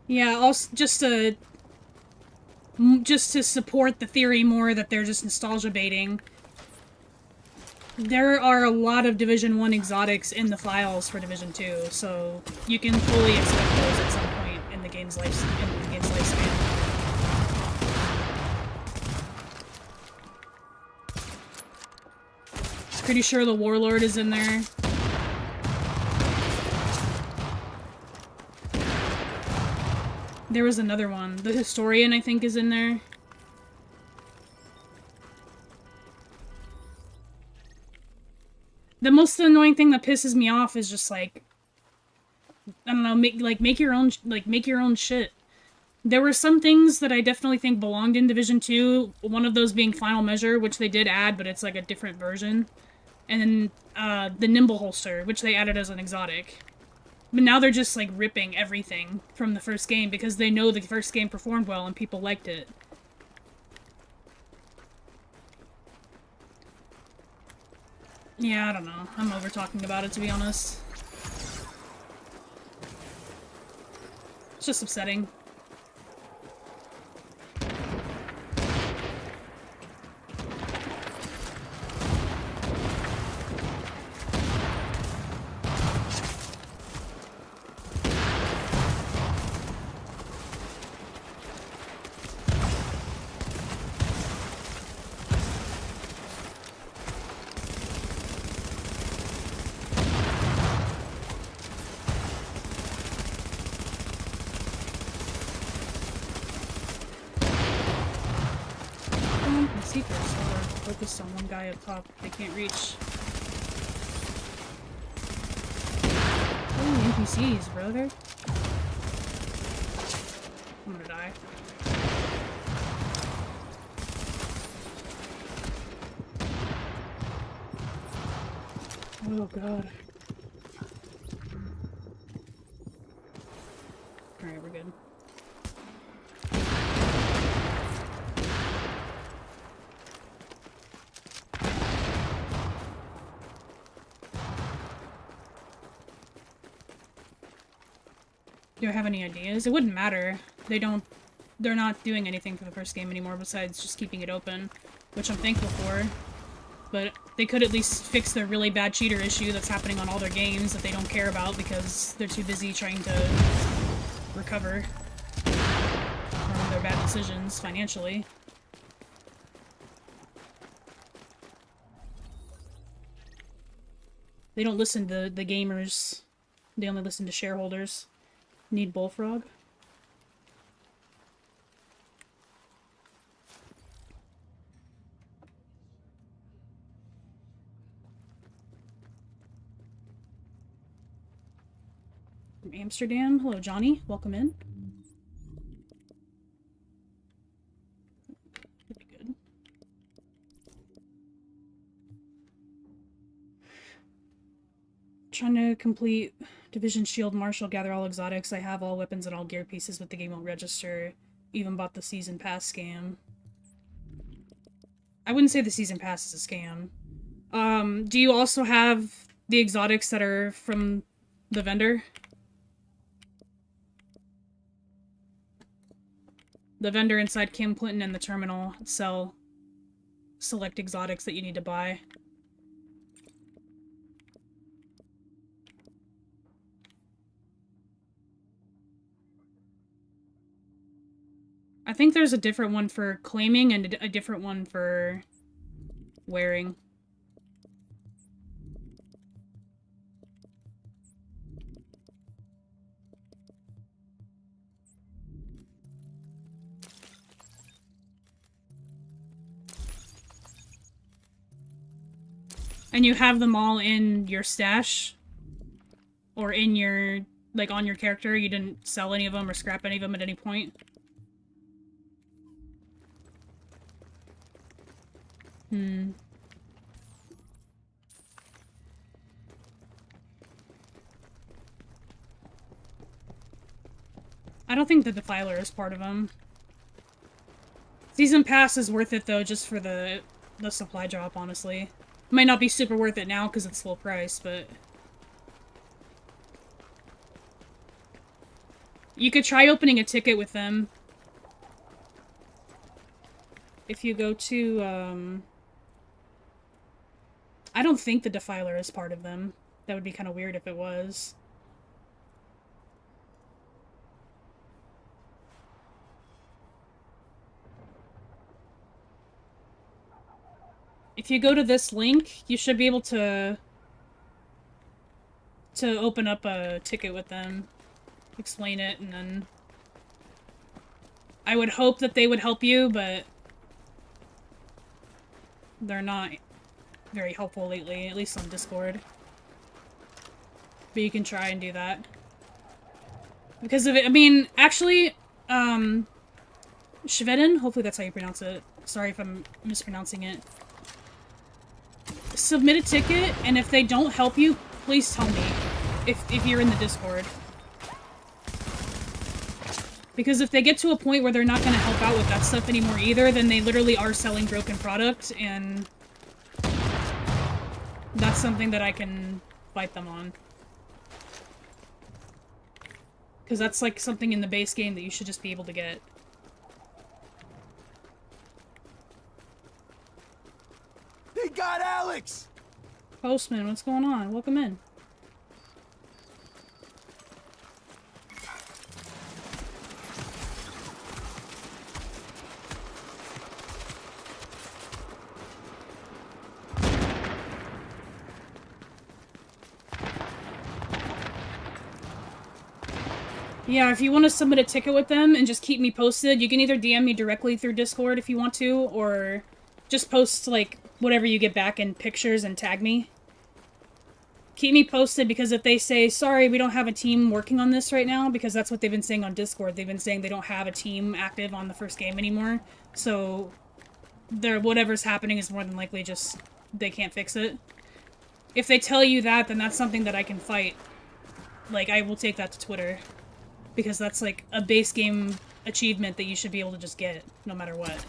[SPEAKER 2] Yeah, also just to support the theory more that they're just nostalgia baiting. There are a lot of Division 1 exotics in the files for Division 2, so you can fully expect those at some point in the game's lifespan. Pretty sure the Warlord is in there. There was another one. The Historian, I think, is in there. The most annoying thing that pisses me off is just like, I don't know, make your own shit. There were some things that I definitely think belonged in Division 2, one of those being Final Measure, which they did add, but it's like a different version. And then the Nimble Holster, which they added as an exotic. But now they're just like ripping everything from the first game because they know the first game performed well and people liked it. Yeah, I don't know. I'm over talking about it, to be honest. It's just upsetting. Seekers are focused on one guy up top they can't reach. Holy NPCs, brother. I'm gonna die. Oh god. Alright, we're good. Do I have any ideas? It wouldn't matter. They're not doing anything for the first game anymore besides just keeping it open, which I'm thankful for. But they could at least fix their really bad cheater issue that's happening on all their games that they don't care about because they're too busy trying to recover from their bad decisions financially. They don't listen to the gamers. They only listen to shareholders. Need bullfrog? From Amsterdam. Hello, Johnny. Welcome in. Pretty good. Trying to complete Division Shield Marshal, gather all exotics. I have all weapons and all gear pieces, but the game won't register. Even bought the Season Pass scam. I wouldn't say the Season Pass is a scam. Do you also have the exotics that are from the vendor? The vendor inside Kim Clinton and the terminal sell select exotics that you need to buy. I think there's a different one for claiming and a different one for wearing. And you have them all in your stash? Or in your, like, on your character? You didn't sell any of them or scrap any of them at any point? I don't think the Defiler is part of them. Season Pass is worth it, though, just for the supply drop, honestly. Might not be super worth it now because it's full price, but... You could try opening a ticket with them. If you go to, I don't think the Defiler is part of them. That would be kind of weird if it was. If you go to this link, you should be able to open up a ticket with them, explain it, and then I would hope that they would help you, but they're not very helpful lately, at least on Discord. But you can try and do that. Because of it, I mean, actually, Shvedin, hopefully that's how you pronounce it. Sorry if I'm mispronouncing it. Submit a ticket, and if they don't help you, please tell me. If you're in the Discord. Because if they get to a point where they're not going to help out with that stuff anymore either, then they literally are selling broken product, and that's something that I can fight them on. Because that's like something in the base game that you should just be able to get.
[SPEAKER 4] They got Alex!
[SPEAKER 2] Postman, what's going on? Welcome in. Yeah, if you want to submit a ticket with them and just keep me posted, you can either DM me directly through Discord if you want to, or just post, like, whatever you get back in pictures and tag me. Keep me posted, because if they say, sorry, we don't have a team working on this right now, because that's what they've been saying on Discord. They've been saying they don't have a team active on the first game anymore, so whatever's happening is more than likely just they can't fix it. If they tell you that, then that's something that I can fight. Like, I will take that to Twitter. Because that's, like, a base game achievement that you should be able to just get, no matter what.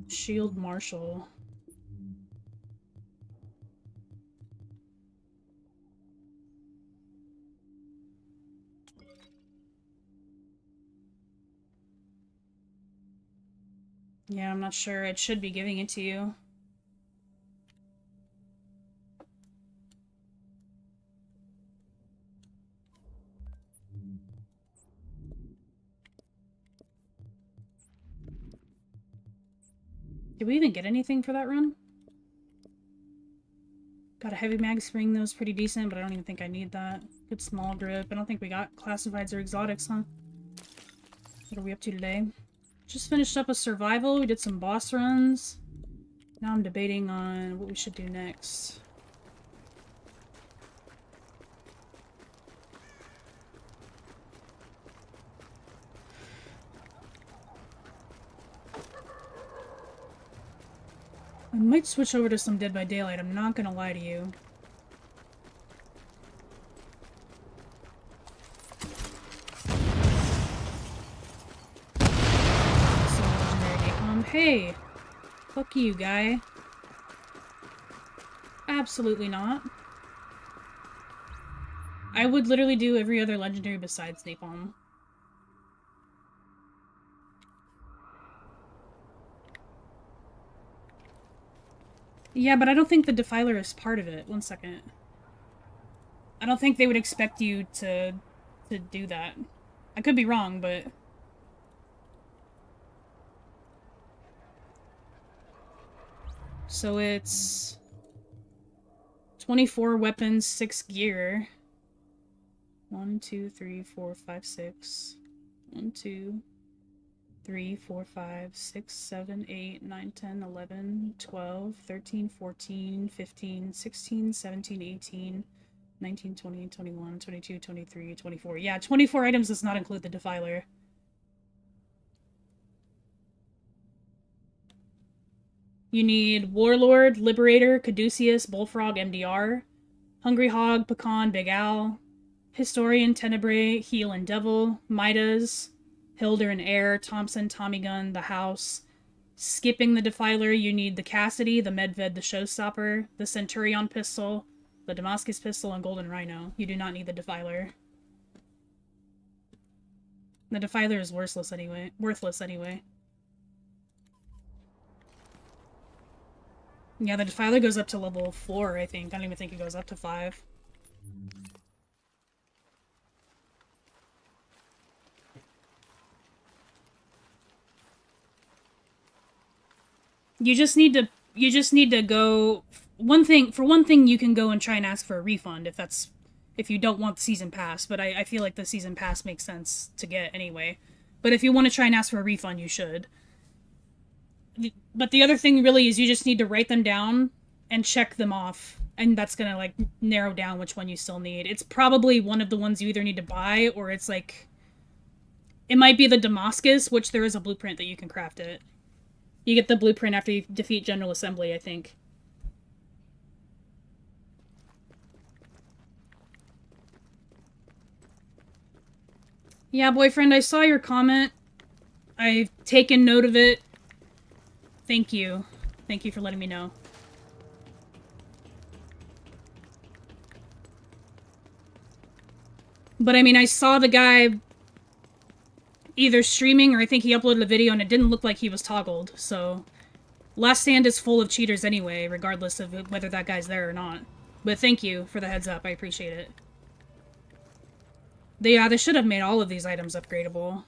[SPEAKER 2] Shield Marshal. Yeah, I'm not sure. It should be giving it to you. Did we even get anything for that run? Got a heavy mag spring that was pretty decent, but I don't even think I need that. Good small grip. I don't think we got classifieds or exotics, huh? What are we up to today? Just finished up a survival. We did some boss runs. Now I'm debating on what we should do next. I might switch over to some Dead by Daylight, I'm not gonna lie to you. So legendary. Hey! Fuck you, guy. Absolutely not. I would literally do every other legendary besides Napalm. Yeah, but I don't think the Defiler is part of it. One second. I don't think they would expect you to do that. I could be wrong, but... So it's... 24 weapons, 6 gear. 1, 2, 3, 4, 5, 6. 1, 2... 3, 4, 5, 6, 7, 8, 9, 10, 11, 12, 13, 14, 15, 16, 17, 18, 19, 20, 21, 22, 23, 24. Yeah, 24 items does not include the Defiler. You need Warlord, Liberator, Caduceus, Bullfrog, MDR, Hungry Hog, Pecan, Big Owl, Historian, Tenebrae, Heal and Devil, Midas, Hilder and Air, Thompson, Tommy Gun, The House. Skipping the Defiler, you need the Cassidy, the Medved, the Showstopper, the Centurion Pistol, the Damascus Pistol, and Golden Rhino. You do not need the Defiler. The Defiler is worthless anyway. Yeah, the Defiler goes up to level 4, I think. I don't even think it goes up to 5. You just need to go... For one thing, you can go and try and ask for a refund if you don't want the season pass, but I feel like the season pass makes sense to get anyway. But if you want to try and ask for a refund, you should. but the other thing really is you just need to write them down and check them off. And that's gonna, like, narrow down which one you still need. It's probably one of the ones you either need to buy, or it's, like... It might be the Damascus, which there is a blueprint that you can craft it. You get the blueprint after you defeat General Assembly, I think. Yeah, boyfriend, I saw your comment. I've taken note of it. Thank you. Thank you for letting me know. But I mean, I saw the guy either streaming or I think he uploaded a video and it didn't look like he was toggled, so... Last Stand is full of cheaters anyway, regardless of whether that guy's there or not. But thank you for the heads up, I appreciate it. They should have made all of these items upgradable.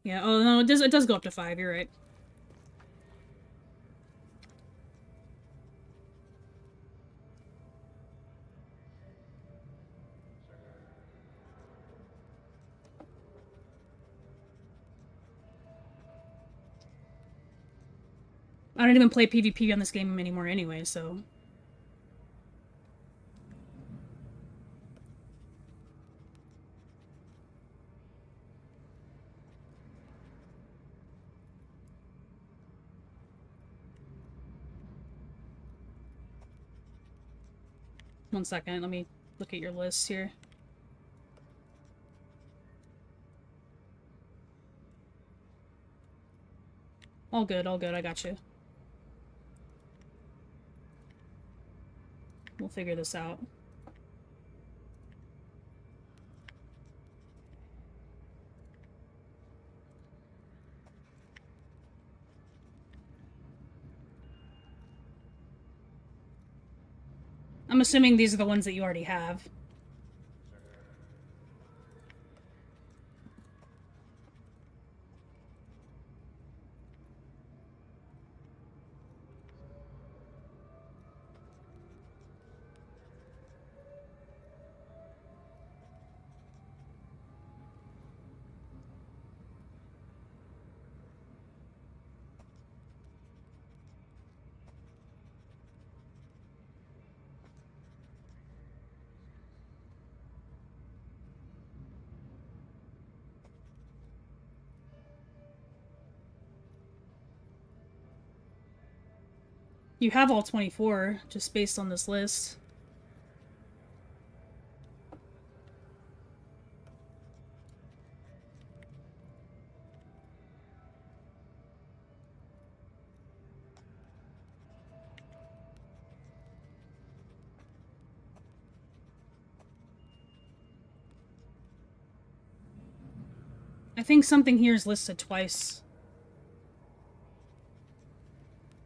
[SPEAKER 2] Yeah, oh no, it does go up to 5, you're right. I don't even play PvP on this game anymore anyway, so... One second, let me look at your list here. All good, I got you. We'll figure this out. I'm assuming these are the ones that you already have. You have all 24, just based on this list. I think something here is listed twice.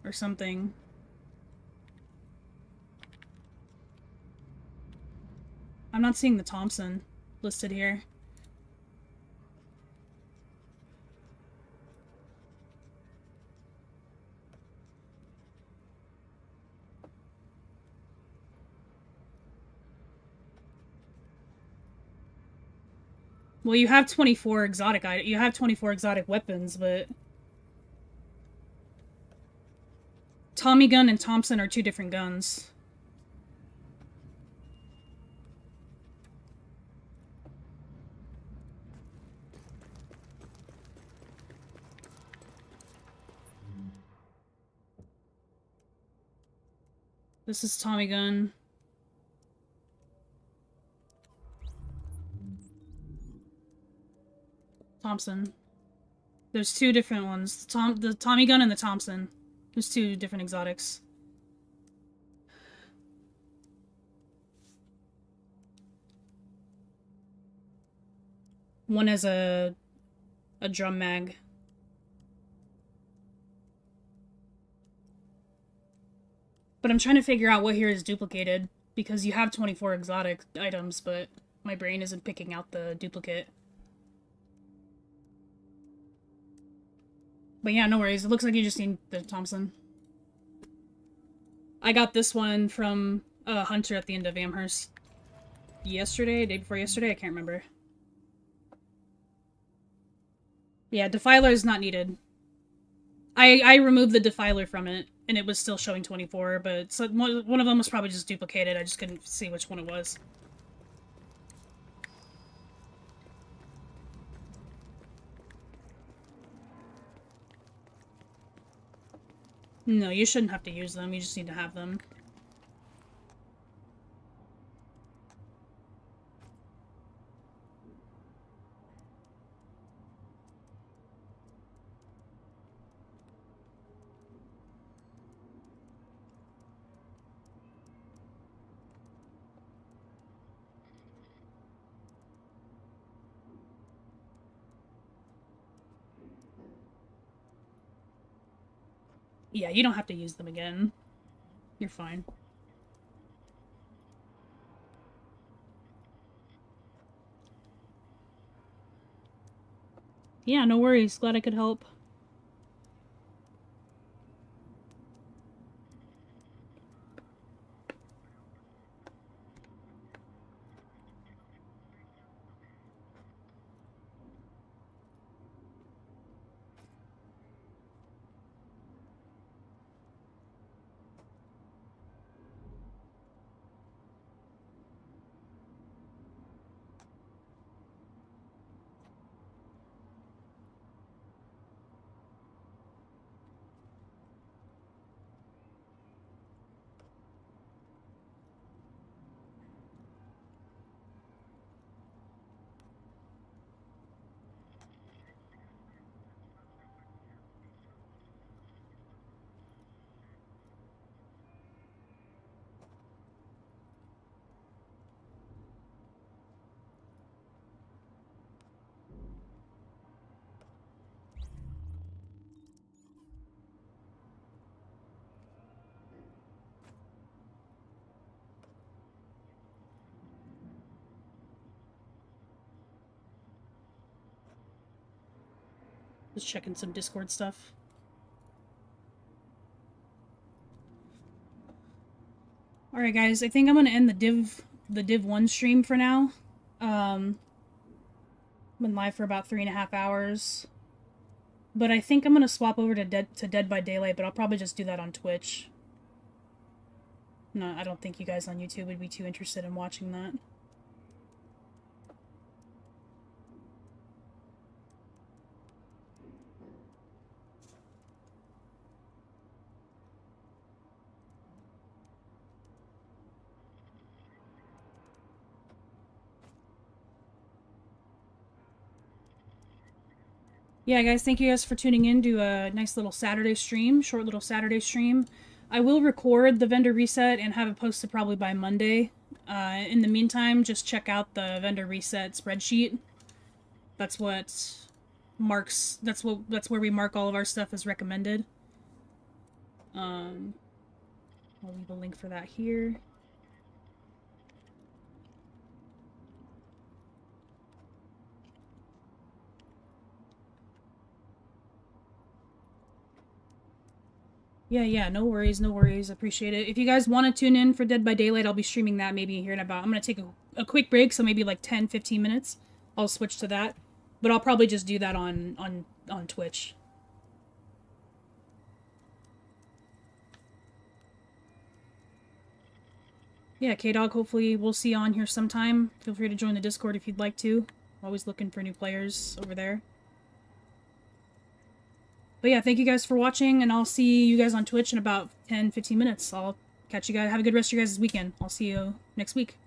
[SPEAKER 2] Or something. I'm not seeing the Thompson listed here. Well, you have 24 exotic weapons, but Tommy gun and Thompson are two different guns. This is Tommy gun. Thompson. There's two different ones. The Tommy gun and the Thompson. There's two different exotics. One has a drum mag. But I'm trying to figure out what here is duplicated, because you have 24 exotic items, but my brain isn't picking out the duplicate. But yeah, no worries. It looks like you just need the Thompson. I got this one from Hunter at the end of Amherst. Yesterday? Day before yesterday? I can't remember. Yeah, Defiler is not needed. I removed the defiler from it, and it was still showing 24, but so one of them was probably just duplicated. I just couldn't see which one it was. No, you shouldn't have to use them. You just need to have them. Yeah, you don't have to use them again. You're fine. Yeah, no worries. Glad I could help. Just checking some Discord stuff. Alright guys, I think I'm gonna end the Div 1 stream for now. Been live for about 3.5 hours. But I think I'm gonna swap over to Dead by Daylight, but I'll probably just do that on Twitch. No, I don't think you guys on YouTube would be too interested in watching that. Yeah, guys, thank you guys for tuning in to a nice little Saturday stream, short little Saturday stream. I will record the vendor reset and have it posted probably by Monday. In the meantime, just check out the vendor reset spreadsheet. That's what marks. That's where we mark all of our stuff as recommended. I'll leave a link for that here. Yeah, no worries, no worries. Appreciate it. If you guys want to tune in for Dead by Daylight, I'll be streaming that maybe here in about... I'm going to take a quick break, so maybe like 10-15 minutes. I'll switch to that. But I'll probably just do that on Twitch. Yeah, K-Dog, hopefully we'll see you on here sometime. Feel free to join the Discord if you'd like to. Always looking for new players over there. But yeah, thank you guys for watching, and I'll see you guys on Twitch in about 10-15 minutes. I'll catch you guys. Have a good rest of your guys' weekend. I'll see you next week.